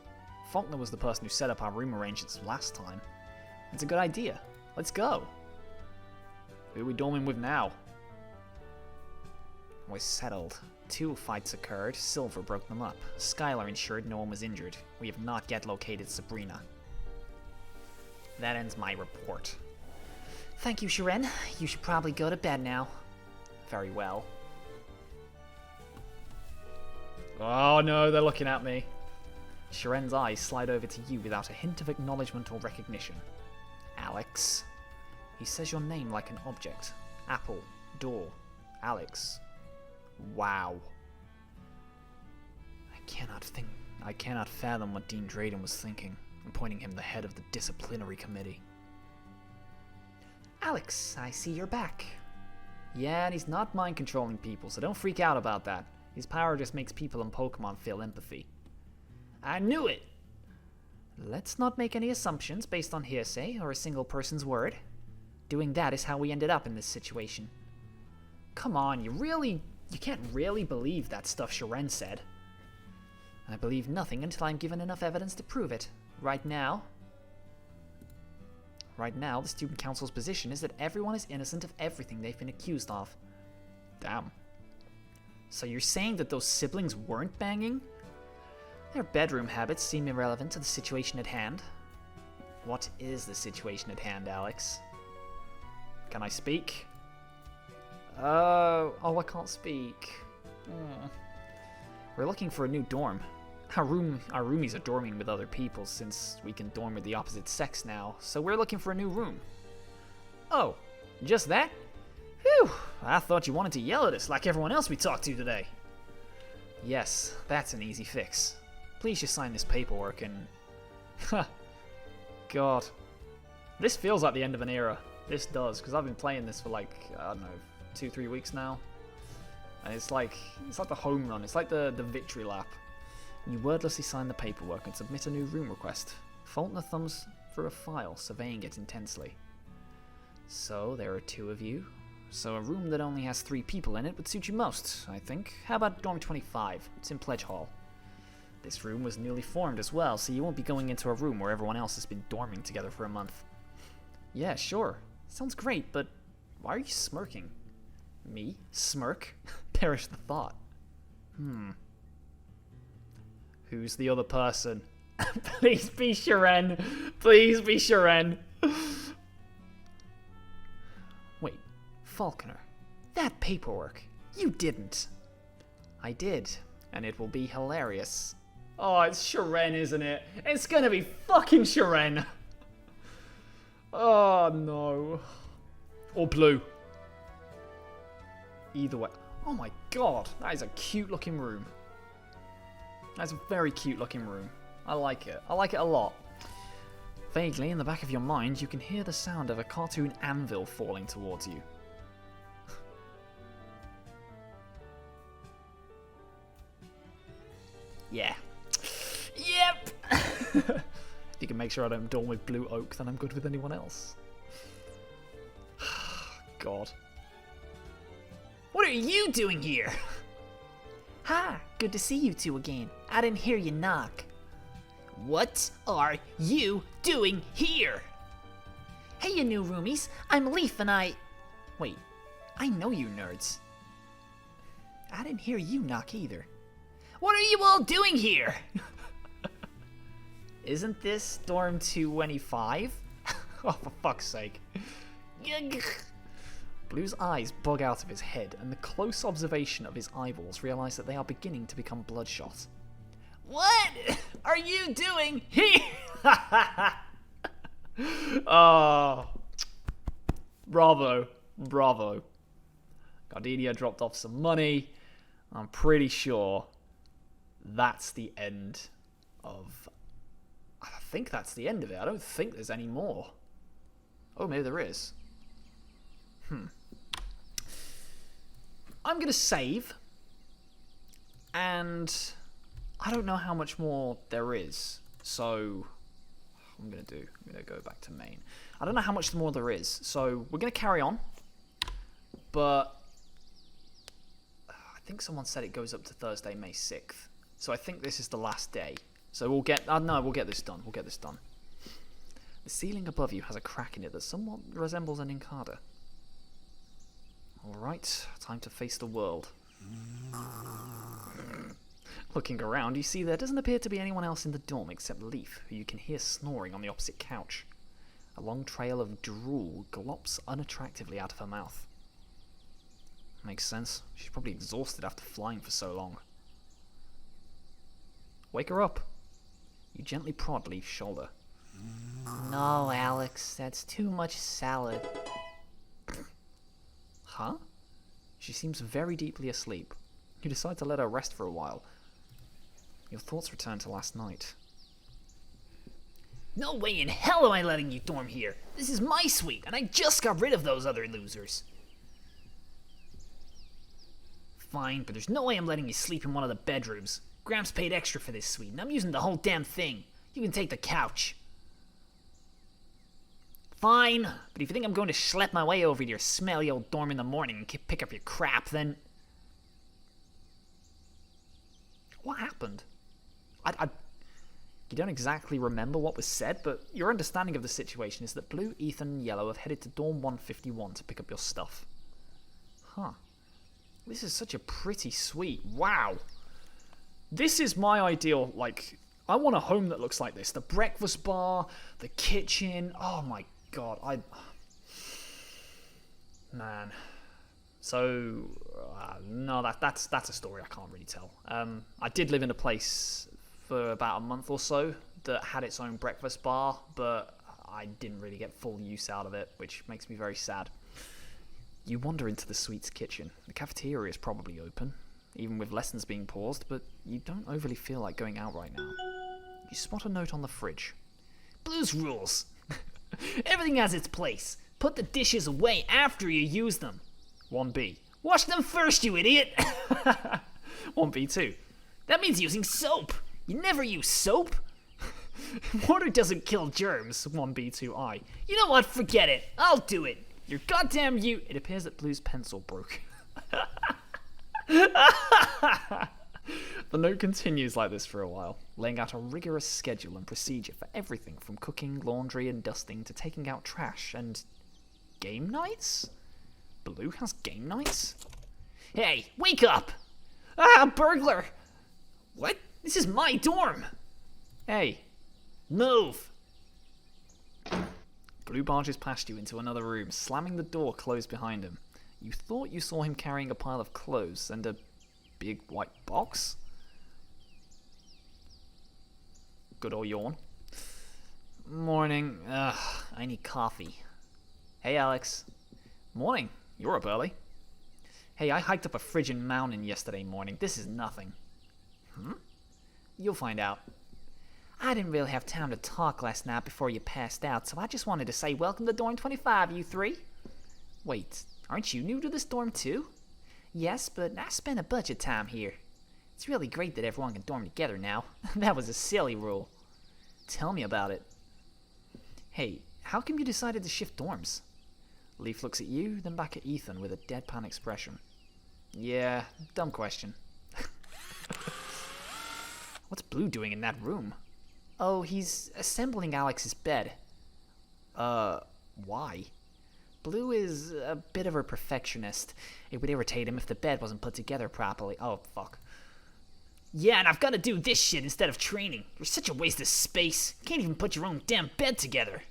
Faulkner was the person who set up our room arrangements last time. It's a good idea. Let's go. Who are we dorming with now? We're settled. 2 fights occurred. Silver broke them up. Skylar ensured no one was injured. We have not yet located Sabrina. That ends my report. Thank you, Shiren. You should probably go to bed now. Very well. Oh no, they're looking at me. Shiren's eyes slide over to you without a hint of acknowledgement or recognition. Alex. He says your name like an object. Apple. Door. Alex. Wow. I cannot fathom what Dean Drayden was thinking, appointing him the head of the disciplinary committee. Alex, I see you're back. Yeah, and he's not mind-controlling people, so don't freak out about that. His power just makes people and Pokemon feel empathy. I knew it! Let's not make any assumptions based on hearsay or a single person's word. Doing that is how we ended up in this situation. Come on, you can't really believe that stuff Shiren said. I believe nothing until I'm given enough evidence to prove it. Right now, the student council's position is that everyone is innocent of everything they've been accused of. Damn. So you're saying that those siblings weren't banging? Their bedroom habits seem irrelevant to the situation at hand. What is the situation at hand, Alex? Can I speak? Oh, I can't speak. We're looking for a new dorm. Our roomies are dorming with other people since we can dorm with the opposite sex now, so we're looking for a new room. Oh, just that? Phew, I thought you wanted to yell at us like everyone else we talked to today. Yes, that's an easy fix. Please just sign this paperwork and... God. This feels like the end of an era. This does, because I've been playing this for like, I don't know, 2-3 weeks now. And it's like the home run. It's like the victory lap. You wordlessly sign the paperwork and submit a new room request. Faulkner thumbs through a file, surveying it intensely. So, there are 2 of you. So a room that only has 3 people in it would suit you most, I think. How about dorm 25? It's in Pledge Hall. This room was newly formed as well, so you won't be going into a room where everyone else has been dorming together for a month. Yeah, sure. Sounds great, but why are you smirking? Me? Smirk? Perish the thought. Who's the other person? Please be Shiren. Please be Shiren. Falconer, that paperwork, you didn't. I did, and it will be hilarious. Oh, it's Sharon, isn't it? It's gonna be fucking Sharon. Oh, no. Or Blue. Either way. Oh my god, that is a cute looking room. That's a very cute looking room. I like it. I like it a lot. Vaguely, in the back of your mind, you can hear the sound of a cartoon anvil falling towards you. Yeah. Yep. If you can make sure I don't dorm with blue oak, then I'm good with anyone else. God. What are you doing here? Hi, good to see you two again. I didn't hear you knock. What are you doing here? Hey, you new roomies. I'm Leaf and I... Wait, I know you nerds. I didn't hear you knock either. What are you all doing here? Isn't this dorm 225? Oh, for fuck's sake. Blue's eyes bug out of his head, and the close observation of his eyeballs realize that they are beginning to become bloodshot. What are you doing here? Oh. Bravo. Bravo. Gardenia dropped off some money. I'm pretty sure that's the end of... I think that's the end of it. I don't think there's any more. Oh, maybe there is. I'm going to save. And I don't know how much more there is. So I'm going to go back to main. I don't know how much more there is. So we're going to carry on. But I think someone said it goes up to Thursday, May 6th. So I think this is the last day. So we'll get... no, we'll get this done. We'll get this done. The ceiling above you has a crack in it that somewhat resembles an Incada. Alright, time to face the world. Looking around, you see there doesn't appear to be anyone else in the dorm except Leaf, who you can hear snoring on the opposite couch. A long trail of drool glops unattractively out of her mouth. Makes sense. She's probably exhausted after flying for so long. Wake her up. You gently prod Leaf's shoulder. No, Alex, that's too much salad. Huh? She seems very deeply asleep. You decide to let her rest for a while. Your thoughts return to last night. No way in hell am I letting you dorm here. This is my suite, and I just got rid of those other losers. Fine, but there's no way I'm letting you sleep in one of the bedrooms. Gramps paid extra for this suite, and I'm using the whole damn thing. You can take the couch. Fine, but if you think I'm going to schlep my way over to your smelly old dorm in the morning and pick up your crap, then... What happened? You don't exactly remember what was said, but your understanding of the situation is that Blue, Ethan, and Yellow have headed to Dorm 151 to pick up your stuff. Huh. This is such a pretty suite. Wow. This is my ideal, like... I want a home that looks like this. The breakfast bar, the kitchen. Oh my god, man. So, no, that's a story I can't really tell. I did live in a place for about a month or so that had its own breakfast bar, but I didn't really get full use out of it, which makes me very sad. You wander into the suite's kitchen. The cafeteria is probably open, even with lessons being paused, but you don't overly feel like going out right now. You spot a note on the fridge. Blue's rules. Everything has its place. Put the dishes away after you use them. 1B. Wash them first, you idiot. 1B2. That means using soap. You never use soap. Water doesn't kill germs. 1B2I. You know what? Forget it. I'll do it. You're goddamn you. It appears that Blue's pencil broke. The note continues like this for a while, laying out a rigorous schedule and procedure for everything from cooking, laundry, and dusting to taking out trash and... game nights? Blue has game nights? Hey, wake up! Ah, burglar! What? This is my dorm! Hey. Move! Blue barges past you into another room, slamming the door closed behind him. You thought you saw him carrying a pile of clothes and a big white box? Good old yawn. Morning. I need coffee. Hey, Alex. Morning. You're up early. Hey, I hiked up a frigid mountain yesterday morning. This is nothing. You'll find out. I didn't really have time to talk last night before you passed out, so I just wanted to say welcome to Dorm 25, you three. Wait, aren't you new to this dorm too? Yes, but I spent a bunch of time here. It's really great that everyone can dorm together now. That was a silly rule. Tell me about it. Hey, how come you decided to shift dorms? Leaf looks at you, then back at Ethan with a deadpan expression. Yeah, dumb question. What's Blue doing in that room? Oh, he's assembling Alex's bed. Why? Blue is a bit of a perfectionist. It would irritate him if the bed wasn't put together properly. Oh, fuck. Yeah, and I've got to do this shit instead of training. You're such a waste of space. Can't even put your own damn bed together.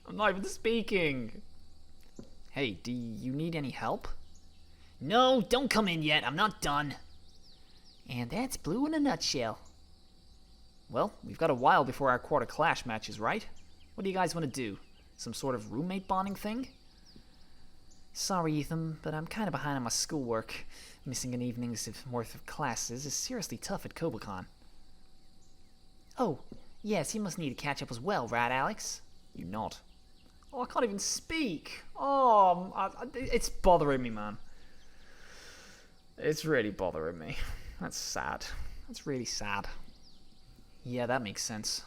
I'm not even speaking. Hey, do you need any help? No, don't come in yet. I'm not done. And that's Blue in a nutshell. Well, we've got a while before our quarter clash matches, right? What do you guys want to do? Some sort of roommate bonding thing? Sorry, Ethan, but I'm kind of behind on my schoolwork. Missing an evening's worth of classes is seriously tough at Kobacon. Oh, yes, you must need to catch up as well, right, Alex? You nod. Oh, I can't even speak. Oh, it's bothering me, man. It's really bothering me. That's sad. That's really sad. Yeah, that makes sense.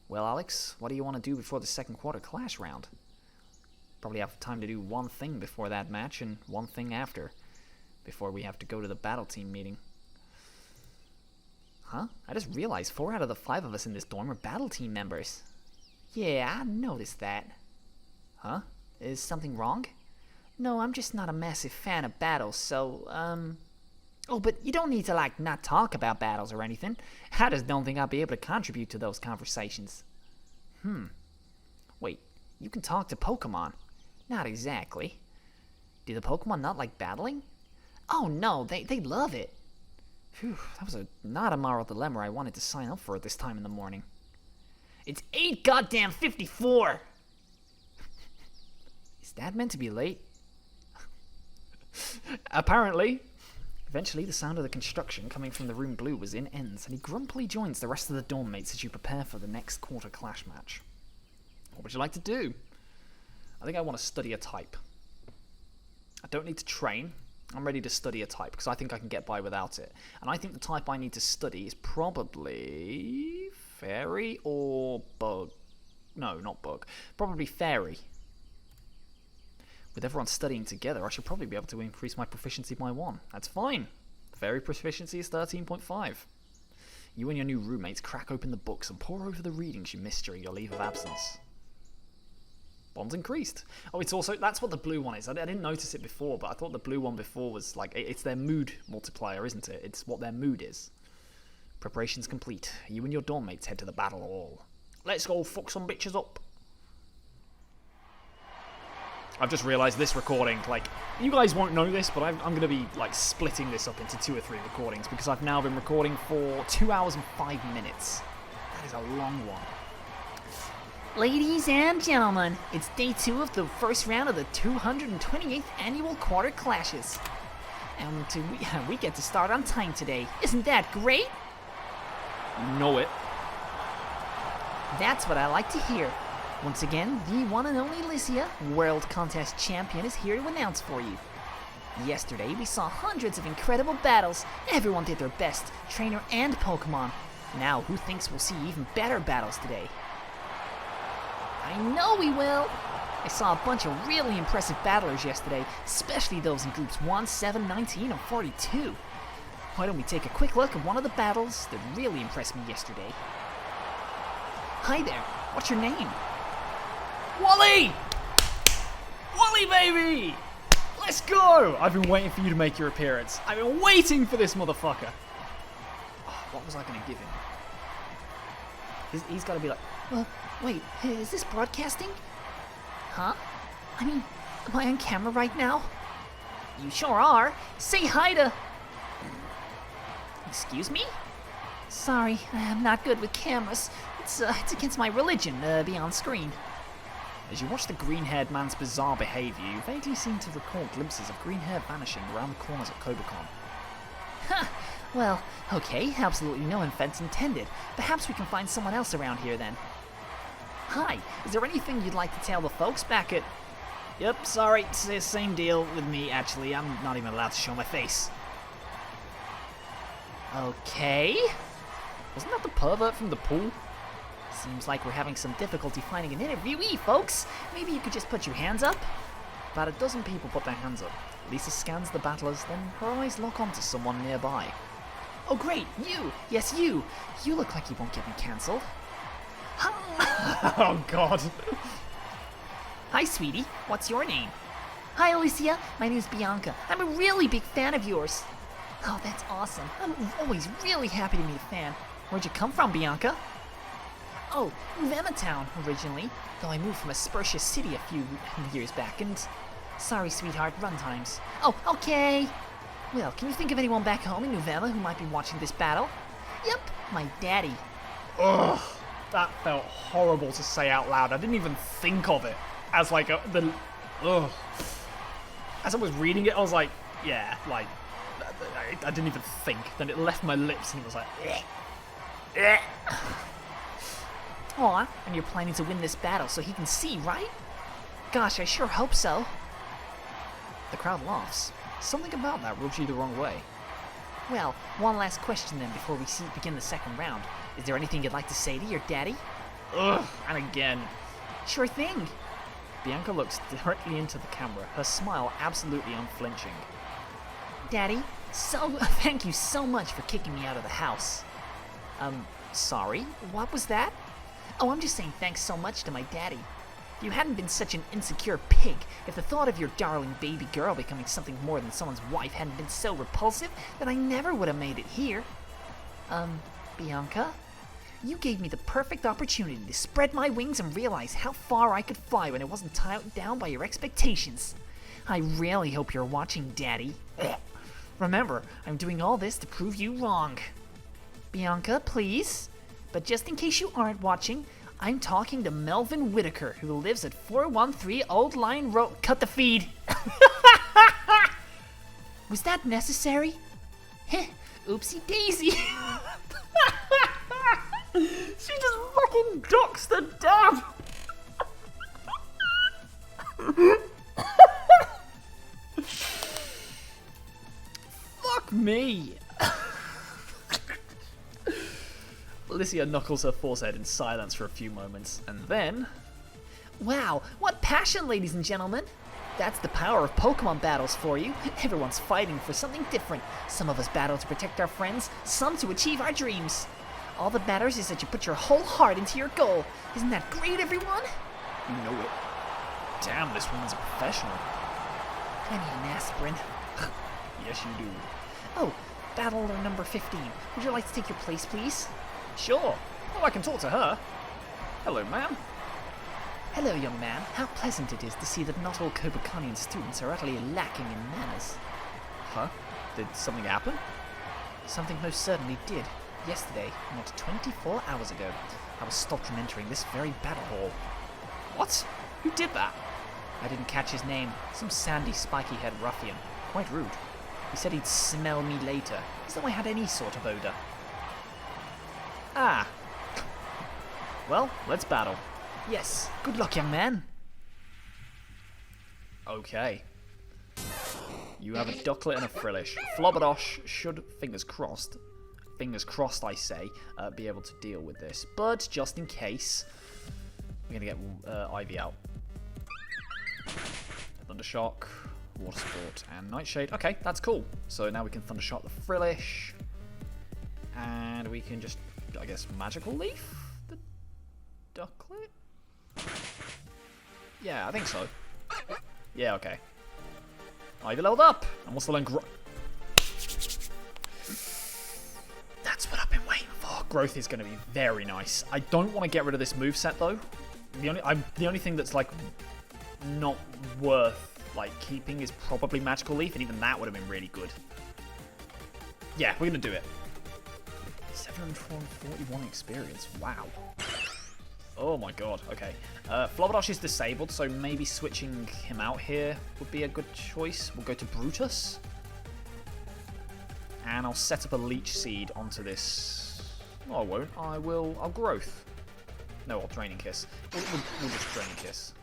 Well, Alex, what do you want to do before the second quarter clash round? Probably have time to do one thing before that match and one thing after, before we have to go to the battle team meeting. Huh? I just realized 4 out of the 5 of us in this dorm are battle team members. Yeah, I noticed that. Huh? Is something wrong? No, I'm just not a massive fan of battles, so, Oh, but you don't need to, not talk about battles or anything. I just don't think I'll be able to contribute to those conversations. Wait, you can talk to Pokemon. Not exactly. Do the Pokemon not like battling? Oh, no, they love it. Phew, that was not a moral dilemma I wanted to sign up for at this time in the morning. It's 8:54! Is that meant to be late? Apparently. Eventually, the sound of the construction coming from the room Blue was in ends, and he grumpily joins the rest of the dorm mates as you prepare for the next quarter clash match. What would you like to do? I think I want to study a type. I don't need to train. I'm ready to study a type, because I think I can get by without it. And I think the type I need to study is probably Fairy or Bug. No, not Bug. Probably Fairy. With everyone studying together, I should probably be able to increase my proficiency by 1. That's fine. Fairy proficiency is 13.5. You and your new roommates crack open the books and pore over the readings you missed during your leave of absence. Bonds increased. Oh, it's also, that's what the blue one is. I didn't notice it before, but I thought the blue one before was it's their mood multiplier, isn't it? It's what their mood is. Preparations complete. You and your dorm mates head to the battle hall. Let's go fuck some bitches up. I've just realised this recording, you guys won't know this, but I'm going to be, splitting this up into 2 or 3 recordings, because I've now been recording for 2 hours and 5 minutes. That is a long one. Ladies and gentlemen, it's day 2 of the first round of the 228th annual quarter clashes. And we get to start on time today. Isn't that great? You know it. That's what I like to hear. Once again, the one and only Alicia, World Contest Champion, is here to announce for you. Yesterday, we saw hundreds of incredible battles. Everyone did their best, trainer and Pokemon. Now, who thinks we'll see even better battles today? I know we will! I saw a bunch of really impressive battlers yesterday, especially those in groups 1, 7, 19, and 42. Why don't we take a quick look at one of the battles that really impressed me yesterday? Hi there, what's your name? Wally! Wally, baby! Let's go! I've been waiting for you to make your appearance. I've been waiting for this motherfucker. Oh, what was I going to give him? He's got to be like, Wait, is this broadcasting? Huh? I mean, Am I on camera right now? You sure are. Say hi to... Excuse me? Sorry, I'm not good with cameras. It's against my religion to be on screen. As you watch the green-haired man's bizarre behavior, you vaguely seem to recall glimpses of green hair vanishing around the corners at Kacon. Huh. Well, okay, absolutely no offense intended. Perhaps we can find someone else around here then. Hi, is there anything you'd like to tell the folks back at... Yep, sorry, it's the same deal with me, actually. I'm not even allowed to show my face. Okay. Wasn't that the pervert from the pool? Seems like we're having some difficulty finding an interviewee, folks. Maybe you could just put your hands up? About a dozen people put their hands up. Lisa scans the battlers, then her eyes lock onto someone nearby. Oh great, you! Yes, you! You look like you won't get me cancelled. Oh god. Hi, sweetie. What's your name? Hi, Alicia. My name's Bianca. I'm a really big fan of yours. Oh, that's awesome. I'm always really happy to meet a fan. Where'd you come from, Bianca? Oh, Ravenna Town, originally. Though I moved from Aspertia City a few years back, and... Sorry, sweetheart, run times. Oh, okay. Well, can you think of anyone back home in Ravenna who might be watching this battle? Yep, my daddy. Ugh, that felt horrible to say out loud. I didn't even think of it as like ugh. As I was reading it, I was like, yeah, like, I didn't even think. Then it left my lips and it was like, eh. Aw, and you're planning to win this battle so he can see, right? Gosh, I sure hope so. The crowd laughs. Something about that rubs you the wrong way. Well, one last question then before we begin the second round. Is there anything you'd like to say to your daddy? Ugh, and again. Sure thing. Bianca looks directly into the camera, her smile absolutely unflinching. Daddy, thank you so much for kicking me out of the house. Sorry, what was that? Oh, I'm just saying thanks so much to my daddy. If you hadn't been such an insecure pig, if the thought of your darling baby girl becoming something more than someone's wife hadn't been so repulsive, then I never would have made it here. Bianca? You gave me the perfect opportunity to spread my wings and realize how far I could fly when it wasn't tied down by your expectations. I really hope you're watching, Daddy. Remember, I'm doing all this to prove you wrong. Bianca, please? But just in case you aren't watching, I'm talking to Melvin Whitaker, who lives at 413 Old Line Road. Cut the feed. Was that necessary? Heh, oopsie daisy. She just fucking docks the dab. Fuck me. Alicia knuckles her forehead in silence for a few moments, and then... Wow, what passion, ladies and gentlemen! That's the power of Pokemon battles for you. Everyone's fighting for something different. Some of us battle to protect our friends, some to achieve our dreams. All that matters is that you put your whole heart into your goal. Isn't that great, everyone? You know it. Damn, this woman's a professional. I need an aspirin. Yes, you do. Oh, battler number 15. Would you like to take your place, please? Sure. Oh, I can talk to her. Hello, ma'am. Hello, young man. How pleasant it is to see that not all Kobukanian students are utterly lacking in manners. Huh? Did something happen? Something most certainly did. Yesterday, not 24 hours ago, I was stopped from entering this very battle hall. What? Who did that? I didn't catch his name. Some sandy, spiky-haired ruffian. Quite rude. He said he'd smell me later, as though I had any sort of odor. Ah. Well, let's battle. Yes. Good luck, young man. Okay. You have a Ducklet and a Frillish. Flobberdosh should, fingers crossed, I say, be able to deal with this. But just in case, we're going to get Ivy out. Thundershock, Water Sport, and Nightshade. Okay, that's cool. So now we can Thundershock the Frillish. And we can just, I guess, Magical Leaf the Ducklet? Yeah, I think so. Yeah, okay. Ivy leveled up, and we'll still learn That's what I've been waiting for. Growth is going to be very nice. I don't want to get rid of this moveset though. The only thing that's like not worth like, keeping is probably Magical Leaf, and even that would have been really good. Yeah, we're going to do it. 741 experience. Wow. Oh my god. Okay. Flobberdosh is disabled, so maybe switching him out here would be a good choice. We'll go to Brutus. And I'll set up a Leech Seed onto this. No, I won't. I'll Growth. No, I'll Draining Kiss. We'll just Draining Kiss.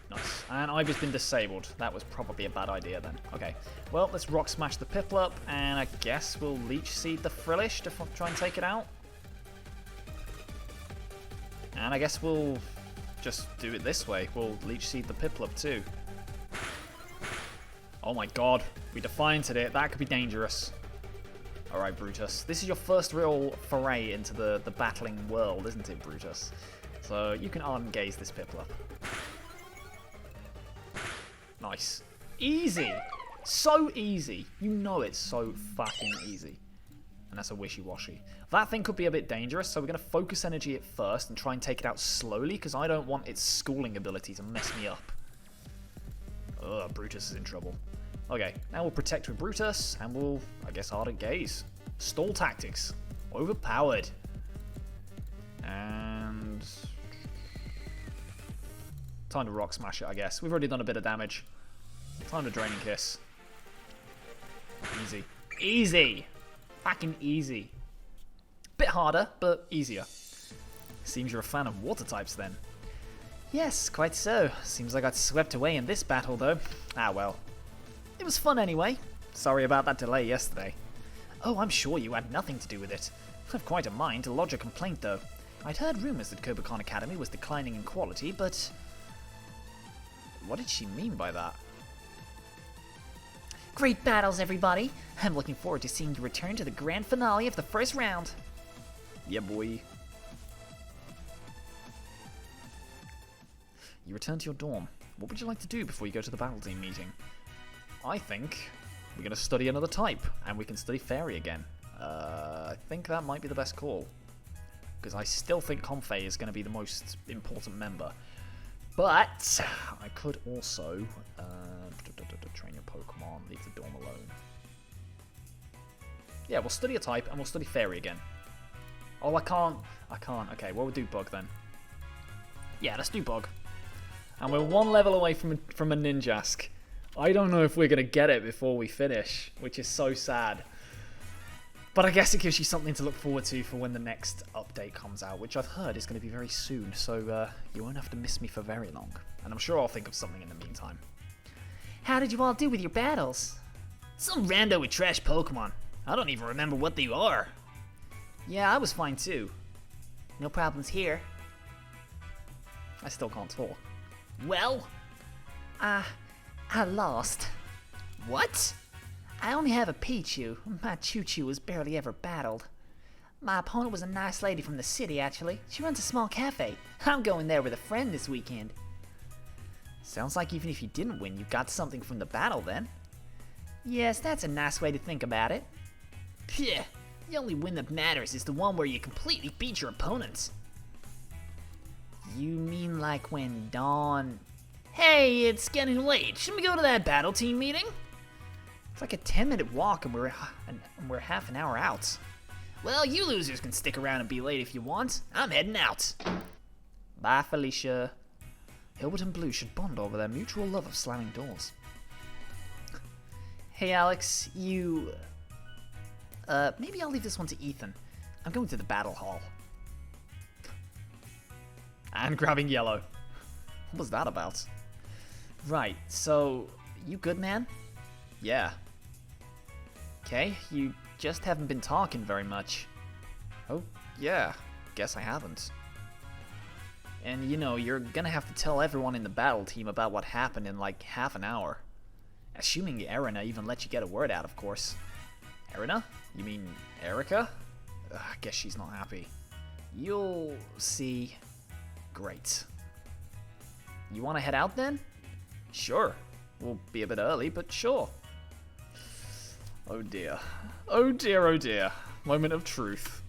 Nice. And Ivy's been disabled. That was probably a bad idea then. Okay. Well, let's Rock Smash the Piplup, and I guess we'll Leech Seed the Frillish to try and take it out. And I guess we'll just do it this way. We'll Leech Seed the Piplup too. Oh my god. We Defianted it. That could be dangerous. Alright, Brutus. This is your first real foray into the battling world, isn't it, Brutus? So you can Ardent Gaze this Piplup. Nice. Easy! So easy. You know it's so fucking easy. And that's a Wishy-Washy. That thing could be a bit dangerous, so we're going to focus energy at first and try and take it out slowly, because I don't want its schooling ability to mess me up. Ugh, Brutus is in trouble. Okay, now we'll Protect with Brutus, and we'll, I guess, Ardent Gaze. Stall Tactics. Overpowered. And... time to Rock Smash it, I guess. We've already done a bit of damage. Time to Draining Kiss. Easy. Easy! Fucking easy. Bit harder, but easier. Seems you're a fan of water types then. Yes, quite so. Seems I got swept away in this battle, though. Ah, well. It was fun anyway. Sorry about that delay yesterday. Oh, I'm sure you had nothing to do with it. I've quite a mind to lodge a complaint, though. I'd heard rumours that Kacon Academy was declining in quality, but... what did she mean by that? Great battles, everybody. I'm looking forward to seeing you return to the grand finale of the first round. Yeah, boy. You return to your dorm. What would you like to do before you go to the battle team meeting? I think we're going to study another type, and we can study Fairy again. I think that might be the best call. Because I still think Comfey is going to be the most important member. But I could also train your Pokemon, leave the dorm alone. Yeah, we'll study a type, and we'll study Fairy again. Oh, I can't. Okay, well, we'll do Bug then. Yeah, let's do Bug. And we're one level away from a Ninjask. I don't know if we're going to get it before we finish, which is so sad. But I guess it gives you something to look forward to for when the next update comes out, which I've heard is going to be very soon, so you won't have to miss me for very long. And I'm sure I'll think of something in the meantime. How did you all do with your battles? Some rando with trash Pokemon. I don't even remember what they are. Yeah, I was fine too. No problems here. I still can't talk. Well? I lost. What? I only have a Pichu. My Choo-Choo was barely ever battled. My opponent was a nice lady from the city, actually. She runs a small cafe. I'm going there with a friend this weekend. Sounds like even if you didn't win, you got something from the battle then. Yes, that's a nice way to think about it. Phew, the only win that matters is the one where you completely beat your opponents. You mean like when Dawn... Hey, it's getting late. Shouldn't we go to that battle team meeting? It's like a 10-minute walk and we're half an hour out. Well, you losers can stick around and be late if you want. I'm heading out. Bye, Felicia. Hilbert and Blue should bond over their mutual love of slamming doors. Hey, Alex, you... maybe I'll leave this one to Ethan. I'm going to the battle hall. And grabbing yellow. What was that about? Right, so... you good, man? Yeah. Okay, you just haven't been talking very much. Oh, yeah. Guess I haven't. And, you know, you're gonna have to tell everyone in the battle team about what happened in, like, half an hour. Assuming Erina even let you get a word out, of course. Erina? You mean Erica? I guess she's not happy. You'll see. Great. You want to head out then? Sure. We'll be a bit early, but sure. Oh dear. Oh dear, oh dear. Moment of truth.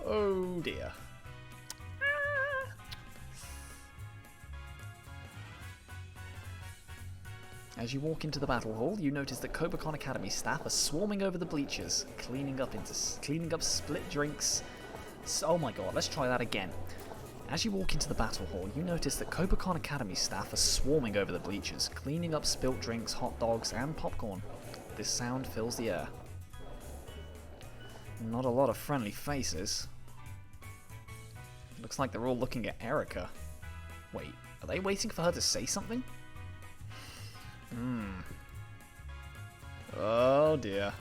Oh dear. As you walk into the battle hall, you notice that Kacon Academy staff are swarming over the bleachers, cleaning up split drinks. Oh my god, let's try that again. As you walk into the battle hall, you notice that Kacon Academy staff are swarming over the bleachers, cleaning up spilt drinks, hot dogs, and popcorn. This sound fills the air. Not a lot of friendly faces. Looks like they're all looking at Erica. Wait, are they waiting for her to say something? Oh dear.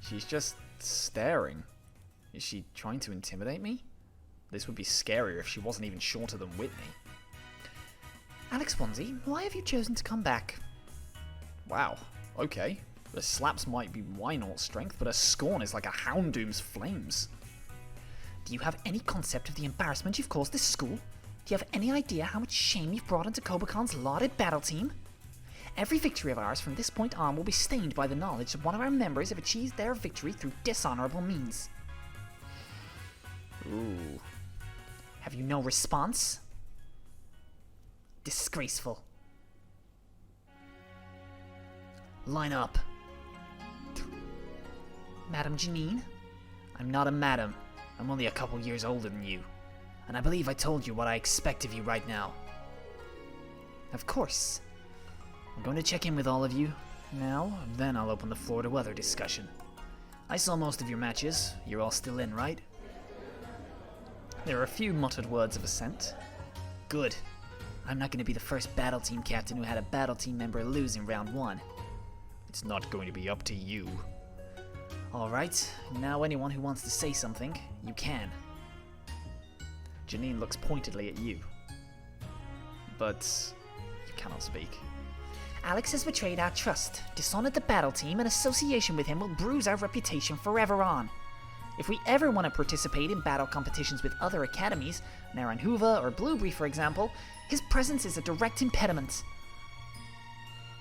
She's just staring. Is she trying to intimidate me? This would be scarier if she wasn't even shorter than Whitney. Alex Swansea, why have you chosen to come back? Wow, okay. The slaps might be Wynort strength, but her scorn is like a Houndoom's flames. Do you have any concept of the embarrassment you've caused this school? Do you have any idea how much shame you've brought into Kobakon's lauded battle team? Every victory of ours from this point on will be stained by the knowledge that one of our members have achieved their victory through dishonorable means. Ooh. Have you no response? Disgraceful. Line up. Madam Janine? I'm not a madam. I'm only a couple years older than you. And I believe I told you what I expect of you right now. Of course. I'm going to check in with all of you now, then I'll open the floor to other discussion. I saw most of your matches. You're all still in, right? There are a few muttered words of assent. Good. I'm not going to be the first battle team captain who had a battle team member lose in round 1. It's not going to be up to you. Alright, now anyone who wants to say something, you can. Janine looks pointedly at you. But you cannot speak. Alex has betrayed our trust, dishonored the battle team, and association with him will bruise our reputation forever on. If we ever want to participate in battle competitions with other academies, Naranhuva or Blueberry for example, his presence is a direct impediment.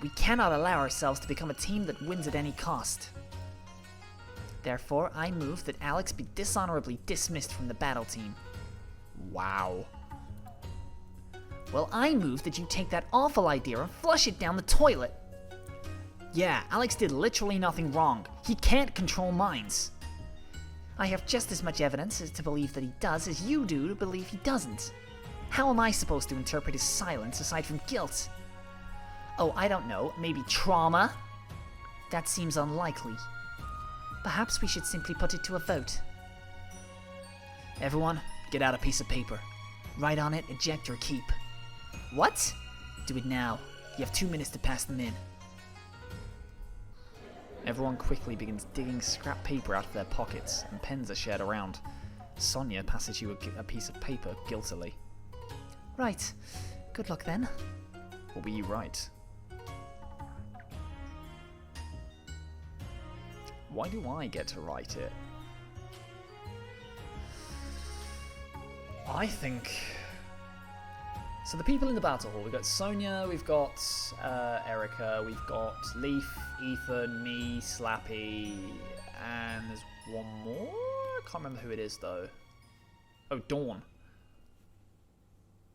We cannot allow ourselves to become a team that wins at any cost. Therefore, I move that Alex be dishonorably dismissed from the battle team. Wow. Well, I move that you take that awful idea and flush it down the toilet. Yeah, Alex did literally nothing wrong. He can't control minds. I have just as much evidence as to believe that he does as you do to believe he doesn't. How am I supposed to interpret his silence aside from guilt? Oh, I don't know, maybe trauma? That seems unlikely. Perhaps we should simply put it to a vote. Everyone, get out a piece of paper. Write on it, eject or keep. What? Do it now. You have 2 minutes to pass them in. Everyone quickly begins digging scrap paper out of their pockets, and pens are shared around. Sonia passes you a piece of paper guiltily. Right. Good luck then. What will you write? Why do I get to write it? I think... So the people in the battle hall, we've got Sonia, we've got Erica, we've got Leaf, Ethan, me, Slappy, and there's one more? I can't remember who it is though. Oh, Dawn.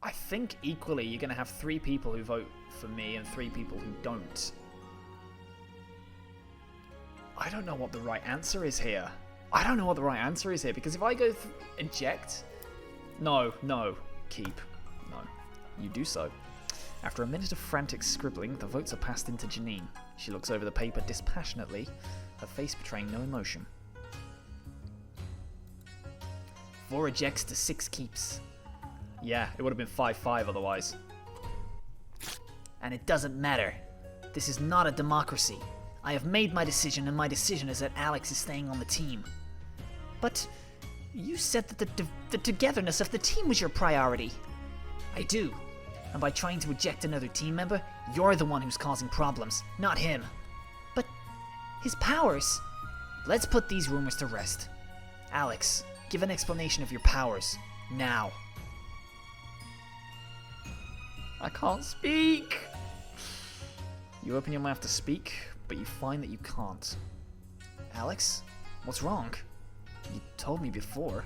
I think equally you're going to have 3 people who vote for me and 3 people who don't. I don't know what the right answer is here. Because if I go eject... No, keep. No, you do so. After a minute of frantic scribbling, the votes are passed into Janine. She looks over the paper dispassionately, her face betraying no emotion. 4 ejects to 6 keeps. Yeah, it would have been 5-5 otherwise. And it doesn't matter. This is not a democracy. I have made my decision, and my decision is that Alex is staying on the team. But you said that the togetherness of the team was your priority. I do. And by trying to eject another team member, you're the one who's causing problems, not him. But his powers... Let's put these rumors to rest. Alex, give an explanation of your powers. Now. I can't speak! You open your mouth to speak, but you find that you can't. Alex, what's wrong? You told me before.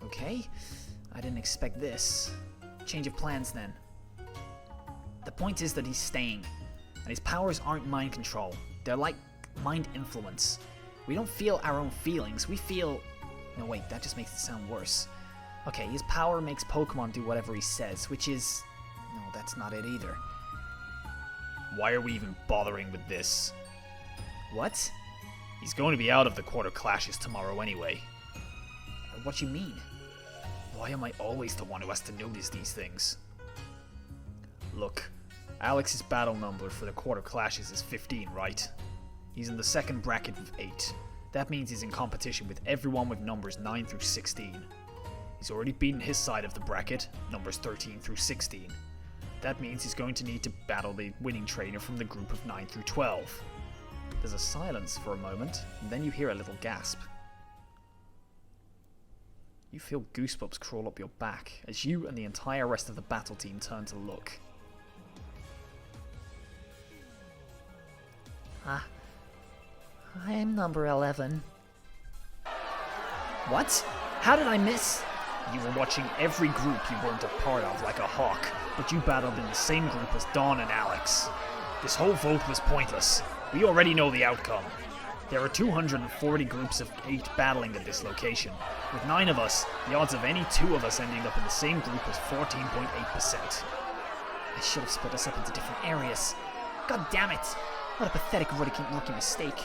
Okay, I didn't expect this. Change of plans then. The point is that he's staying, and his powers aren't mind control. They're like mind influence. We don't feel our own feelings, we feel... No wait, that just makes it sound worse. Okay, his power makes Pokemon do whatever he says, which is... No, that's not it either. Why are we even bothering with this? What? He's going to be out of the quarter clashes tomorrow anyway. What you mean? Why am I always the one who has to notice these things? Look, Alex's battle number for the quarter clashes is 15, right? He's in the second bracket with 8. That means he's in competition with everyone with numbers 9 through 16. He's already beaten his side of the bracket, numbers 13 through 16. That means he's going to need to battle the winning trainer from the group of 9 through 12. There's a silence for a moment, and then you hear a little gasp. You feel goosebumps crawl up your back as you and the entire rest of the battle team turn to look. I'm number 11. What? How did I miss? You were watching every group you weren't a part of like a hawk, but you battled in the same group as Dawn and Alex. This whole vote was pointless. We already know the outcome. There are 240 groups of 8 battling at this location. With 9 of us, the odds of any 2 of us ending up in the same group is 14.8%. I should have split us up into different areas. God damn it! What a pathetic rookie mistake.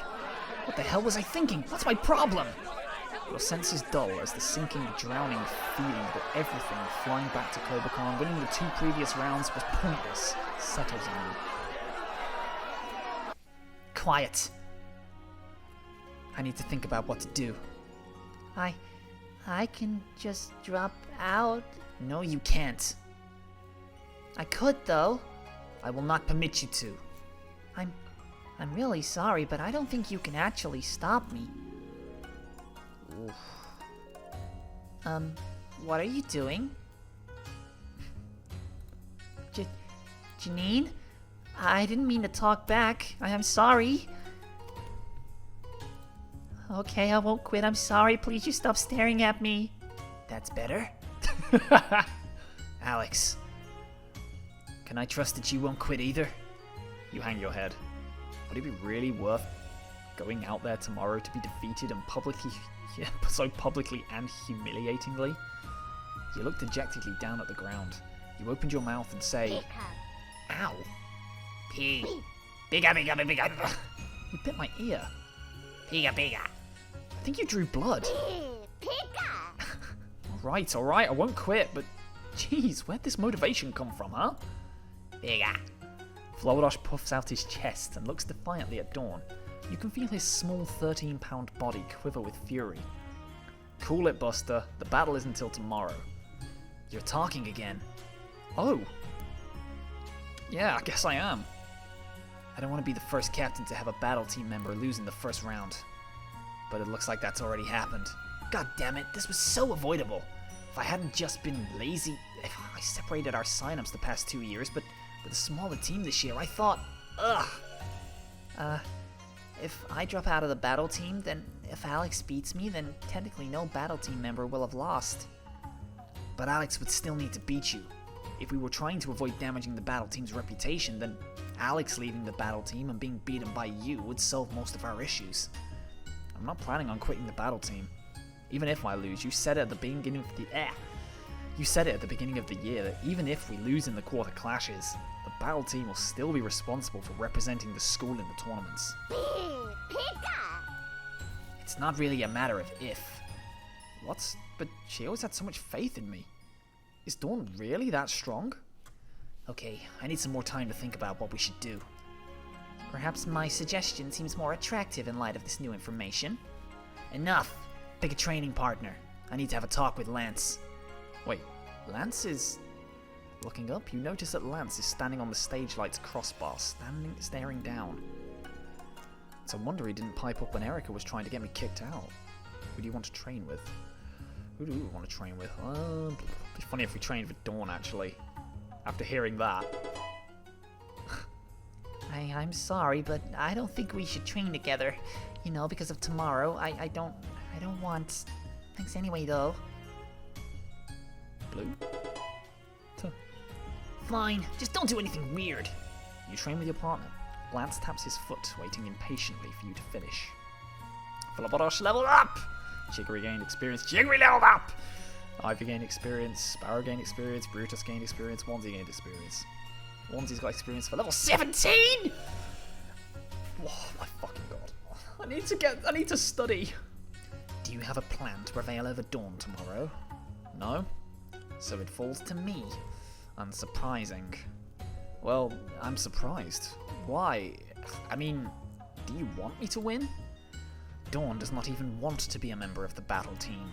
What the hell was I thinking? What's my problem? Your senses dull as the sinking, drowning feeling that everything flying back to Kobacon, winning the 2 previous rounds was pointless, settles on you. Quiet. I need to think about what to do. I can just drop out. No, you can't. I could, though. I will not permit you to. I'm really sorry, but I don't think you can actually stop me. Oof. What are you doing? Janine? I didn't mean to talk back. I'm sorry. Okay, I won't quit. I'm sorry. Please, you stop staring at me. That's better? Alex. Can I trust that you won't quit either? You hang your head. Would it be really worth going out there tomorrow to be defeated and so publicly and humiliatingly? You look dejectedly down at the ground. You opened your mouth and say, Ow! Pig. You bit my ear. Pika. I think you drew blood. Alright, I won't quit, but jeez, where'd this motivation come from, huh? Pika. Flowdosh puffs out his chest and looks defiantly at Dawn. You can feel his small 13-pound body quiver with fury. Cool it, Buster. The battle isn't until tomorrow. You're talking again. Oh. Yeah, I guess I am. I don't want to be the first captain to have a battle team member lose in the first round. But it looks like that's already happened. God damn it, this was so avoidable. If I hadn't just been lazy, if I separated our signups the past 2 years, but with a smaller team this year, I thought, If I drop out of the battle team, then if Alex beats me, then technically no battle team member will have lost. But Alex would still need to beat you. If we were trying to avoid damaging the battle team's reputation, then Alex leaving the battle team and being beaten by you would solve most of our issues. I'm not planning on quitting the battle team. Even if I lose, you said it at the beginning of the year that even if we lose in the quarter clashes, the battle team will still be responsible for representing the school in the tournaments. It's not really a matter of if. What? But she always had so much faith in me. Is Dawn really that strong? Okay, I need some more time to think about what we should do. Perhaps my suggestion seems more attractive in light of this new information. Enough! Pick a training partner. I need to have a talk with Lance. Wait, Lance is... Looking up, you notice that Lance is standing on the stage light's crossbar, staring down. It's a wonder he didn't pipe up when Erica was trying to get me kicked out. Who do you want to train with? Who do we want to train with? It'd be funny if we trained with Dawn, actually. After hearing that. I'm sorry, but I don't think we should train together. You know, because of tomorrow. I don't want... Thanks anyway, though. Blue? fine. Just don't do anything weird. You train with your partner. Lance taps his foot, waiting impatiently for you to finish. Flabberdash leveled up! Chicory gained experience. Chicory leveled up! Ivy gained experience. Sparrow gained experience. Brutus gained experience. Onesie gained experience. Onesie's got experience for level 17! Oh my fucking god. I need to study. Do you have a plan to prevail over Dawn tomorrow? No? So it falls to me. Unsurprising. Well, I'm surprised. Why? I mean, do you want me to win? Dawn does not even want to be a member of the battle team.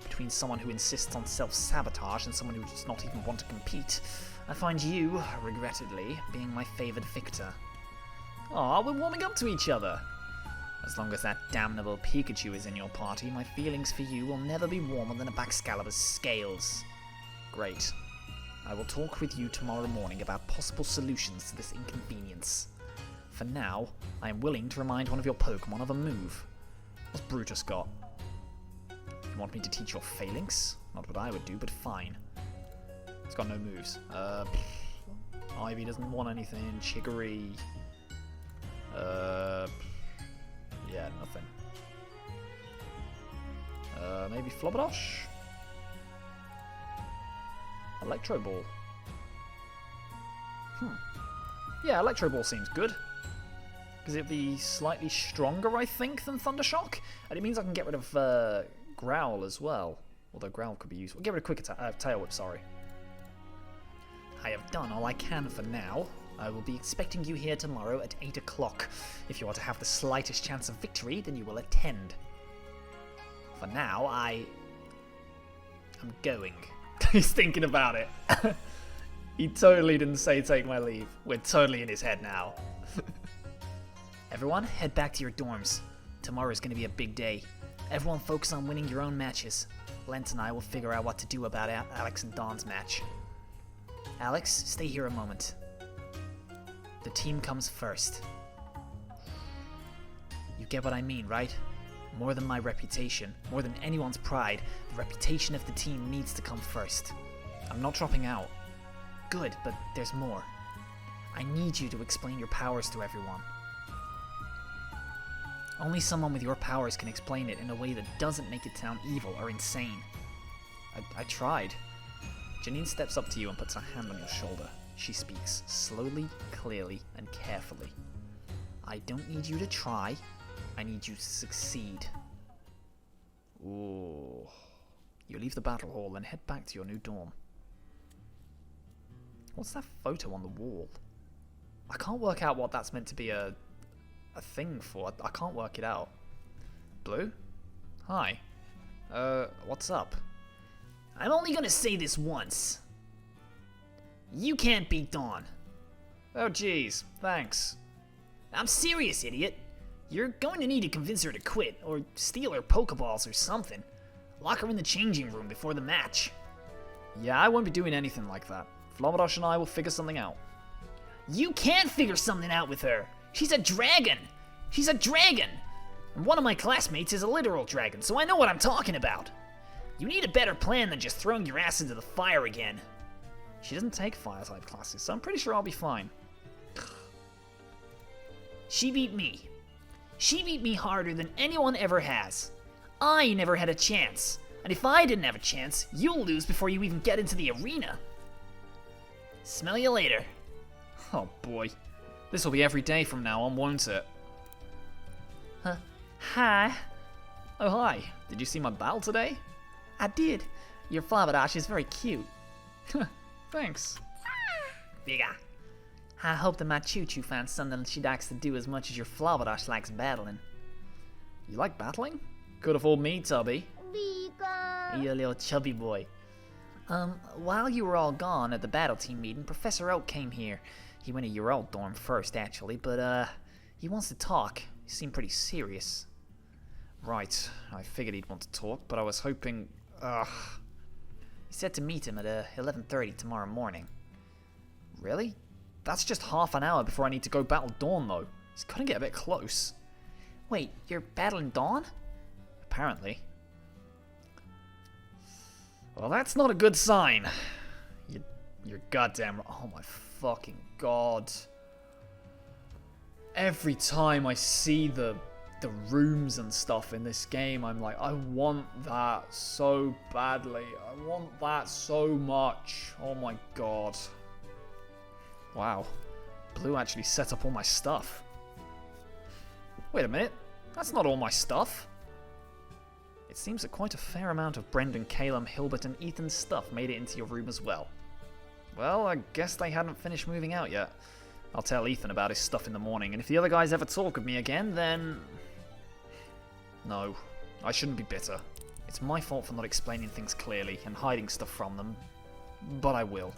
Between someone who insists on self-sabotage and someone who does not even want to compete, I find you, regrettably, being my favoured victor. Aw, we're warming up to each other. As long as that damnable Pikachu is in your party, my feelings for you will never be warmer than a Baxcalibur's scales. Great. I will talk with you tomorrow morning about possible solutions to this inconvenience. For now, I am willing to remind one of your Pokemon of a move. What's Brutus got? You want me to teach your Phalanx? Not what I would do, but fine. It's got no moves. Ivy doesn't want anything. Chicory. Yeah, nothing. Maybe Flabberdash? Electro Ball. Yeah, Electro Ball seems good. Because it'd be slightly stronger, I think, than Thundershock. And it means I can get rid of Growl as well. Although Growl could be useful. Get rid of Quick Attack, Tail Whip, sorry. I have done all I can for now. I will be expecting you here tomorrow at 8 o'clock. If you are to have the slightest chance of victory, then you will attend. For now, I'm going. He's thinking about it. He totally didn't say take my leave. We're totally in his head now. Everyone, head back to your dorms. Tomorrow's going to be a big day. Everyone focus on winning your own matches. Lent and I will figure out what to do about Alex and Dawn's match. Alex, stay here a moment. The team comes first. You get what I mean, right? More than my reputation, more than anyone's pride, the reputation of the team needs to come first. I'm not dropping out. Good, but there's more. I need you to explain your powers to everyone. Only someone with your powers can explain it in a way that doesn't make it sound evil or insane. I tried. Janine steps up to you and puts her hand on your shoulder. She speaks slowly, clearly, and carefully. I don't need you to try. I need you to succeed. Ooh. You leave the battle hall and head back to your new dorm. What's that photo on the wall? I can't work out what that's meant to be a thing for. I can't work it out. Blue? Hi. What's up? I'm only gonna say this once. You can't beat Dawn. Oh jeez, thanks. I'm serious, idiot. You're going to need to convince her to quit, or steal her Pokeballs or something. Lock her in the changing room before the match. Yeah, I won't be doing anything like that. Flabberdash and I will figure something out. You can't figure something out with her. She's a dragon. She's a dragon. And one of my classmates is a literal dragon, so I know what I'm talking about. You need a better plan than just throwing your ass into the fire again. She doesn't take fire-type classes, so I'm pretty sure I'll be fine. She beat me. She beat me harder than anyone ever has. I never had a chance. And if I didn't have a chance, you'll lose before you even get into the arena. Smell you later. Oh boy. This will be every day from now on, won't it? Huh? Hi. Oh hi. Did you see my battle today? I did. Your Flabberdash is very cute. Thanks. Bigger. I hope that my Choo-Choo finds something she likes to do as much as your Flabberdash likes battling. You like battling? Could have fooled me, Tubby. You little chubby boy. While you were all gone at the battle team meeting, Professor Oak came here. He went to your old dorm first, actually, but, he wants to talk. He seemed pretty serious. Right. I figured he'd want to talk, but I was hoping... He said to meet him at, 11:30 tomorrow morning. Really? That's just half an hour before I need to go battle Dawn, though. It's gonna get a bit close. Wait, you're battling Dawn? Apparently. Well, that's not a good sign. You're goddamn right. Oh my fucking god. Every time I see the rooms and stuff in this game, I'm like, I want that so badly. I want that so much. Oh my god. Wow. Blue actually set up all my stuff. Wait a minute. That's not all my stuff. It seems that quite a fair amount of Brendan, Calum, Hilbert, and Ethan's stuff made it into your room as well. Well, I guess they hadn't finished moving out yet. I'll tell Ethan about his stuff in the morning, and if the other guys ever talk with me again, then... No, I shouldn't be bitter. It's my fault for not explaining things clearly and hiding stuff from them, but I will.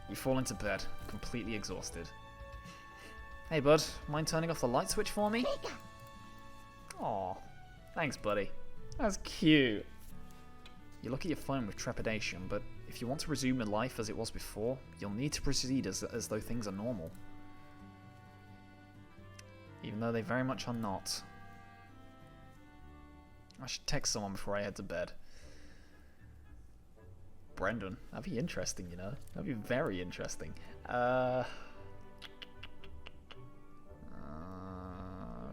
You fall into bed, completely exhausted. Hey bud, mind turning off the light switch for me? Aw, thanks buddy. That's cute. You look at your phone with trepidation, but if you want to resume your life as it was before, you'll need to proceed as though things are normal. Even though they very much are not. I should text someone before I head to bed. Brendan, that'd be interesting, you know? That'd be very interesting.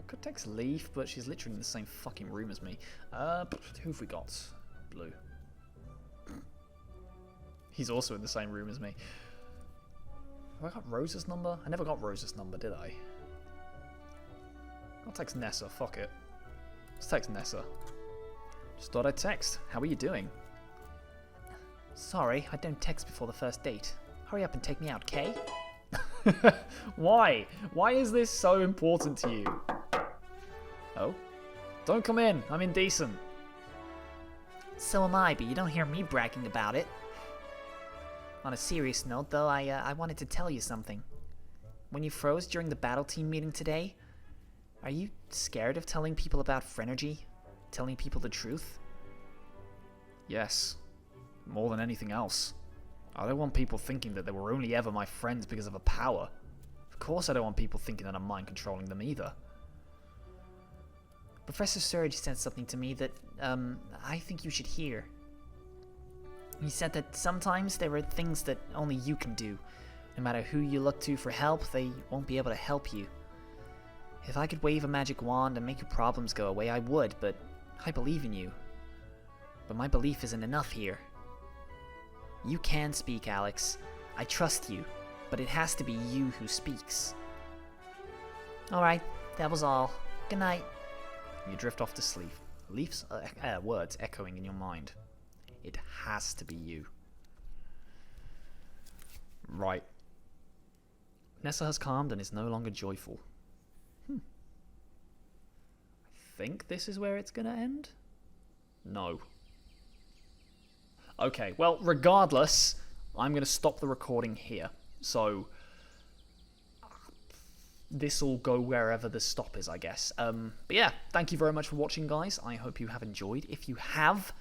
Could text Leaf, but she's literally in the same fucking room as me. Who've we got? Blue. He's also in the same room as me. Have I got Rosa's number? I never got Rosa's number, did I? I'll text Nessa, fuck it. Let's text Nessa. Just thought I'd text. How are you doing? Sorry, I don't text before the first date. Hurry up and take me out, Kay? Why? Why is this so important to you? Oh? Don't come in. I'm indecent. So am I, but you don't hear me bragging about it. On a serious note, though, I wanted to tell you something. When you froze during the battle team meeting today, are you scared of telling people about Phrenergy? Telling people the truth? Yes. More than anything else. I don't want people thinking that they were only ever my friends because of a power. Of course I don't want people thinking that I'm mind controlling them either. Professor Surge said something to me that, I think you should hear. He said that sometimes there are things that only you can do. No matter who you look to for help, they won't be able to help you. If I could wave a magic wand and make your problems go away, I would, but I believe in you. But my belief isn't enough here. You can speak, Alex. I trust you, but it has to be you who speaks. Alright, that was all. Good night. You drift off to sleep. Leaf's words echoing in your mind. It has to be you. Right. Nessa has calmed and is no longer joyful. I think this is where it's gonna end? No. Okay, well, regardless, I'm gonna stop the recording here. So, this will go wherever the stop is, I guess. But yeah, thank you very much for watching, guys. I hope you have enjoyed. If you have,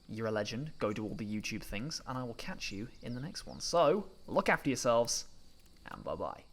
you're a legend. Go do all the YouTube things, and I will catch you in the next one. So, look after yourselves, and bye-bye.